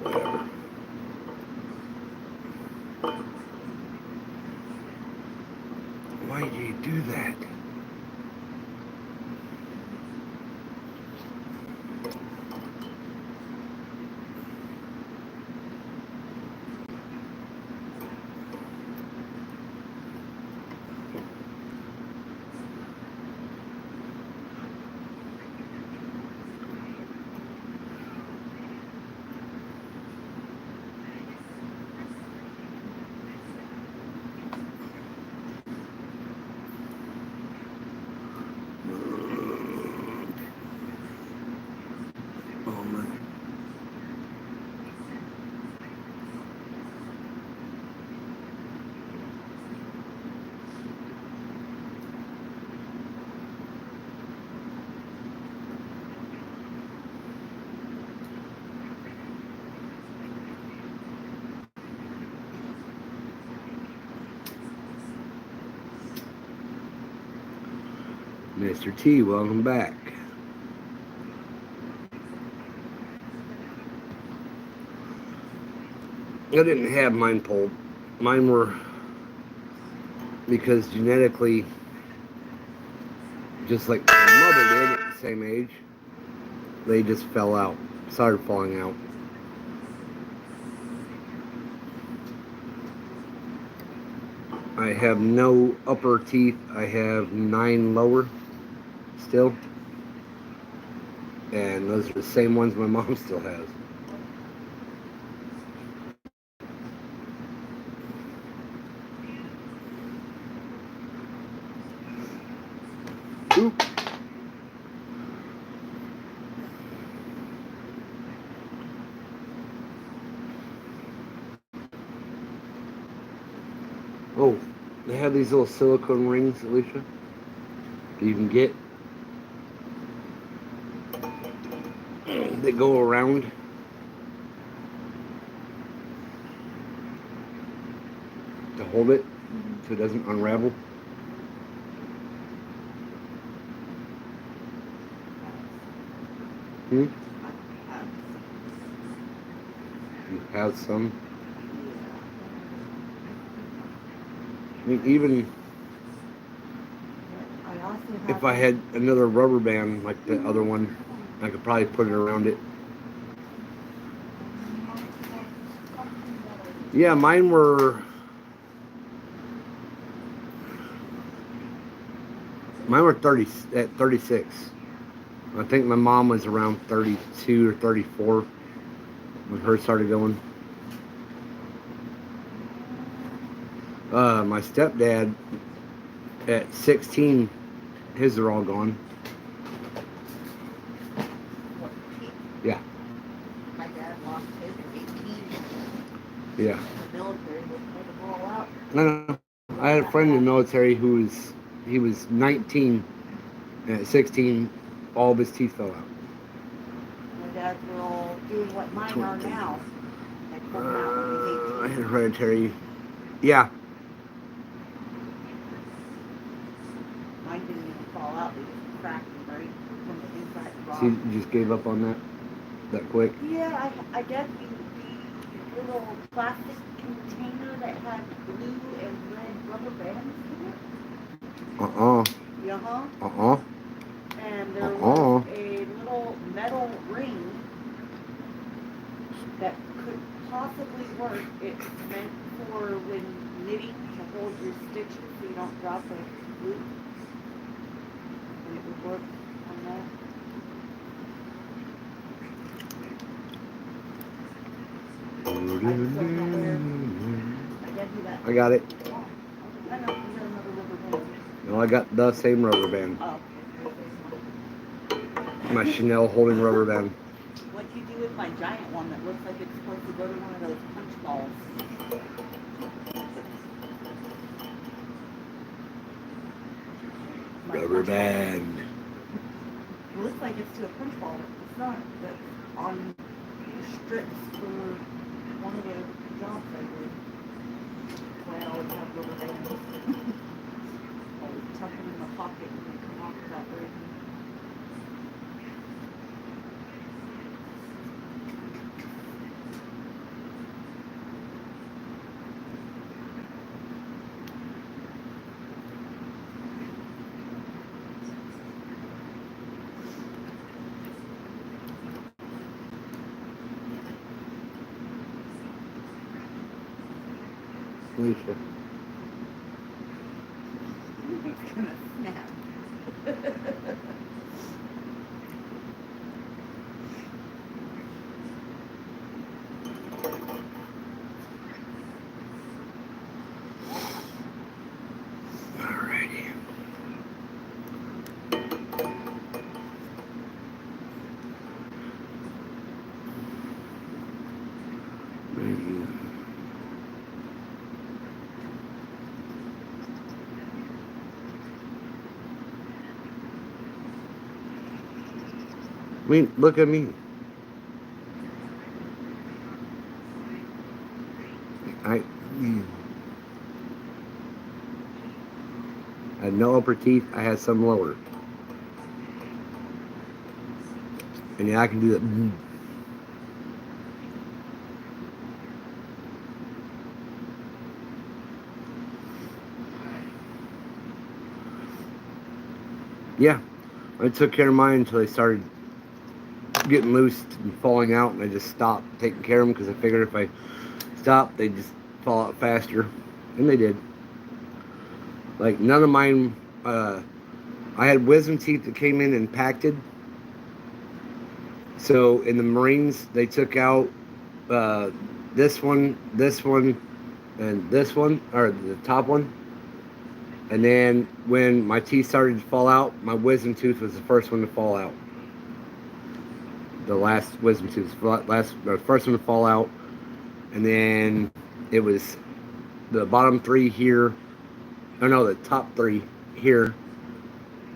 Whatever. Why do you do that? Oh my. Mr. T, welcome back. I didn't have mine pulled. Mine were, because genetically, just like my mother did at the same age, they just fell out, started falling out. I have no upper teeth. I have 9 lower still. And those are the same ones my mom still has. Oop. Oh, they have these little silicone rings, Alicia, that you can get that go around. To hold it so it doesn't unravel. You have some. I mean, even if I had another rubber band like the other one, I could probably put it around it. Yeah, mine were 30 at 36. I think my mom was around 32 or 34 when hers started going. My stepdad at 16, his are all gone. Yeah. My dad lost his at 18. Yeah. The military would put them all out. No. I had a friend in the military who was 19, and at 16, all of his teeth fell out. My dads were all doing what mine are now. They pulled them out when he was 18. I had hereditary. Yeah. Mine didn't even fall out. They just cracked them right from the inside So you raw. just gave up on that quick? Yeah, I guess the little plastic container that had blue and red rubber bands in it. Uh-uh. And there was a little metal ring that could possibly work. It's meant for when knitting to hold your stitches so you don't drop a loop. And it would work on that. I got it. I know, you got another rubber band. No, I got the same rubber band. Oh. My Chanel holding rubber band. What'd you do with my giant one that looks like it's supposed to go to one of those punch balls? My Rubber punch ball. band. It looks like it's to a punch ball. It's not. That's on the strips for one of the jobs I did. That's why I always have rubber bands. Always tuck them in my pocket and they come off without breaking. Alicia. It's gonna snap. Alrighty. I mean, look at me. I had no upper teeth. I had some lower. And yeah, I can do that. Yeah, I took care of mine until they started getting loose and falling out, and I just stopped taking care of them because I figured if I stopped, they'd just fall out faster, and they did. Like, none of mine, I had wisdom teeth that came in impacted. So in the Marines, they took out this one, and this one, or the top one. And then when my teeth started to fall out, my wisdom tooth was the first one to fall out. The last wisdom tooth, the first one to fall out. And then it was the bottom three here. Oh no, the top three here.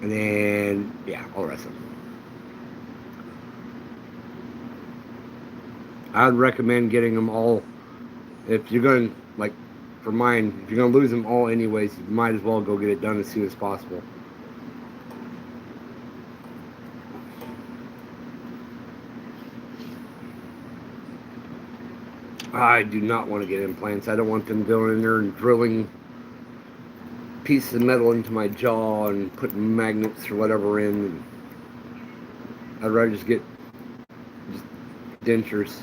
And then, yeah, all the rest of them. I would recommend getting them all. If you're going to, like, for mine, if you're going to lose them all anyways, you might as well go get it done as soon as possible. I do not want to get implants. I don't want them going in there and drilling pieces of metal into my jaw and putting magnets or whatever in. I'd rather just get dentures.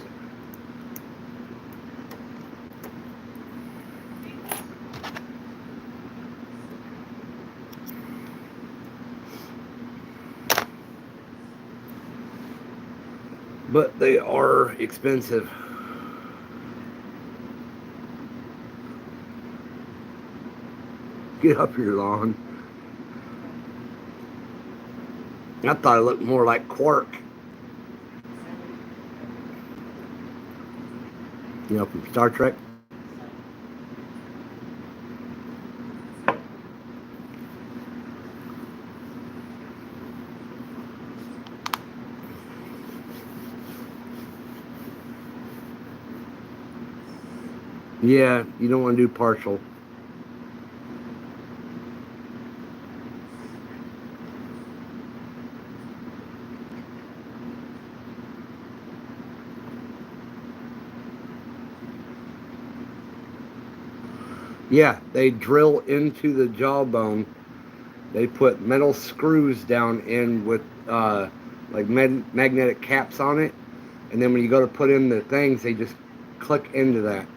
But they are expensive. Get up your lawn. I thought it looked more like Quark. You know, from Star Trek. Yeah, you don't want to do partial. Yeah, they drill into the jawbone. They put metal screws down in with like magnetic caps on it. And then when you go to put in the things, they just click into that.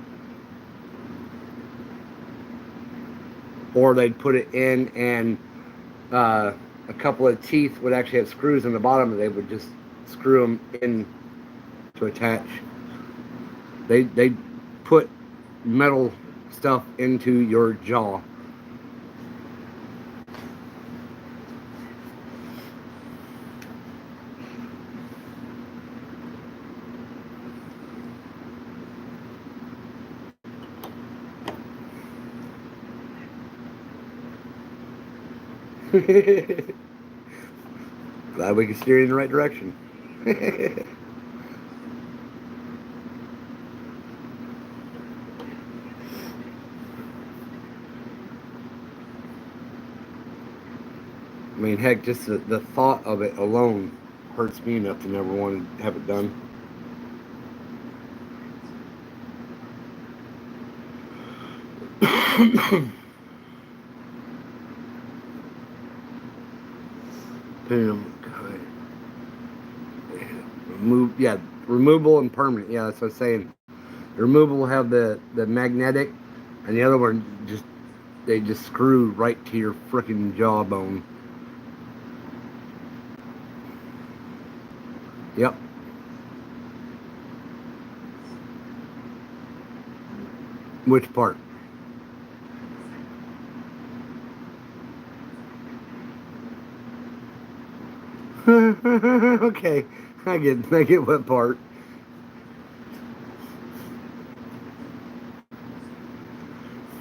Or they'd put it in and a couple of teeth would actually have screws in the bottom and they would just screw them in to attach. They put metal stuff into your jaw. Glad we can steer you in the right direction. I mean, heck, just the thought of it alone hurts me enough to never want to have it done. Removable and permanent. Yeah, that's what I'm saying. The removable will have the magnetic, and the other one they just screw right to your frickin' jawbone. Yep. Which part? Okay, I get what part.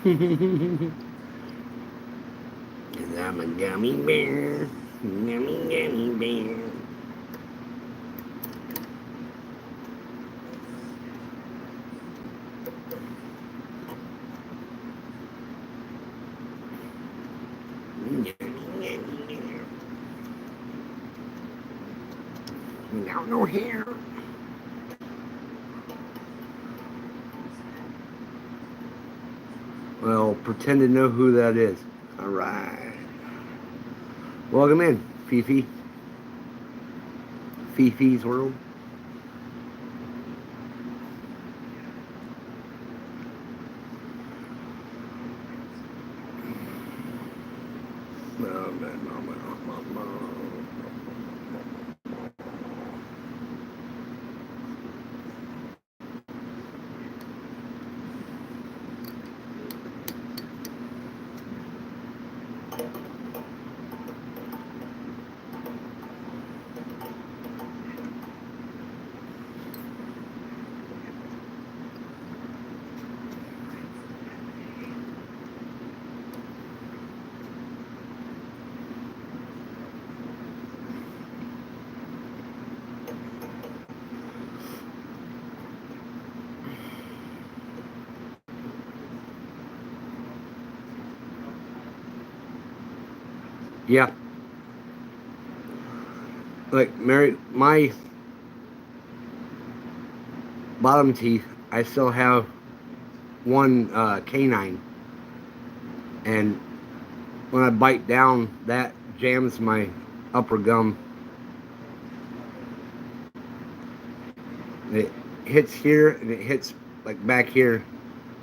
Cause I'm a gummy bear, gummy bear. Without no hair. Well, pretend to know who that is. All right. Welcome in, Fifi. Fifi's World. Yeah. Like, Mary, my bottom teeth, I still have one canine. And when I bite down, that jams my upper gum. It hits here and it hits like back here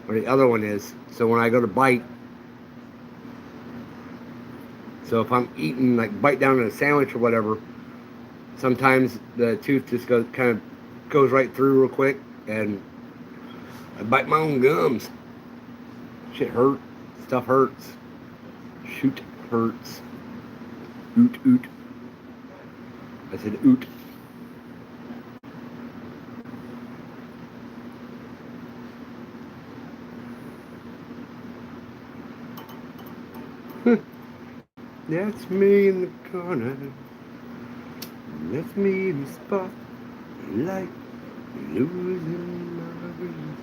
where the other one is. So when I go to bite, so if I'm eating, like bite down on a sandwich or whatever, sometimes the tooth just goes right through real quick, and I bite my own gums. Shit hurt. Stuff hurts. Shoot hurts. Oot oot. I said oot. That's me in the corner. That's me in the spot. Like losing my reason.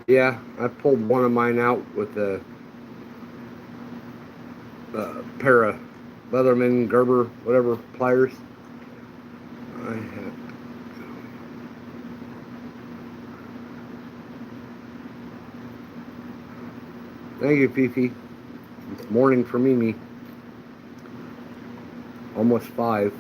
Yeah, I pulled one of mine out with the pair of Leatherman, Gerber, whatever pliers. I have. Thank you, Fifi. It's morning for Mimi. Almost 5.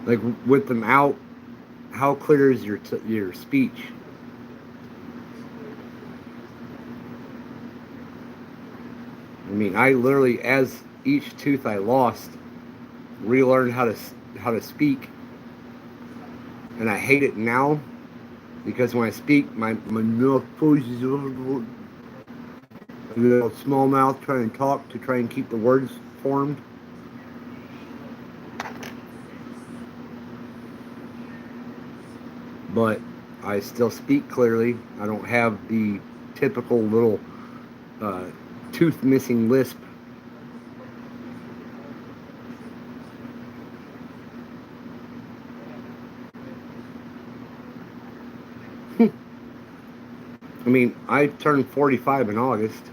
Like with them out, how clear is your speech? I mean, I literally, as each tooth I lost, relearned how to speak, and I hate it now because when I speak, my mouth is a little small mouth trying to talk to try and keep the words formed. But I still speak clearly. I don't have the typical little tooth missing lisp. I mean, I turned 45 in August.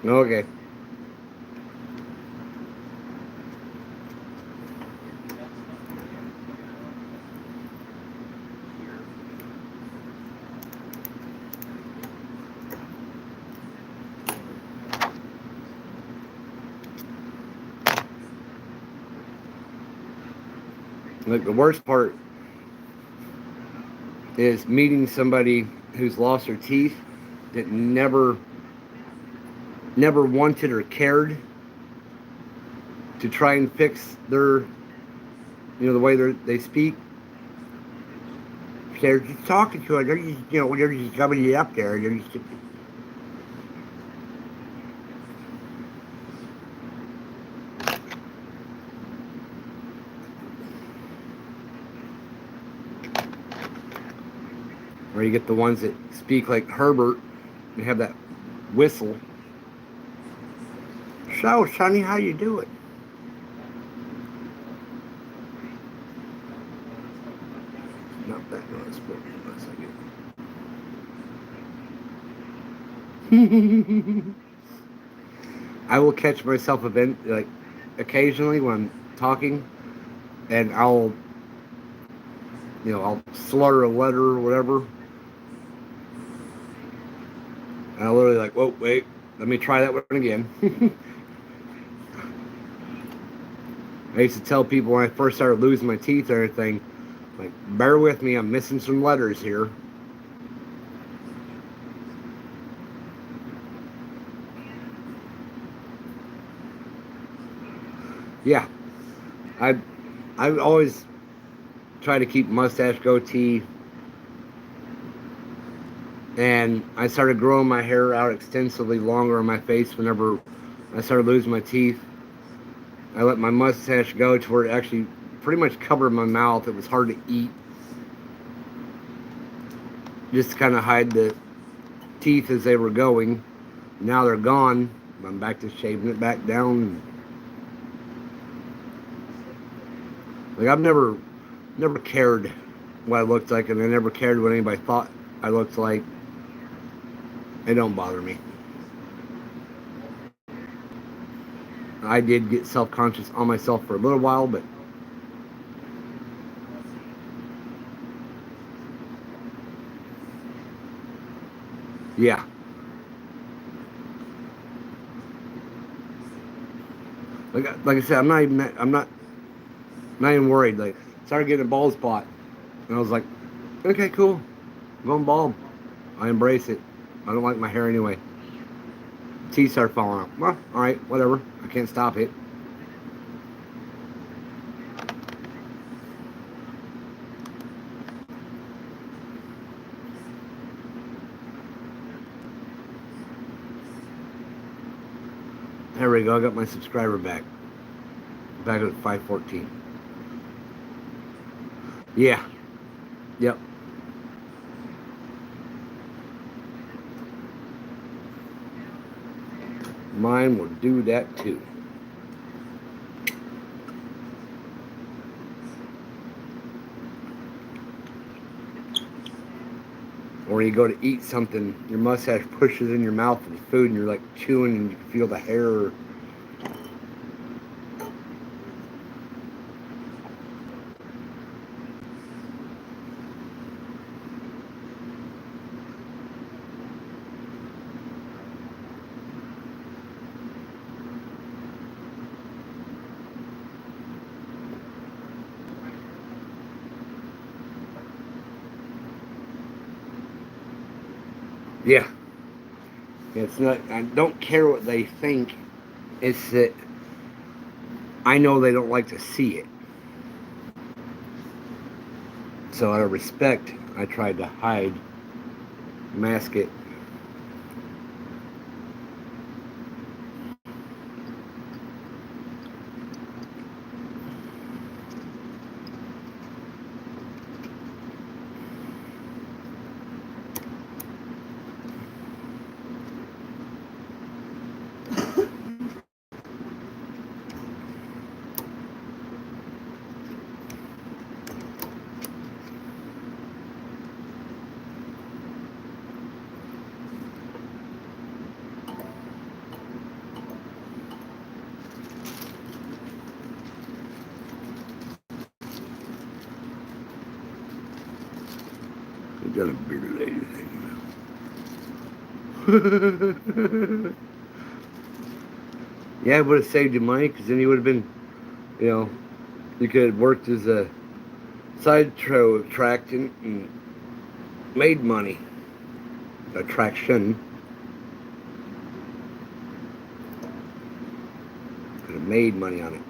Okay. Like the worst part is meeting somebody who's lost their teeth that never wanted or cared to try and fix their, the way they speak. They're just talking to it. They're just, they're just coming you up there. They're just, or you get the ones that speak like Herbert and have that whistle. So, Sonny, how you doing? Not that noise, but unless I get. I will catch myself like occasionally when I'm talking, and I'll slur a letter or whatever. And I'll literally like, whoa, wait, let me try that one again. I used to tell people when I first started losing my teeth and everything, like, bear with me, I'm missing some letters here. Yeah, I always try to keep mustache, goatee, and I started growing my hair out extensively longer on my face whenever I started losing my teeth. I let my mustache go to where it actually pretty much covered my mouth. It was hard to eat. Just to kind of hide the teeth as they were going. Now they're gone. I'm back to shaving it back down. Like, I've never cared what I looked like, and I never cared what anybody thought I looked like. It don't bother me. I did get self-conscious on myself for a little while, but yeah. Like I said, I'm not even worried. Like, started getting a bald spot, and I was like, okay, cool, I'm going bald. I embrace it. I don't like my hair anyway. Teeth start falling out. Well, all right, whatever. I can't stop it. There we go. I got my subscriber back. Back at 514. Yeah. Yep. Mine will do that too. Or you go to eat something, your mustache pushes in your mouth with the food, and you're like chewing, and you can feel the hair. Yeah. It's not. I don't care what they think. It's that I know they don't like to see it. So out of respect, I tried to hide, mask it. You got a bearded lady thing. Yeah, it would have saved you money, because then you would have been, you could have worked as a sideshow attraction and made money. Attraction. Could have made money on it.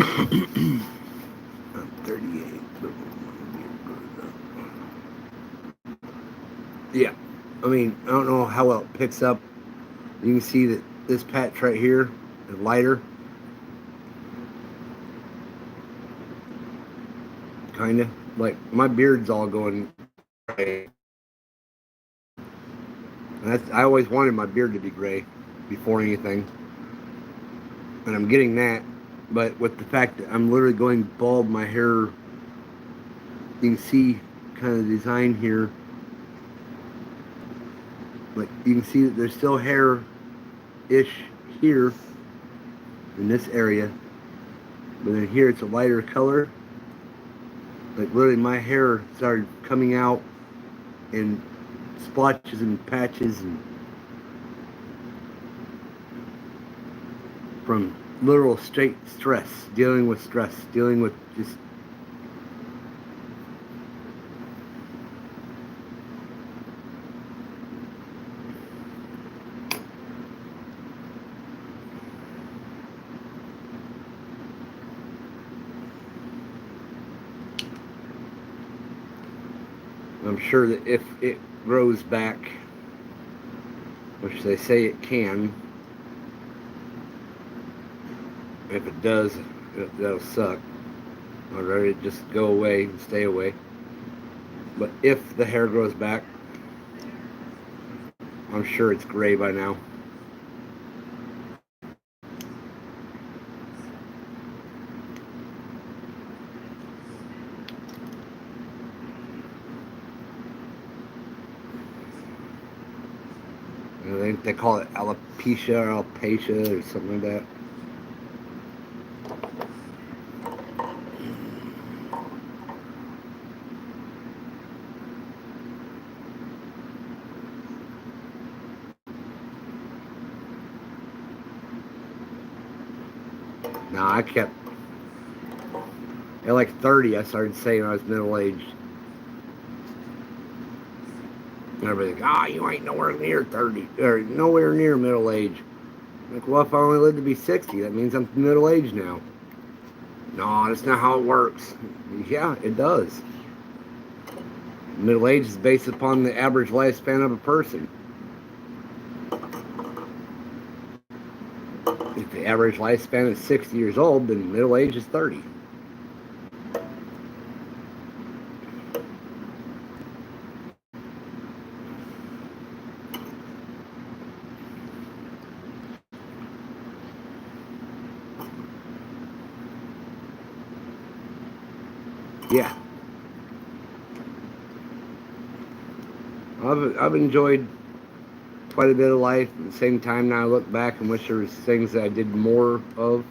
I'm 38. Yeah. I mean, I don't know how well it picks up. You can see that this patch right here is lighter. Kind of. Like, my beard's all going gray. And I always wanted my beard to be gray before anything. And I'm getting that. But with the fact that I'm literally going bald, my hair, you can see kind of the design here. Like, you can see that there's still hair-ish here in this area. But then here it's a lighter color. Like, literally my hair started coming out in splotches and patches, and from literal straight stress, dealing with just I'm sure that if it grows back, which they say it can, if it does, that'll suck. I'd rather it just go away and stay away. But if the hair grows back, I'm sure it's gray by now. I think they call it alopecia or alopecia or something like that. No, I kept, at like 30, I started saying I was middle-aged. And everybody's like, you ain't nowhere near 30, or nowhere near middle-aged. Like, well, if I only live to be 60, that means I'm middle-aged now. No, that's not how it works. Yeah, it does. Middle age is based upon the average lifespan of a person. If the average lifespan is 60 years old, then middle age is 30. Yeah. I've enjoyed quite a bit of life. At the same time, now I look back and wish there was things that I did more of.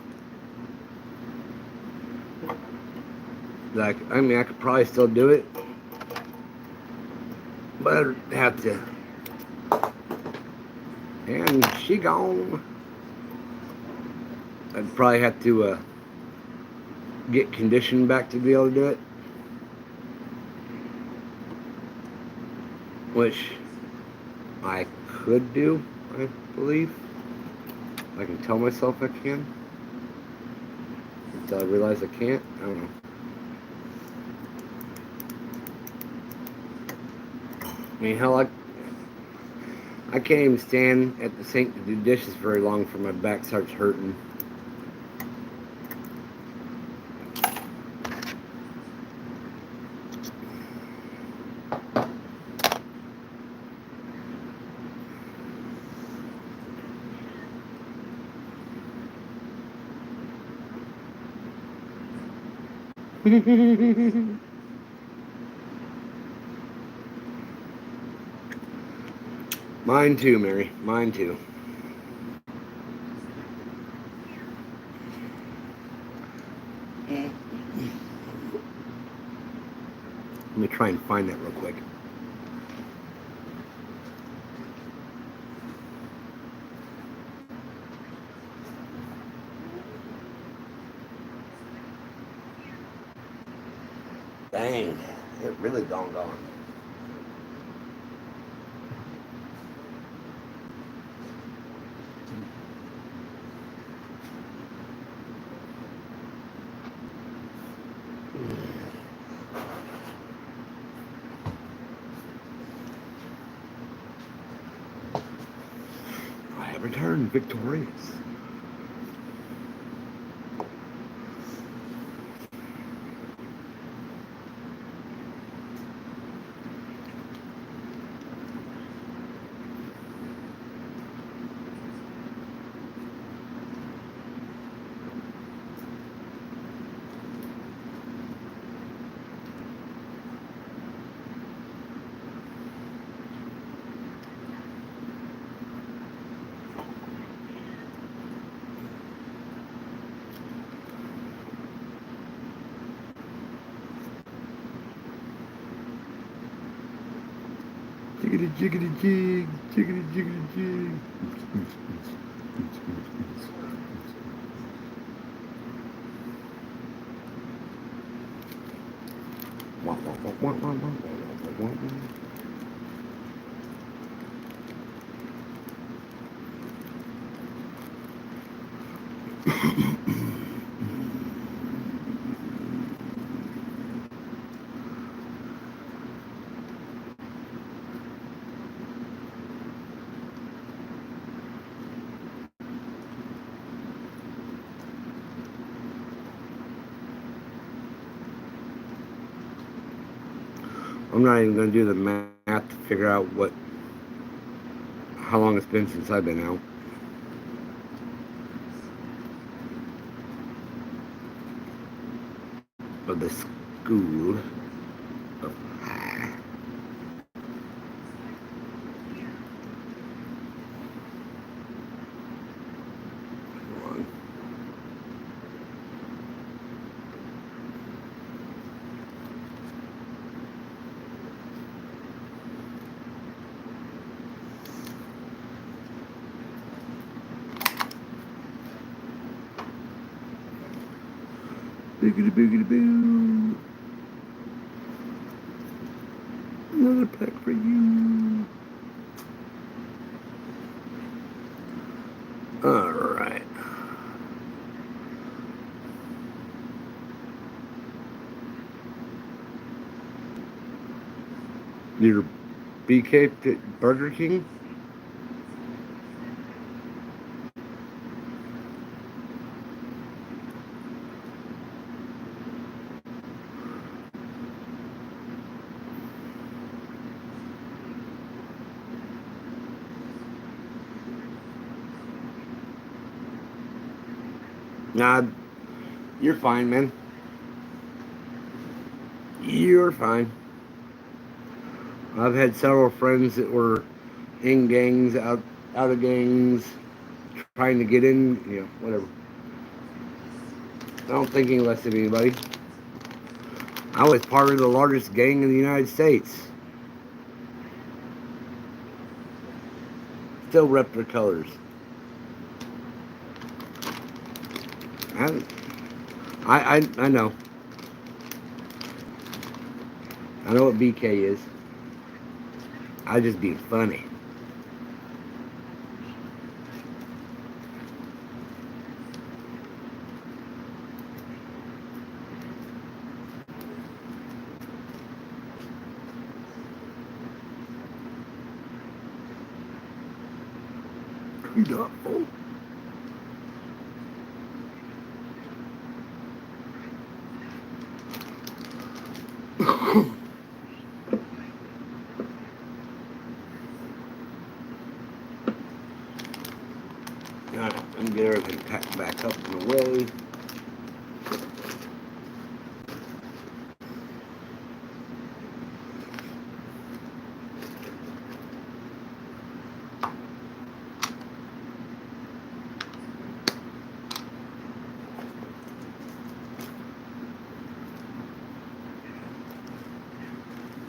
Like, I mean, I could probably still do it, but I'd have to. And she gone. I'd probably have to get conditioned back to be able to do it. Which I could do, I believe. I can tell myself I can. Until I realize I can't. I don't know. I mean, hell, I can't even stand at the sink to do dishes very long before my back starts hurting. Mine too, Mary. Mine too. Let me try and find that real quick. Dang, it really gone. I have returned victorious. Jiggity jiggity jig, jiggity jiggity jig. I'm not even going to do the math to figure out how long it's been since I've been out. Of the school of high. Biggity biggity boo. Another pack for you. Alright. Your BK at Burger King? Nah, you're fine, man. You're fine. I've had several friends that were in gangs, out of gangs, trying to get in, whatever. I don't think any less of anybody. I was part of the largest gang in the United States. Still rep their colors. I know. I know what BK is. I just be funny. You're not full. Alright, let me get everything packed back up and away.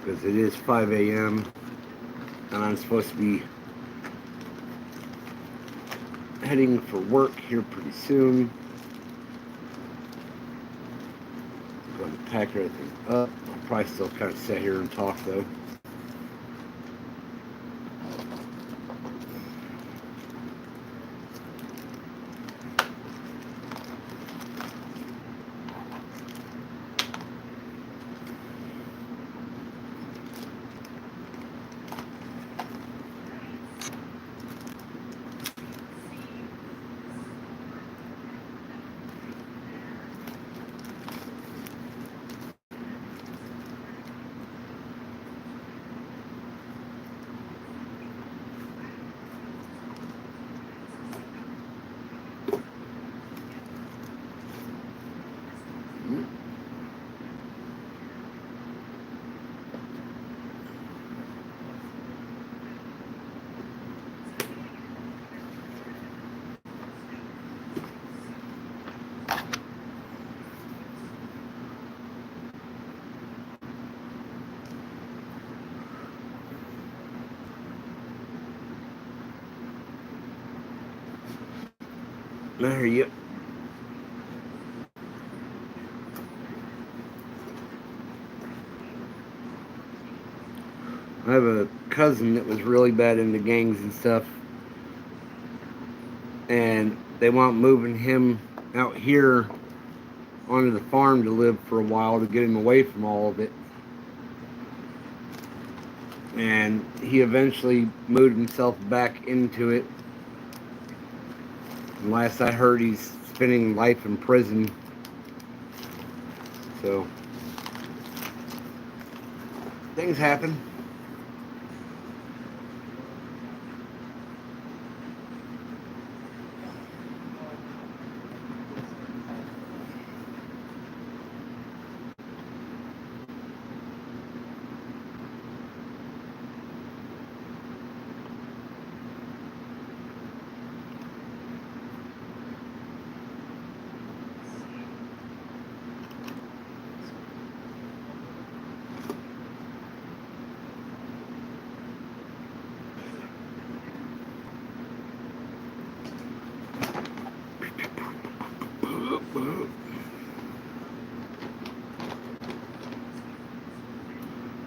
Because it is 5 a.m. and I'm supposed to be heading for work here pretty soon. I'm going to pack everything up. I'll probably still kind of sit here and talk though. There you. I have a cousin that was really bad into gangs and stuff, and they wound up moving him out here onto the farm to live for a while to get him away from all of it. And he eventually moved himself back into it. And last I heard, he's spending life in prison. So things happen.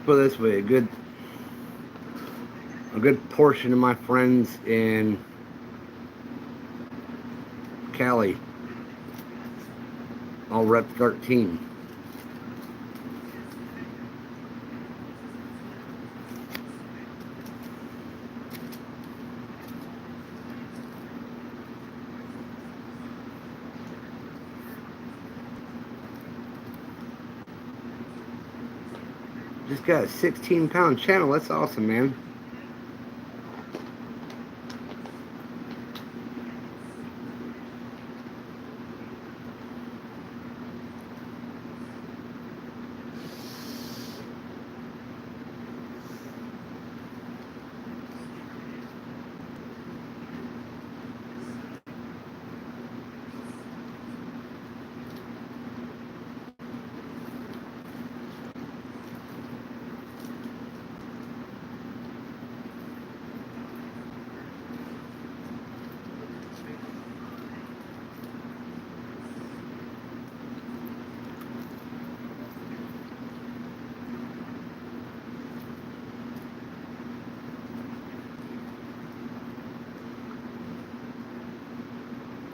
Put it this way, a good portion of my friends in Cali all rep 13. Just got a 16-pound channel. That's awesome, man.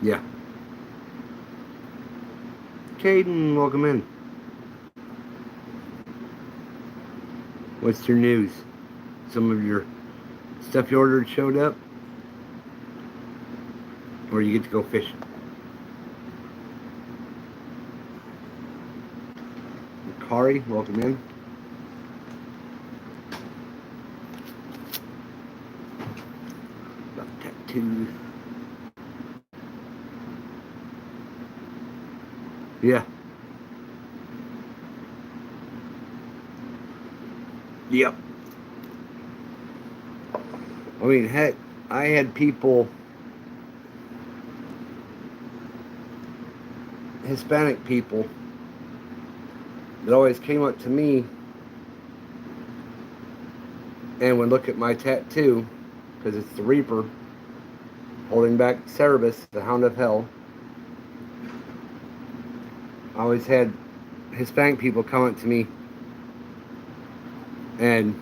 Yeah. Caden, welcome in. What's your news? Some of your stuff you ordered showed up? Or you get to go fishing? Kari, welcome in. About tattoos. Yeah. Yep. I mean, heck, I had people, Hispanic people, that always came up to me and would look at my tattoo, because it's the Reaper, holding back Cerberus, the Hound of Hell. I always had Hispanic people come up to me, and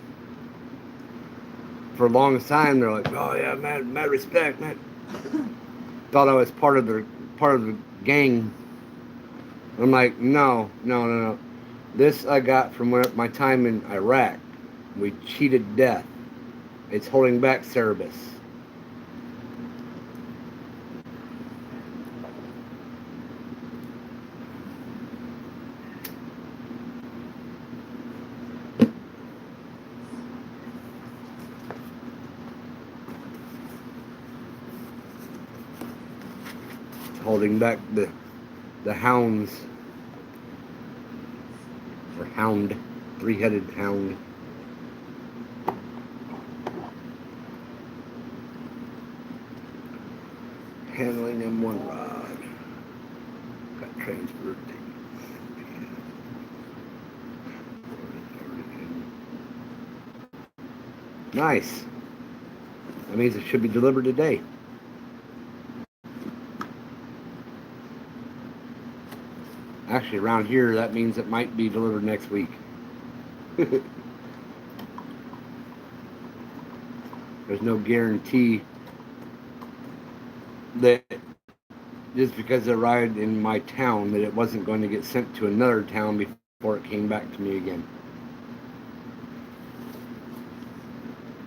for a long time they're like, "Oh yeah, man, mad respect, man." Thought I was part of the gang. I'm like, no. This I got from my time in Iraq. We cheated death. It's holding back Cerberus. Holding back the hounds, or hound, three-headed hound. Handling M1 rod. Got transferred. Nice. That means it should be delivered today. Actually, around here, that means it might be delivered next week. There's no guarantee that just because it arrived in my town that it wasn't going to get sent to another town before it came back to me again.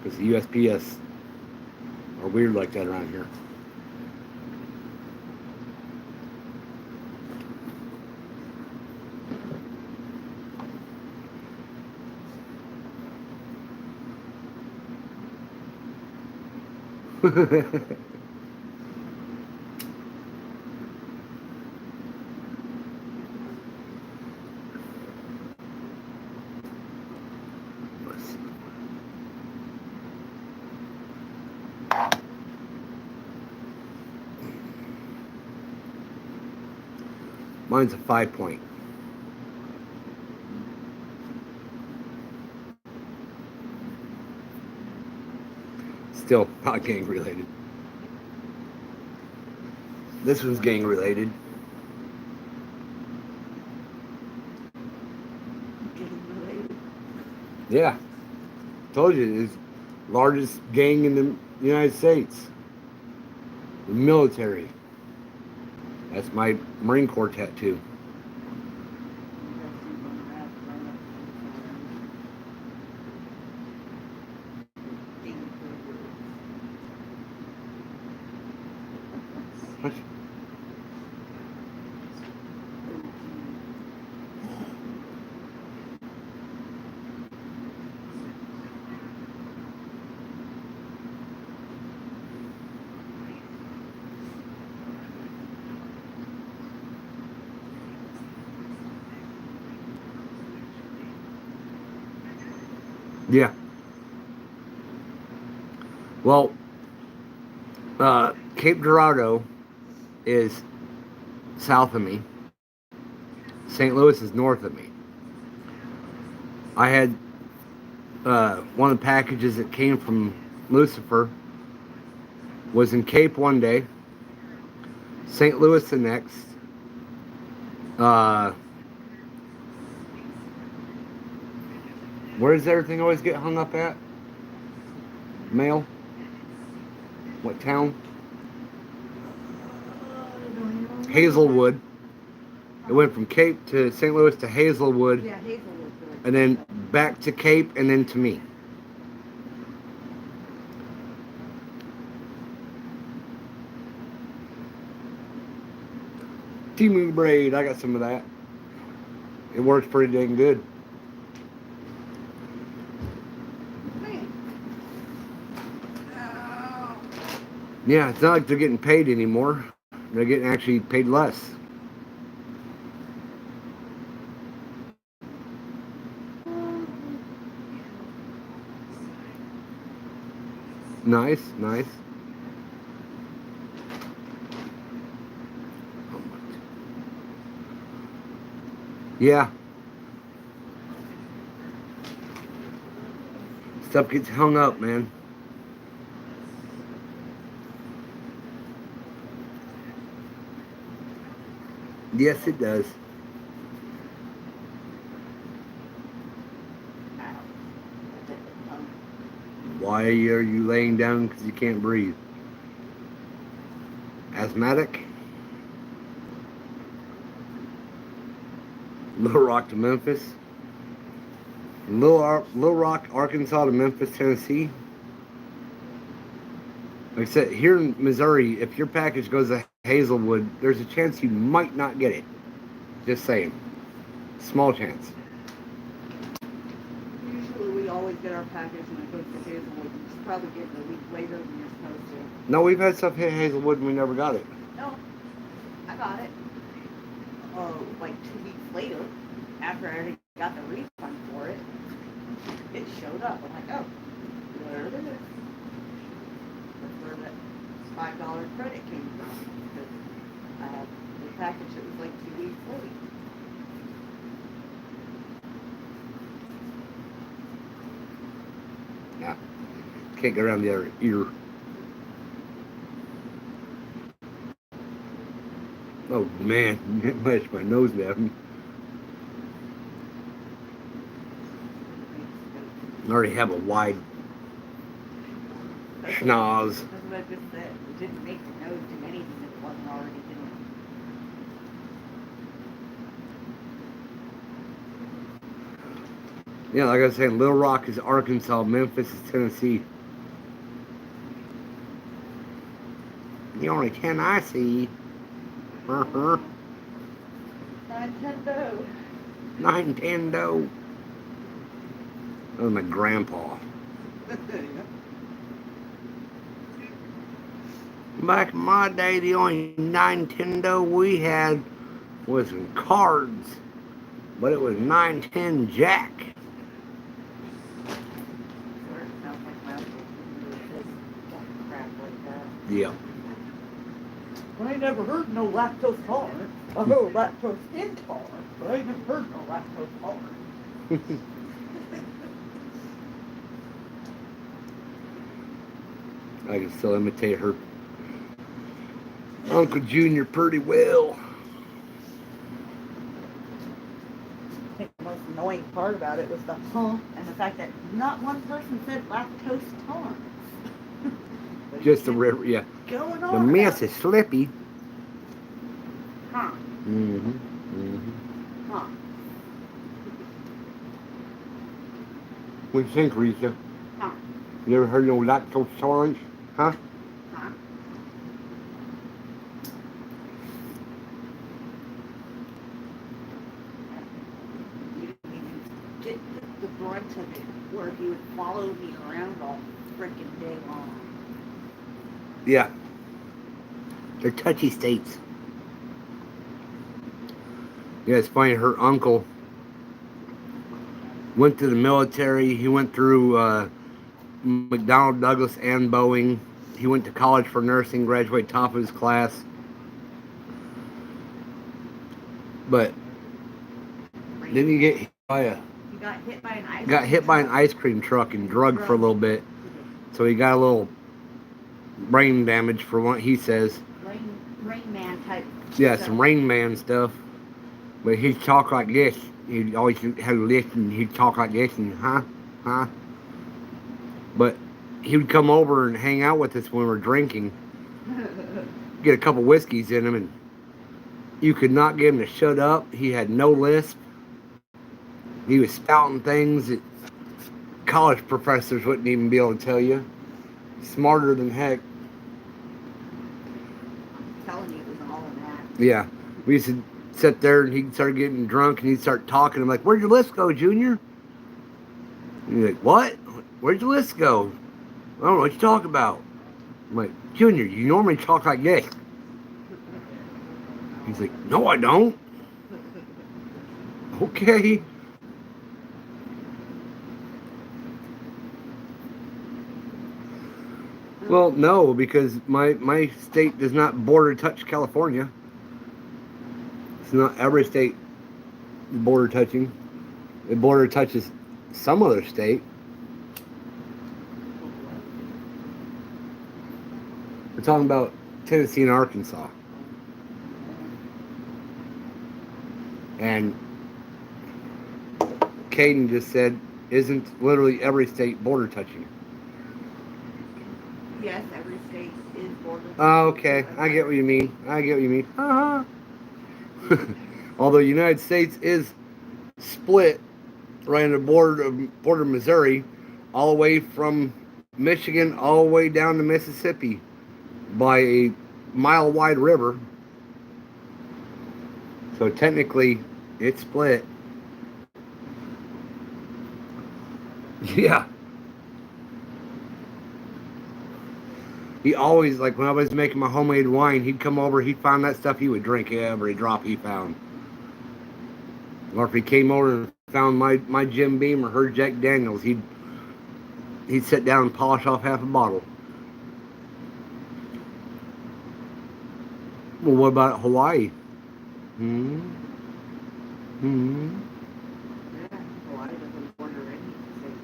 Because the USPS are weird like that around here. Mine's a 5-point. Still not gang related. This one's gang related. Yeah. Told you, it's the largest gang in the United States. The military. That's my Marine Corps tattoo. What? Yeah. Well, Cape Girardeau is south of me. St. Louis is north of me. I had one of the packages that came from Lucifer was in Cape one day, St. Louis the next. Where does everything always get hung up at? Mail? What town? Hazelwood. It went from Cape to St. Louis to Hazelwood. Yeah, Hazelwood. And then back to Cape and then to me. Timu braid, I got some of that. It works pretty dang good. Yeah, it's not like they're getting paid anymore. They're getting actually paid less. Nice, nice. Yeah. Stuff gets hung up, man. Yes, it does. Why are you laying down because you can't breathe? Asthmatic? Little Rock to Memphis? Little Rock, Arkansas to Memphis, Tennessee? Like I said, here in Missouri, if your package goes to Hazelwood, there's a chance you might not get it. Just saying. Small chance. Usually we always get our package when it goes to Hazelwood. It's probably getting a week later than you're supposed to. No, we've had stuff hit Hazelwood and we never got it. No, I got it. Oh, like 2 weeks later, after I already got the refund for it, it showed up. I'm like, oh, there it is. That's where that $5 credit came from. Because I had the package that was like 2 weeks late. Yeah. Can't go around the other ear. Oh man, it mashed my nose down. I already have a wide schnoz. That's what I just said. It didn't make the nose do anything that it wasn't already doing. Yeah, like I was saying, Little Rock is Arkansas, Memphis is Tennessee. The only 10 I see. Nintendo. Nintendo. That was my grandpa. Back in my day, the only Nintendo we had was in cards, but it was 910 Jack. Sort of sounds like my uncle who says crap like that. Yeah. I ain't never heard no lactose tolerant. I heard lactose intolerant, but I ain't never heard no lactose tolerant. I can still imitate her Uncle Junior pretty well. I think the most annoying part about it was the and the fact that not one person said lactose tolerance. Just the river, yeah. Going The on mess about is slippy. Huh. Mm-hmm. Mm-hmm. Huh. What do you think, Rita? Huh. You ever heard no lactose tolerance? Huh? Huh. You didn't even get the brunt of it where he would follow me around all freaking day long. Yeah. They're touchy states. Yeah, it's funny. Her uncle went to the military. He went through McDonnell Douglas and Boeing. He went to college for nursing, graduated top of his class. But didn't he get hit by He got hit by an ice got cream hit by an truck. ice cream truck and drugged for a little bit. So he got a little brain damage for what he says. Rain Man type. Yeah, stuff. some Rain Man stuff. But he'd talk like this. He'd always had to listen. He'd talk like this and huh. But he would come over and hang out with us when we were drinking. Get a couple whiskeys in him, and you could not get him to shut up. He had no lisp. He was spouting things that college professors wouldn't even be able to tell you. Smarter than heck. I'm telling you, it was all in that. Yeah. We used to sit there and he'd start getting drunk and he'd start talking. I'm like, where'd your list go, Junior? And he's like, what? Where'd your list go? I don't know what you talk about. I'm like, Junior, you normally talk like this. He's like, no, I don't. Okay. Well, no, because my state does not border touch California. It's not every state border touching. The border touches some other state. We're talking about Tennessee and Arkansas. And Caden just said, isn't literally every state border touching? Yes, every state is bordered. Oh, okay. I get what you mean. Although the United States is split right on the border of Missouri, all the way from Michigan all the way down to Mississippi by a mile-wide river. So technically, it's split. Yeah. He always, like when I was making my homemade wine, he'd come over, he'd find that stuff, he would drink every drop he found. Or if he came over and found my Jim Beam or her Jack Daniels, he'd sit down and polish off half a bottle. Well, what about Hawaii? Yeah, Hawaii doesn't border any states.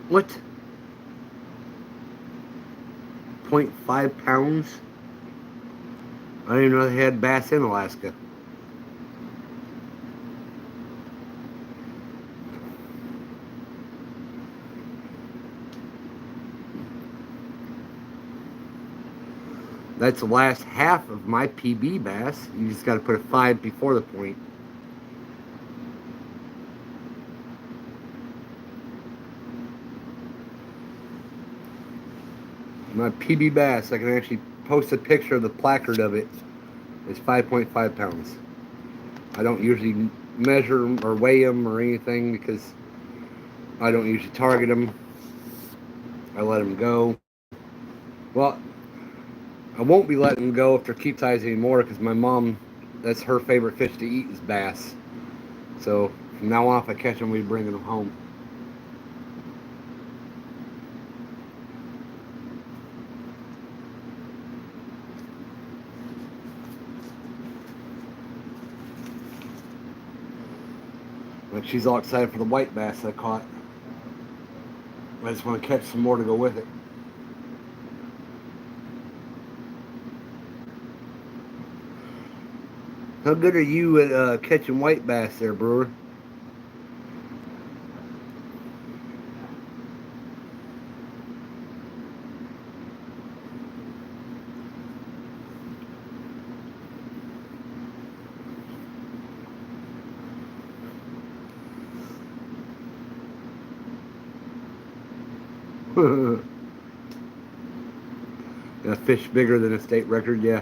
What? 0.5 pounds? I didn't even know they had bass in Alaska. That's the last half of my PB bass. You just got to put a 5 before the point. My PB bass, I can actually post a picture of the placard of it. It's 5.5 pounds. I don't usually measure them or weigh them or anything because I don't usually target them. I let them go. Well, I won't be letting them go if they're keep size anymore because my mom, that's her favorite fish to eat is bass. So from now on, if I catch them, we bring them home. Like she's all excited for the white bass I caught. I just want to catch some more to go with it. How good are you at catching white bass there, Brewer? A fish bigger than a state record, yeah.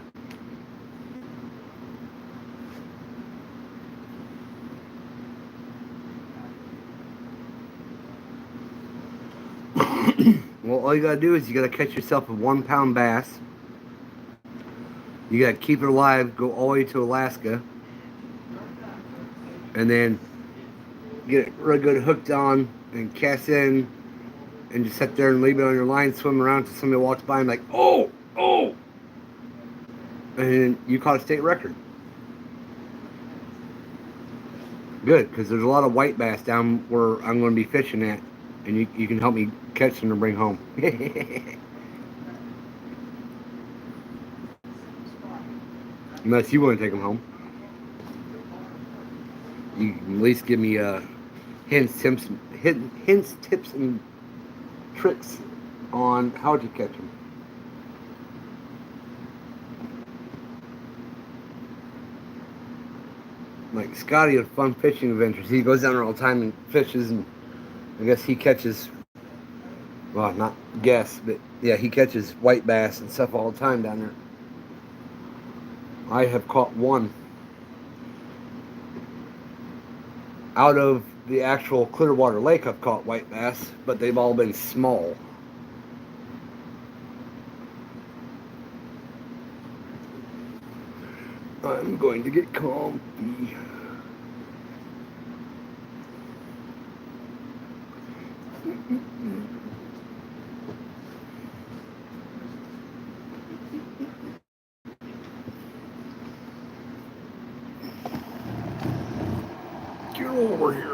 Well, all you gotta do is you gotta catch yourself a 1 pound bass. You gotta keep it alive, go all the way to Alaska, and then get it real good hooked on and cast in and just sit there and leave it on your line, swim around until somebody walks by and like, oh, oh, and then you caught a state record. Good, because there's a lot of white bass down where I'm going to be fishing at, and you can help me catch them to bring home. Unless you want to take them home. You can at least give me hints, tips, and tricks on how to catch them. Like Scotty with Fun Fishing Adventures, he goes down there all the time and fishes, and I guess he catches, well, not guess, but yeah, he catches white bass and stuff all the time down there. I have caught one out of the actual Clearwater Lake. I've caught white bass, but they've all been small. I'm going to get comfy. Get over here.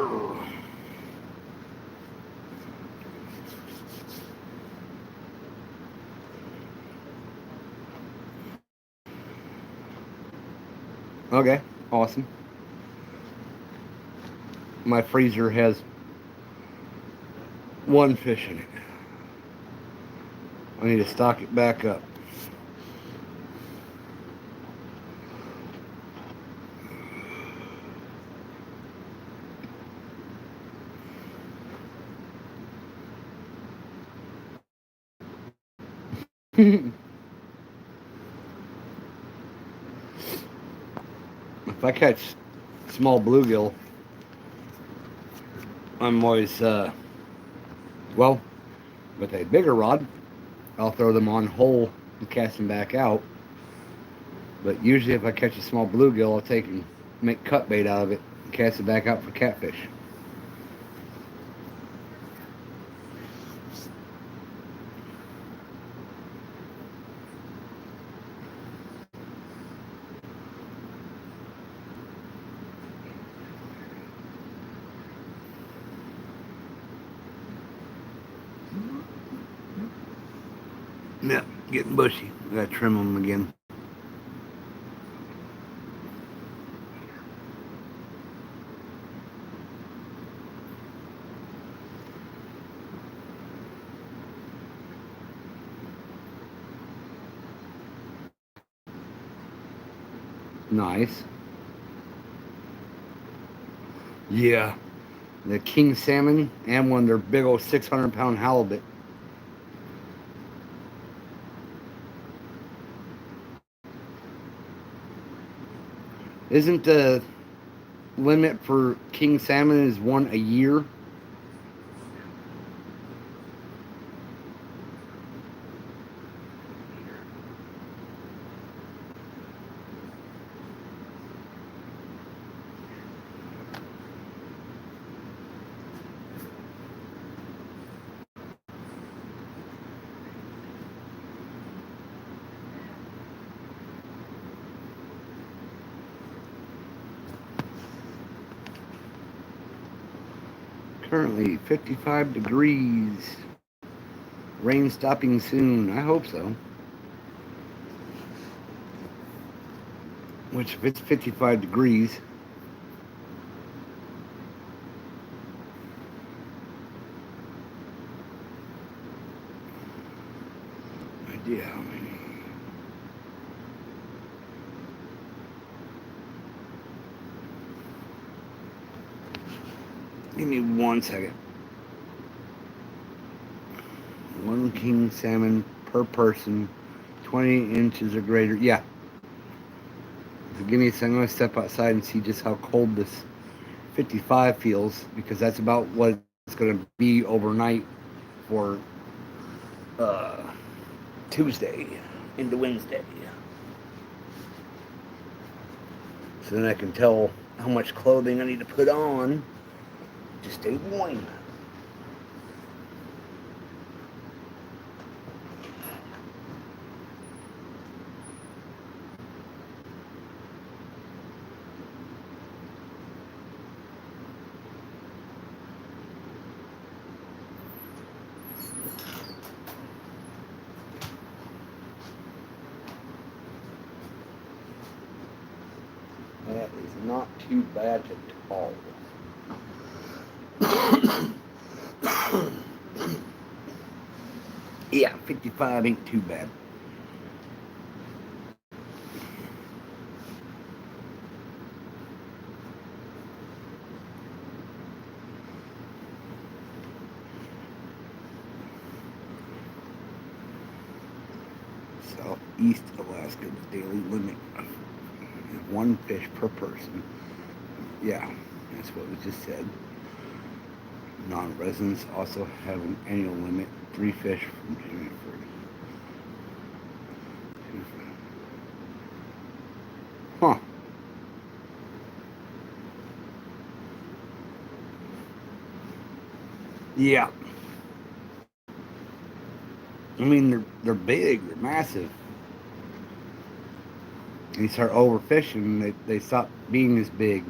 Okay, awesome. My freezer has one fish in it. I need to stock it back up. If I catch small bluegill, I'm always, well, with a bigger rod, I'll throw them on whole and cast them back out. But usually if I catch a small bluegill, I'll take and make cut bait out of it and cast it back out for catfish. Yeah, getting bushy. I gotta trim them again. Nice. Yeah, the king salmon and one of their big old 600-pound halibut. Isn't the limit for king salmon is one a year? Currently 55 degrees. Rain stopping soon. I hope so. Which, if it's 55 degrees, idea how many. Give me 1 second. 1 king salmon per person, 20 inches or greater. Yeah. So give me a second. I'm going to step outside and see just how cold this 55 feels, because that's about what it's going to be overnight for Tuesday into Wednesday. So then I can tell how much clothing I need to put on to stay warm. That is not too bad at all. Yeah, 55 ain't too bad. Southeast Alaska's daily limit of 1 fish per person. Yeah, that's what was just said. Non-residents also have an annual limit, 3 fish from January 1st. Huh. Yeah. I mean, they're big, they're massive. And you start overfishing, they stop being as big,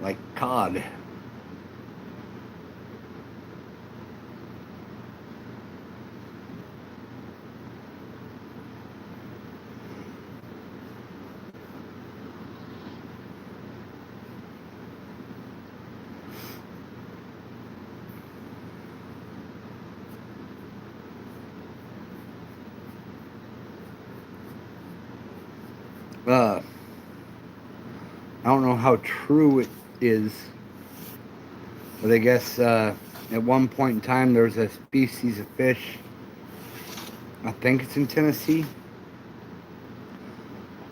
like cod. I don't know how true it is, but I guess at one point in time there was a species of fish, I think it's in Tennessee,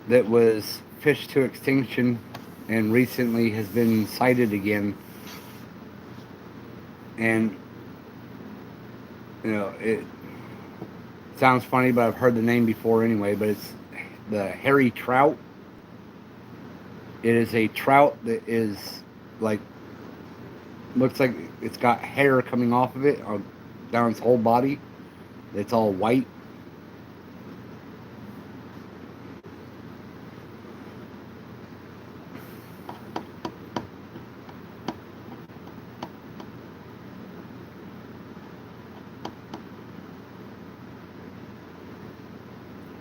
that was fished to extinction and recently has been sighted again. And, you know, it sounds funny, but I've heard the name before anyway, but it's the hairy trout. It is a trout that is like, looks like it's got hair coming off of it down its whole body. It's all white.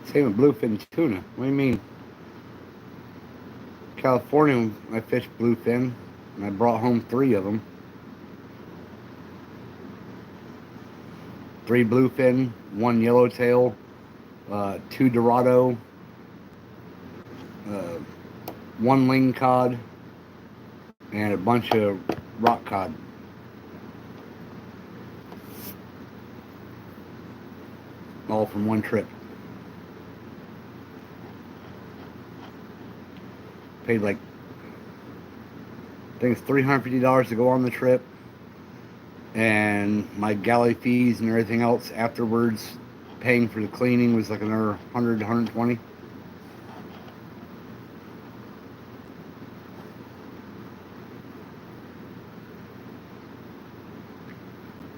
Same with bluefin tuna. What do you mean? California, I fished bluefin, and I brought home 3 of them. 3 bluefin, 1 yellowtail, 2 dorado, 1 lingcod, and a bunch of rock cod. All from 1 trip. Paid like, I think it's $350 to go on the trip, and my galley fees and everything else afterwards, paying for the cleaning, was like another 100 to 120.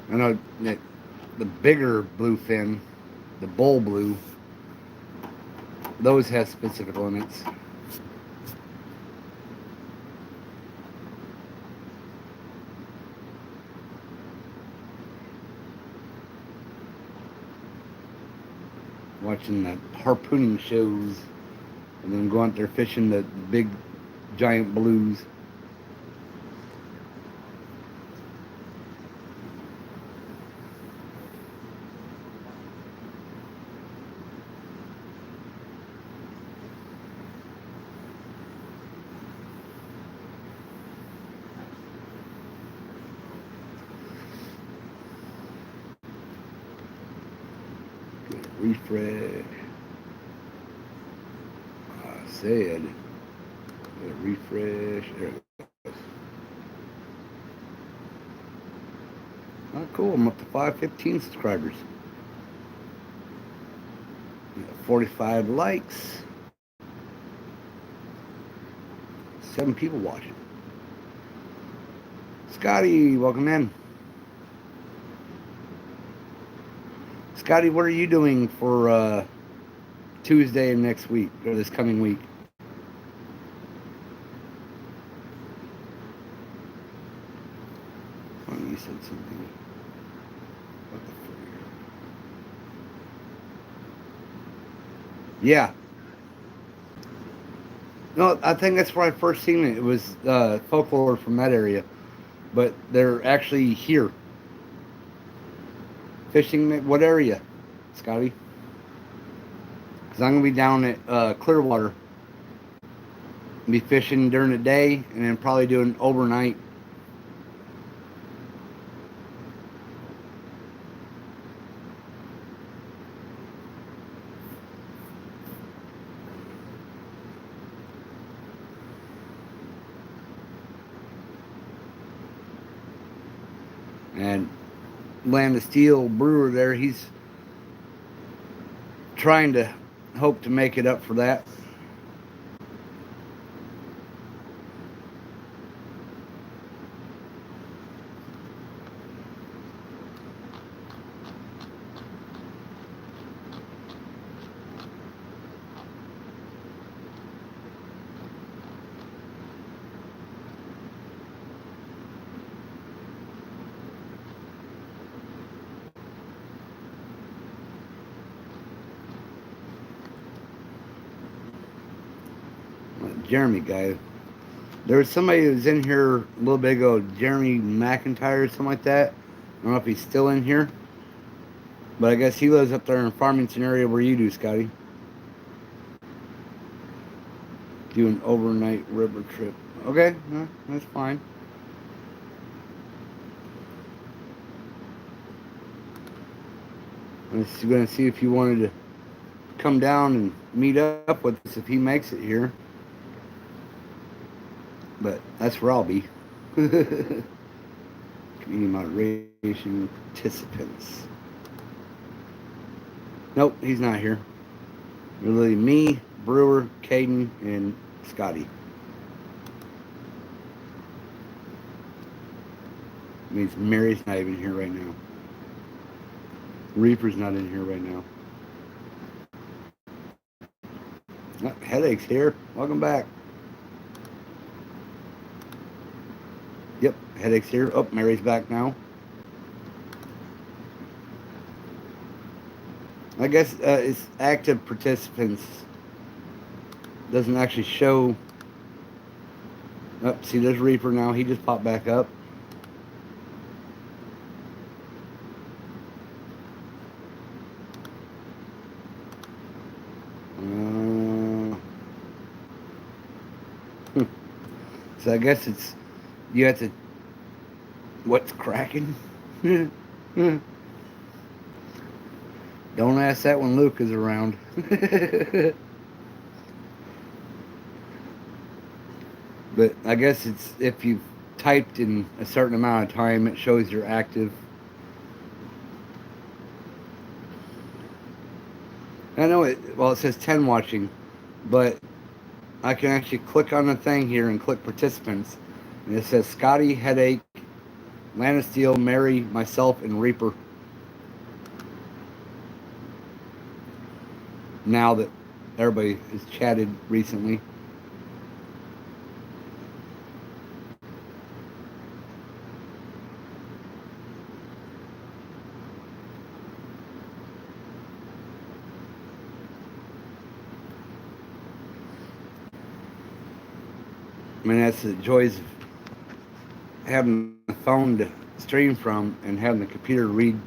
I know that the bigger bluefin, the bull blue, those have specific limits. watching the harpooning shows, and then go out there fishing the big giant blues. Refresh. I said, refresh. There it goes. Oh, cool. I'm up to 515 subscribers. 45 likes. 7 people watching. Scotty, welcome in. Scotty, what are you doing for Tuesday of next week, or this coming week? Oh, you said something. What the fuck? Yeah. No, I think that's where I first seen it. It was folklore from that area. But they're actually here. Fishing, what area, Scotty? Because I'm going to be down at Clearwater. Be fishing during the day and then probably doing overnight. And Land of Steel brewer there, he's trying to hope to make it up for that. Jeremy guy. There was somebody who was in here a little bit ago, Jeremy McIntyre or something like that. I don't know if he's still in here. But I guess he lives up there in Farmington area where you do, Scotty. Do an overnight river trip. Okay, that's fine. I was going to see if you wanted to come down and meet up with us if he makes it here. But that's where I'll be. Community moderation participants. Nope, he's not here. Really, me, Brewer, Caden, and Scotty. Means Mary's not even here right now. Reaper's not in here right now. Oh, Headache's here. Welcome back. Yep, Headache's here. Oh, Mary's back now. I guess it's active participants. Doesn't actually show. Oh, see, there's Reaper now. He just popped back up. So I guess it's, you have to, what's cracking? Don't ask that when Luke is around. But I guess it's, if you've typed in a certain amount of time, it shows you're active. I know it, well, it says 10 watching, but I can actually click on the thing here and click participants. And it says Scotty, Headache, Land of Steel, Mary, myself, and Reaper. Now that everybody has chatted recently. I mean, that's the joys of having a phone to stream from and having the computer read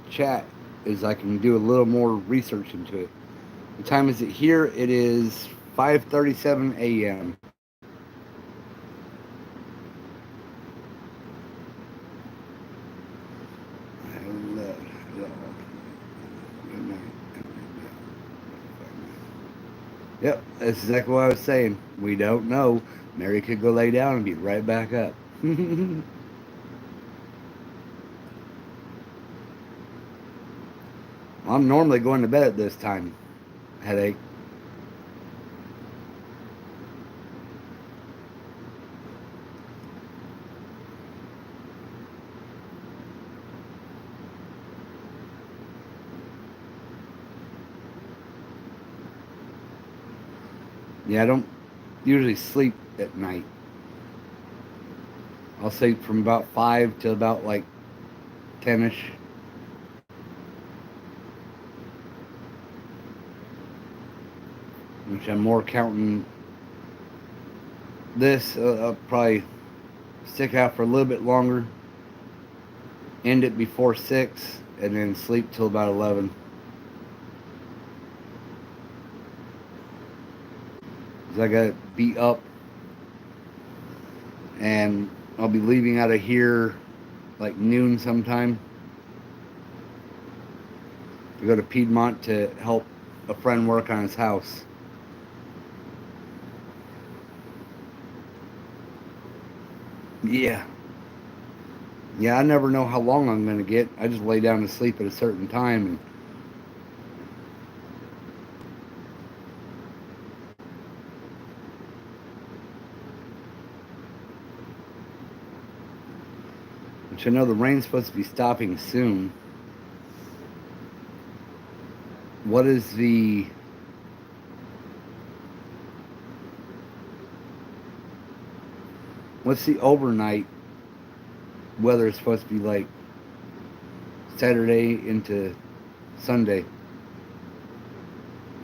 chat, is I can do a little more research into it. What time is it here? It is 5:37 a.m. Yep, that's exactly what I was saying. We don't know. Mary could go lay down and be right back up. I'm normally going to bed at this time. Headache. Yeah, I don't usually sleep at night. I'll sleep from about 5 to about like 10ish. Which I'm more counting this. I'll probably stick out for a little bit longer, end it before 6, and then sleep till about 11. Because I got to be up, and I'll be leaving out of here like noon sometime to go to Piedmont to help a friend work on his house. Yeah. Yeah, I never know how long I'm going to get. I just lay down to sleep at a certain time. And which I know the rain's supposed to be stopping soon. What is the... What's the overnight weather is supposed to be like Saturday into Sunday?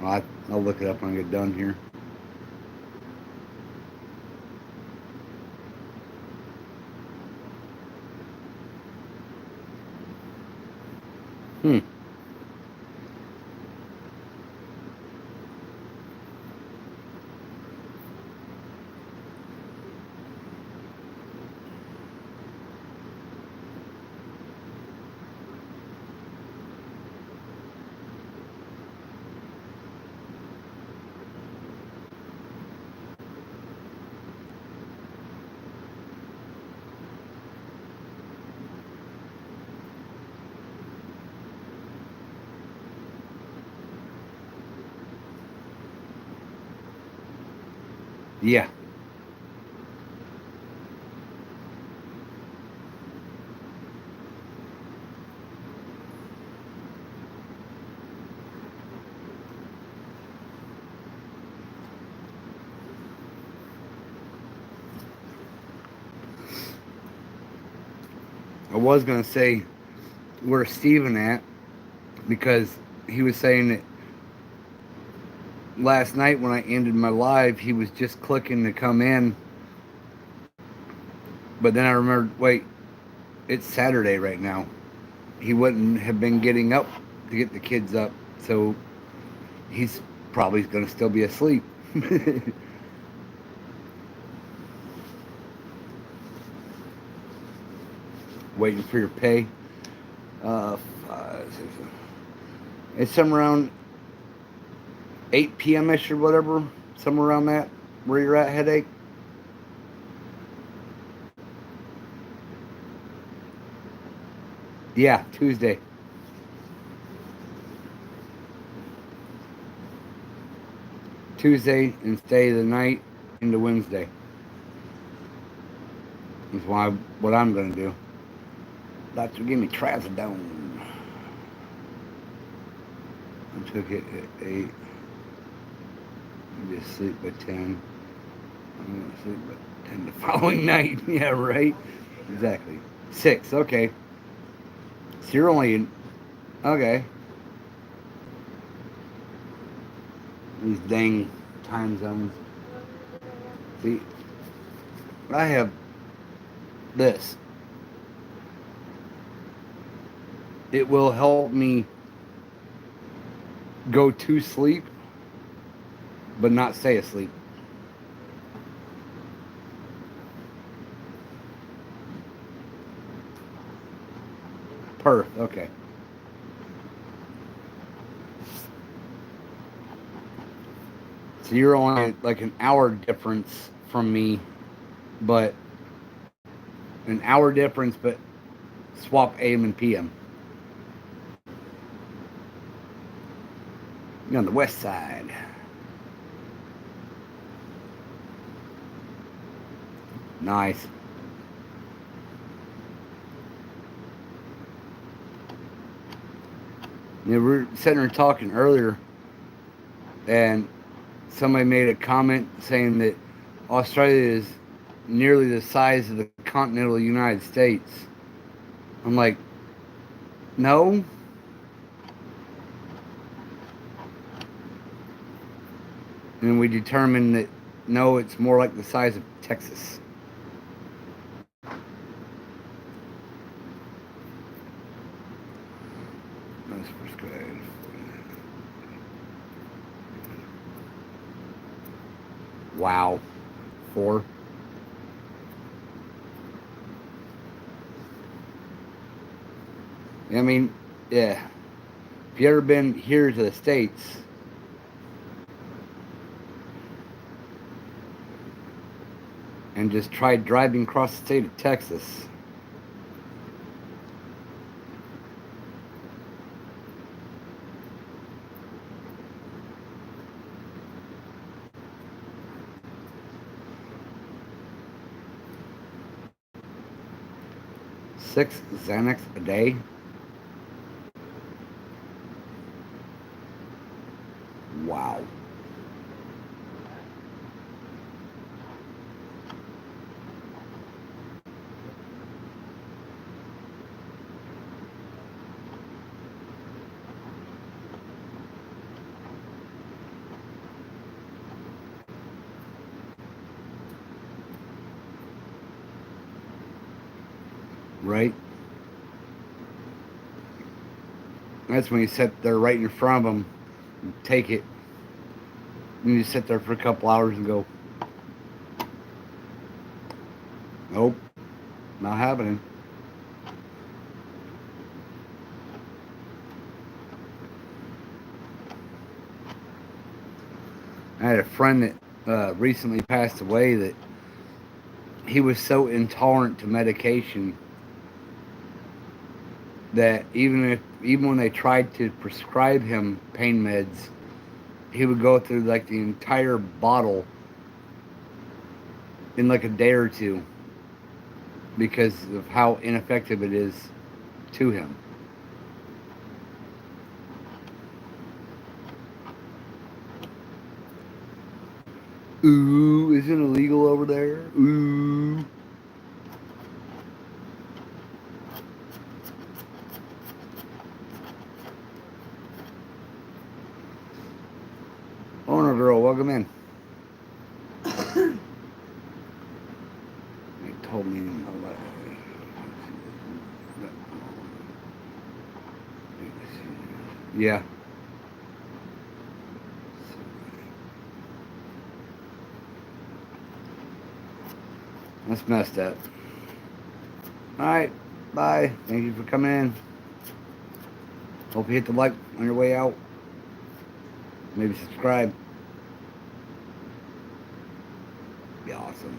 I'll look it up when I get done here. Yeah. I was going to say where's Steven at, because he was saying that last night when I ended my live, he was just clicking to come in. But then I remembered, wait, it's Saturday right now. He wouldn't have been getting up to get the kids up, so he's probably going to still be asleep. Waiting for your pay. 5, 6, it's somewhere around 8 p.m.ish or whatever, somewhere around that, where you're at, Headache. Yeah, Tuesday. Tuesday and stay the night into Wednesday. That's what I'm going to do. Doctor, give me trazodone. I took it at 8. I just sleep by 10. I'm going to sleep by 10 the following night. Yeah, right? Exactly. 6, okay. So you're only in... Okay. These dang time zones. See, I have this. It will help me go to sleep, but not stay asleep. Perth, okay. So you're only like an hour difference from me, but an hour difference, but swap AM and PM. You're on the west side. Nice. We were sitting there talking earlier, and somebody made a comment saying that Australia is nearly the size of the continental United States. I'm like, no. And we determined that no, it's more like the size of Texas. That's first grade. Wow. 4. I mean, yeah. If you ever been here to the States, and just tried driving across the state of Texas, six Xanax a day. Wow. Right? That's when you sit there right in front of them and take it. And you sit there for a couple hours and go, nope, not happening. I had a friend that recently passed away that he was so intolerant to medication that even when they tried to prescribe him pain meds, he would go through like the entire bottle in like a day or two because of how ineffective it is to him. Ooh, is it illegal over there? Ooh. Owner girl, welcome in. They told me about yeah. That's messed up. Alright, bye. Thank you for coming in. Hope you hit the like on your way out. Maybe subscribe. Be awesome.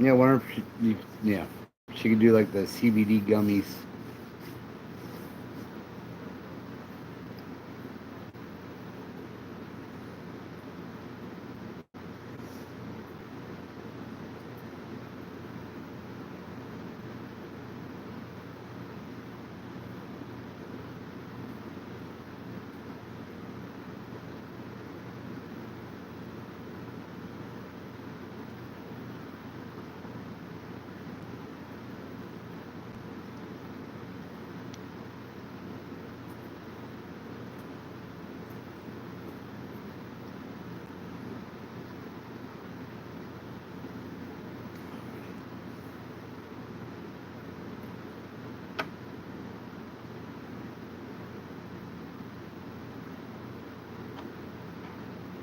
Yeah, wonder if yeah, she could do like the CBD gummies.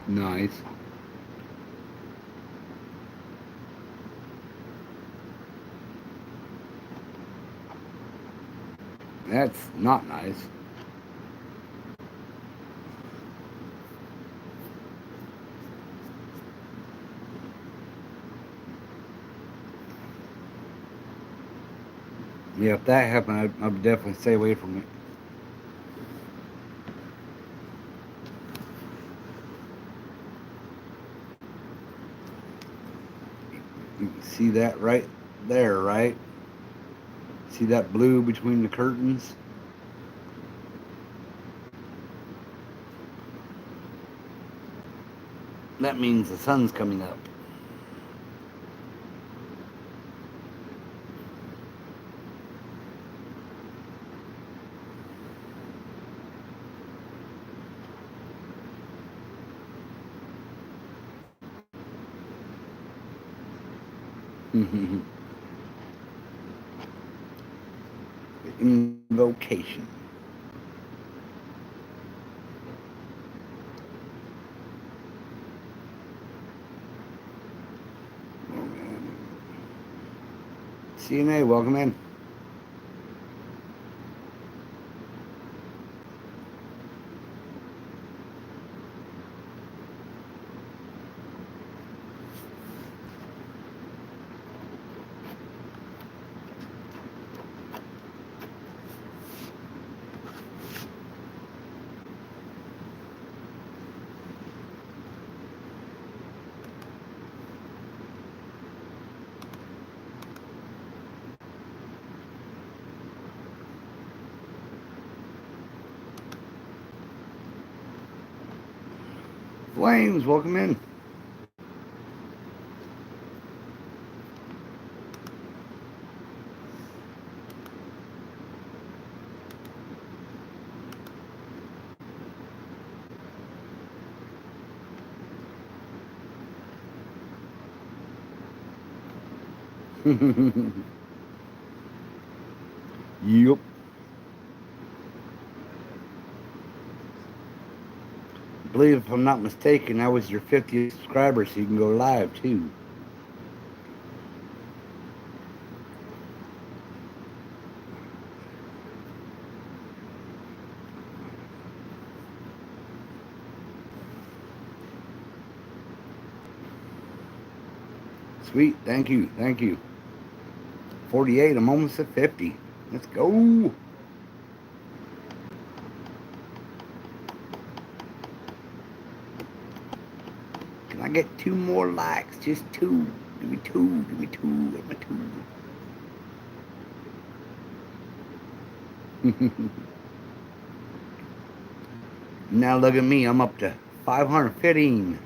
Nice. That's not nice. Yeah, if that happened, I'd definitely stay away from it. You can see that right there, right? See that blue between the curtains? That means the sun's coming up. Invocation. CNA, welcome in. Flames, welcome in. Yup. I believe, if I'm not mistaken, that was your 50th subscriber, so you can go live too. Sweet, thank you, thank you. 48, I'm almost at 50. Let's go. Can I get 2 more likes? Just 2. Give me 2, give me 2, give me 2. Now look at me, I'm up to 515.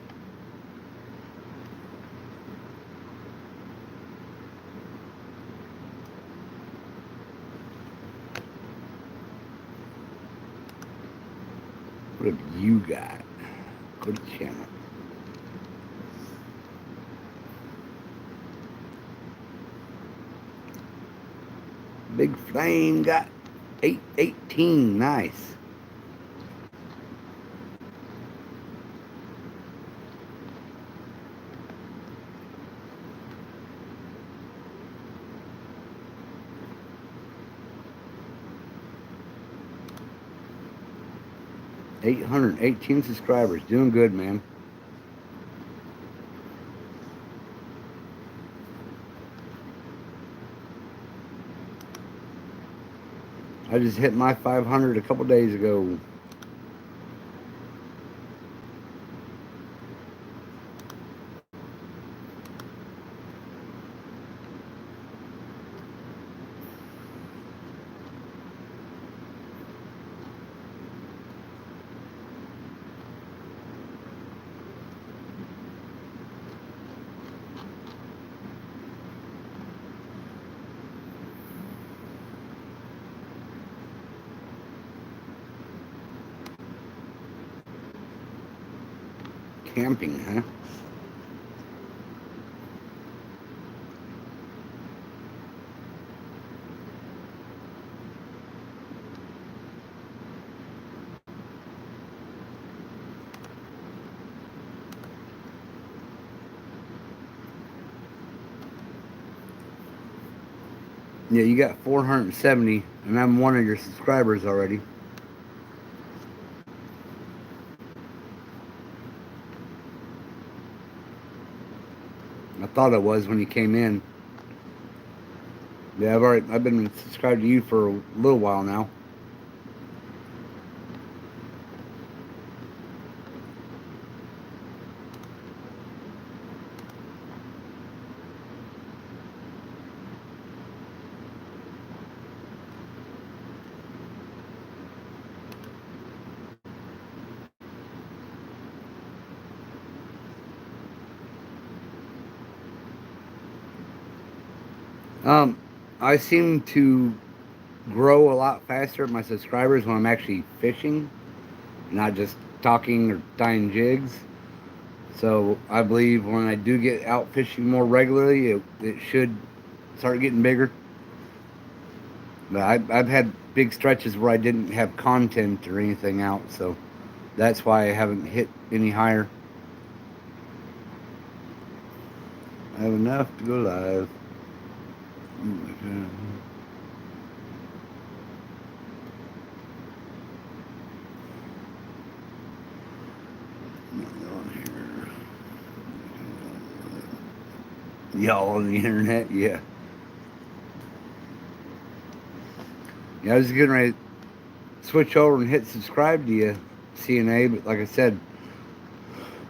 What have you got? Go to channel. Big Flame got 818. Nice. $818 subscribers. Doing good, man. I just hit my 500 a couple days ago. Camping, huh? Yeah, you got 470, and I'm one of your subscribers already. I thought it was when you came in. Yeah, I've been subscribed to you for a little while now. I seem to grow a lot faster with my subscribers when I'm actually fishing, not just talking or tying jigs. So I believe when I do get out fishing more regularly, it should start getting bigger. But I've had big stretches where I didn't have content or anything out, so that's why I haven't hit any higher. I have enough to go live. Oh my God. Y'all on the internet, yeah. Yeah, I was getting ready to switch over and hit subscribe to you, CNA, but like I said,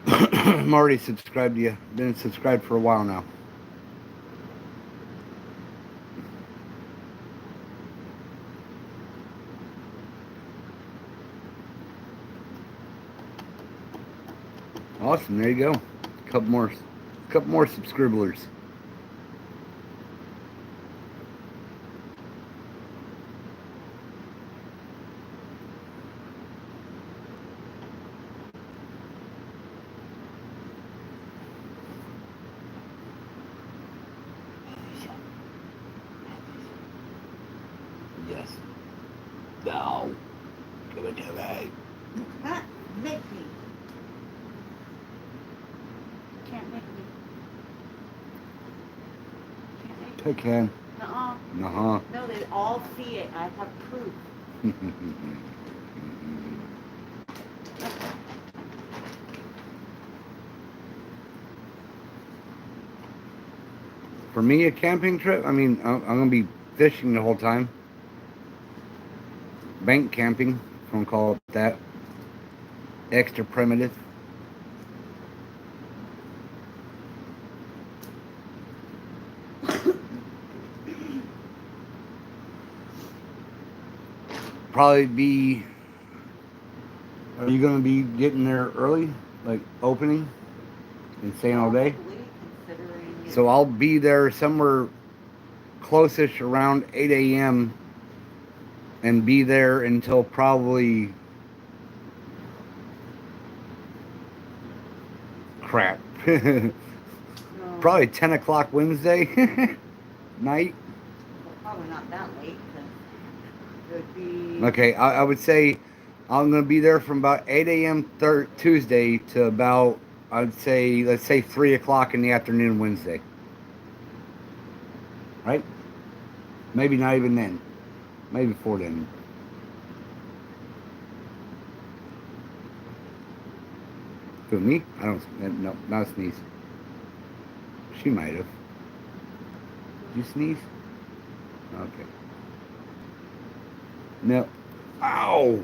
I'm already subscribed to you. Been subscribed for a while now. Awesome, there you go. Couple more subscribers. Yes. No. Give it to me. You can't make me. Can't make me. Can't make me. I can. Nuh-uh. Uh-huh. No, they all see it. I have proof. For me, a camping trip, I mean, I'm going to be fishing the whole time. Bank camping, if you want to call it that. Extra primitive. Probably be... Are you going to be getting there early? Like, opening? And staying all day? Probably, considering So I'll be there somewhere close-ish around 8 a.m. and be there until probably... Crap. no, Probably 10 o'clock Wednesday night. well, probably not that late, because it would be... Okay, I would say I'm going to be there from about 8 a.m. Tuesday to about, I'd say, let's say 3 o'clock in the afternoon Wednesday. Right? Maybe not even then. Maybe before then. Who, me? I don't, no, not a sneeze. She might have. Did you sneeze? Okay. No. Ow!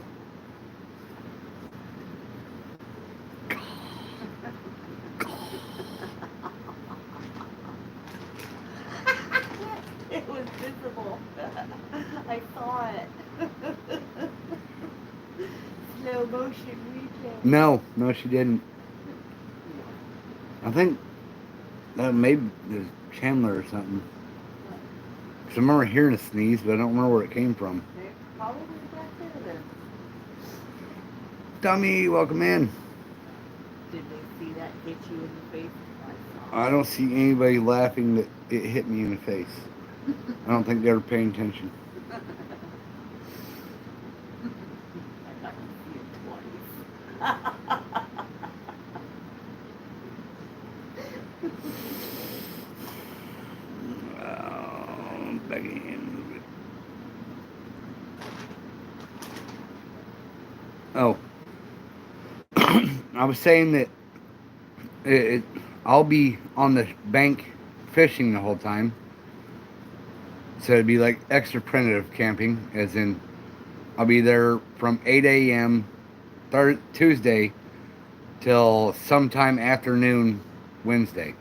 It was visible. I saw it. Slow motion replay. No, no, she didn't. I think maybe it was Chandler or something. Cause I remember hearing a sneeze, but I don't remember where it came from. They're probably back there then. Dummy, welcome in. Did they see that hit you in the face? I don't see anybody laughing that it hit me in the face. I don't think they were paying attention. I got to see it twice. Back in, move it. Oh. I was saying that I'll be on the bank fishing the whole time. So it'd be like extra primitive camping, as in I'll be there from 8 a.m. Tuesday till sometime afternoon Wednesday.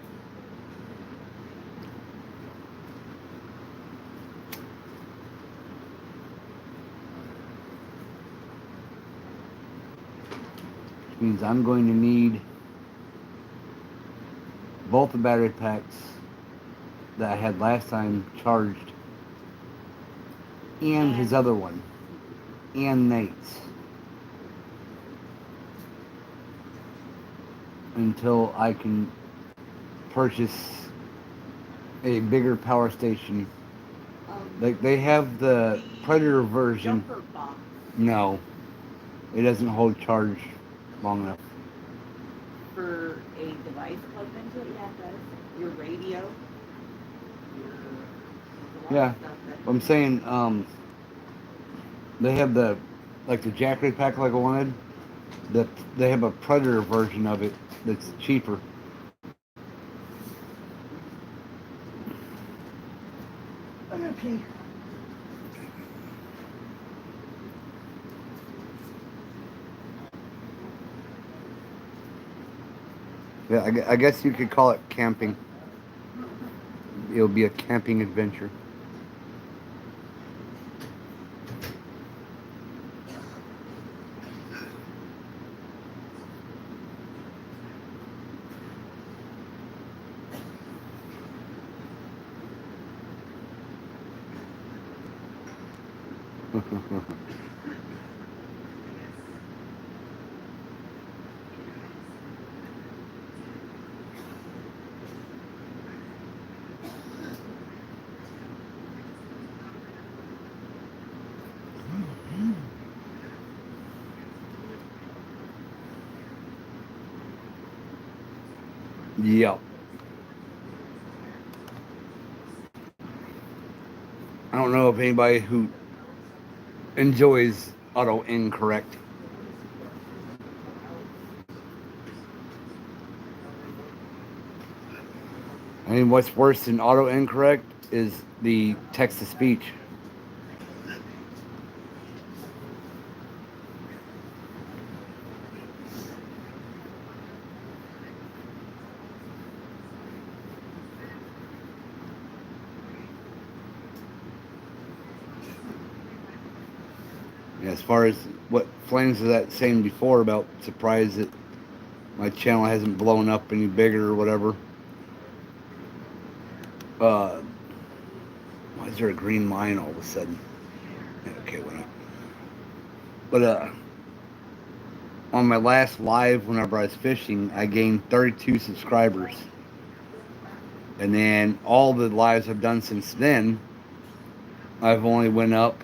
Which means I'm going to need both the battery packs that I had last time charged and his other one and Nate's until I can purchase a bigger power station. Like they have the Predator version. Jumper box. No, it doesn't hold charge long enough. For a device plugged into it, yeah, it does. Your radio. Yeah, I'm saying they have the Jackery pack like I wanted. That they have a Predator version of it that's cheaper. I'm gonna pee. Yeah, I guess you could call it camping. It'll be a camping adventure. Yep. I don't know if anybody who enjoys auto incorrect. I mean, what's worse than auto incorrect is the text to speech. As far as what Flames was that saying before about surprised that my channel hasn't blown up any bigger or whatever. Why is there a green line all of a sudden? Okay, whatever. But on my last live, whenever I was fishing, I gained 32 subscribers. And then all the lives I've done since then, I've only went up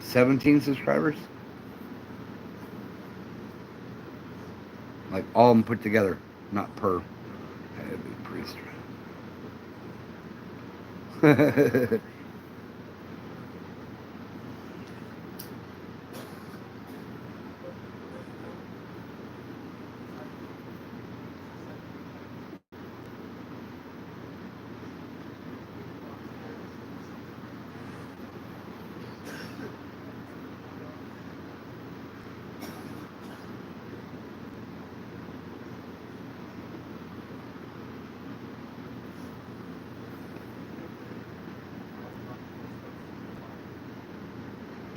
17 subscribers. Like all of them put together, not per. That'd be pretty strange.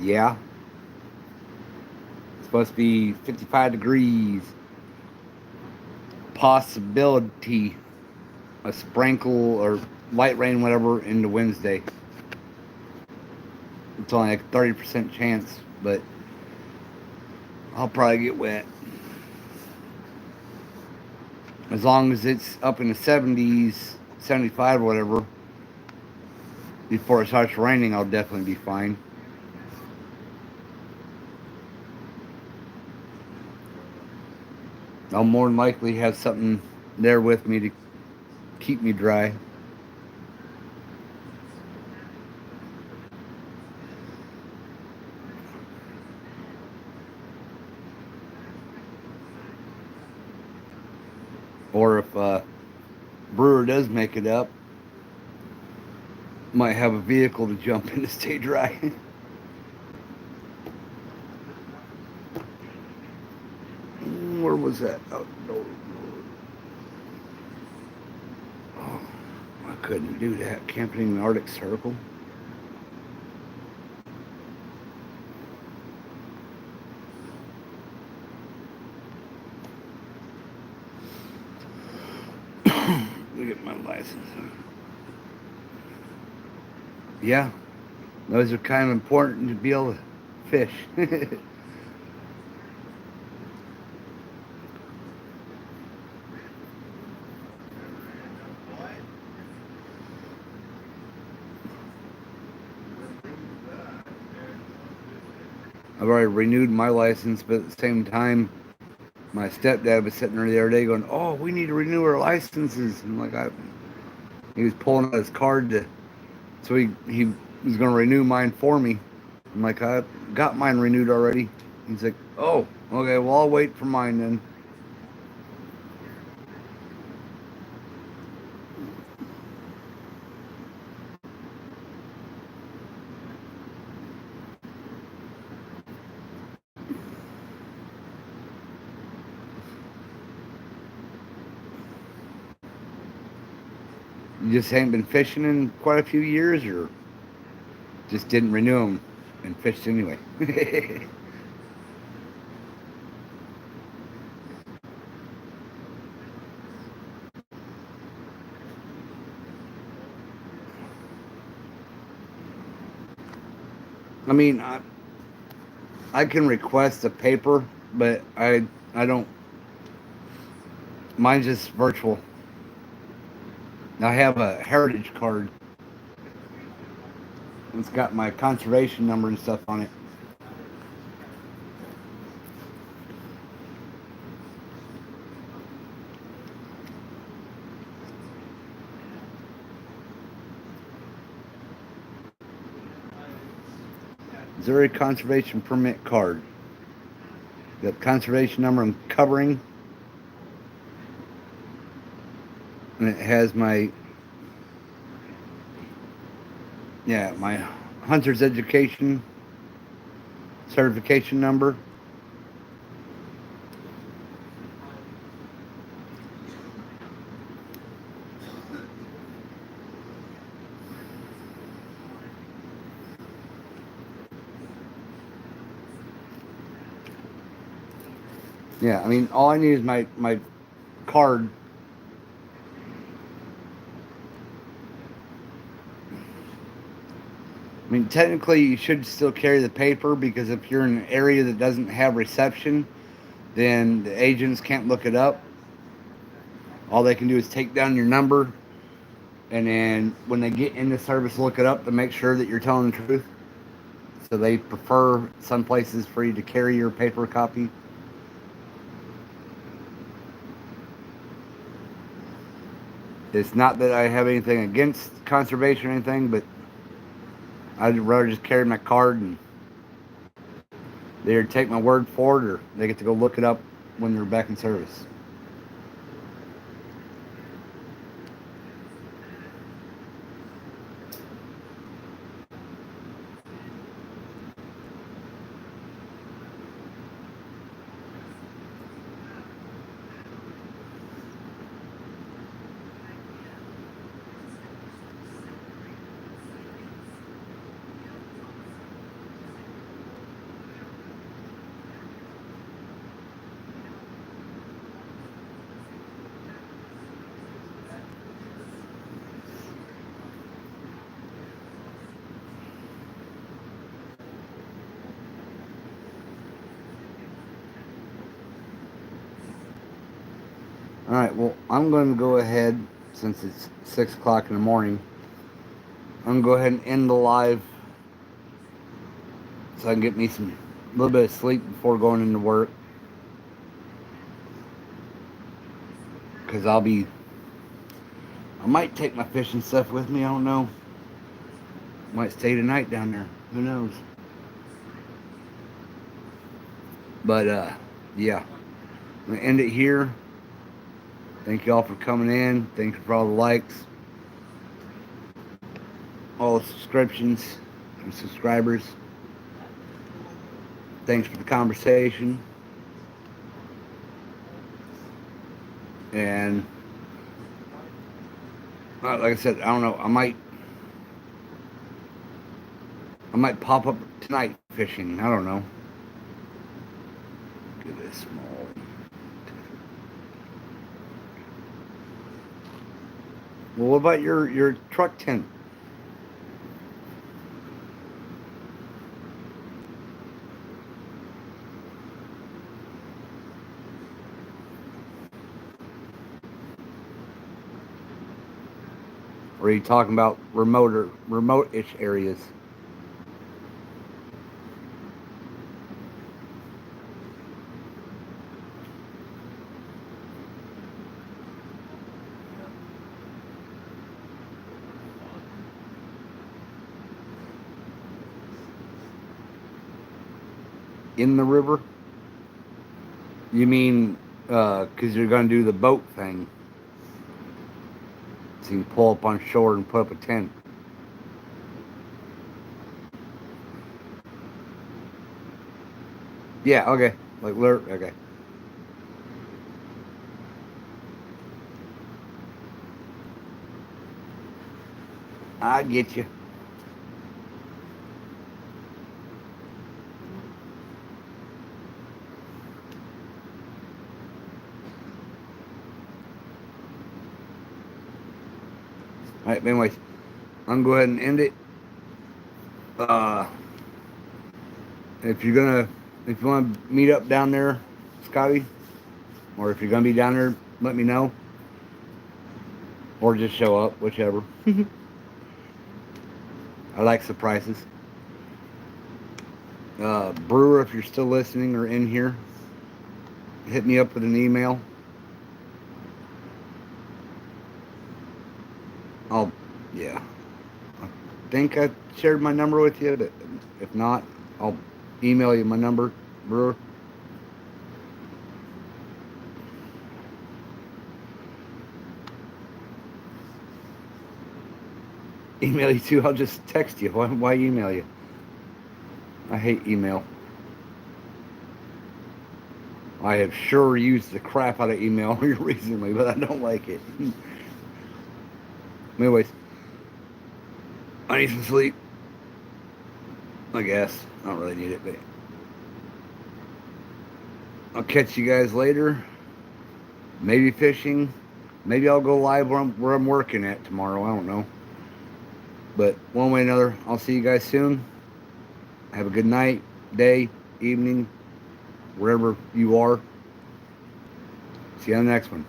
Yeah. It's supposed to be 55 degrees. Possibility a sprinkle or light rain, whatever, into Wednesday. It's only like a 30% chance, but I'll probably get wet. As long as it's up in the 70s, 75 or whatever, before it starts raining, I'll definitely be fine. I'll more than likely have something there with me to keep me dry. Or if brewer does make it up, might have a vehicle to jump in to stay dry. Where was that? Oh, no. Oh, I couldn't do that. Camping in the Arctic Circle. Let me get my license. Yeah, those are kind of important to be able to fish. I've already renewed my license, but at the same time, my stepdad was sitting there the other day going, "Oh, we need to renew our licenses." And he was pulling out his card so he was going to renew mine for me. I'm like, "I got mine renewed already." He's like, "Oh, okay, well, I'll wait for mine then." You just ain't been fishing in quite a few years, or just didn't renew them and fished anyway? I mean, I can request a paper, but I don't. Mine's just virtual. I have a heritage card. It's got my conservation number and stuff on it. Missouri Conservation Permit card. The conservation number I'm covering, and it has my my hunter's education certification number. Yeah, I mean, all I need is my card. I mean, technically, you should still carry the paper, because if you're in an area that doesn't have reception, then the agents can't look it up. All they can do is take down your number, and then when they get into service, look it up to make sure that you're telling the truth. So they prefer some places for you to carry your paper copy. It's not that I have anything against conservation or anything, but I'd rather just carry my card, and they either take my word for it, or they get to go look it up when they're back in service. Alright, well, I'm going to go ahead, since it's 6 o'clock in the morning, I'm going to go ahead and end the live so I can get me a little bit of sleep before going into work. Because I might take my fishing stuff with me, I don't know. Might stay tonight down there, who knows. But, yeah. I'm going to end it here. Thank you all for coming in. Thank you for all the likes, all the subscriptions and subscribers. Thanks for the conversation. And like I said, I don't know. I might pop up tonight fishing. I don't know. Get this small. Well, what about your truck tent? Or are you talking about remote-ish areas? In the river? You mean, because you're going to do the boat thing. So you can pull up on shore and put up a tent. Yeah, okay. Like, okay. I get you. Alright, anyways, I'm going to go ahead and end it. If you want to meet up down there, Scotty, or if you're going to be down there, let me know. Or just show up, whichever. I like surprises. Brewer, if you're still listening or in here, hit me up with an email. Yeah. I think I shared my number with you, but if not, I'll email you my number, Brewer. Email you too, I'll just text you. Why email you? I hate email. I have sure used the crap out of email recently, but I don't like it. Anyways, I need some sleep. I guess. I don't really need it, but I'll catch you guys later. Maybe fishing. Maybe I'll go live where I'm working at tomorrow. I don't know. But one way or another, I'll see you guys soon. Have a good night, day, evening, wherever you are. See you on the next one.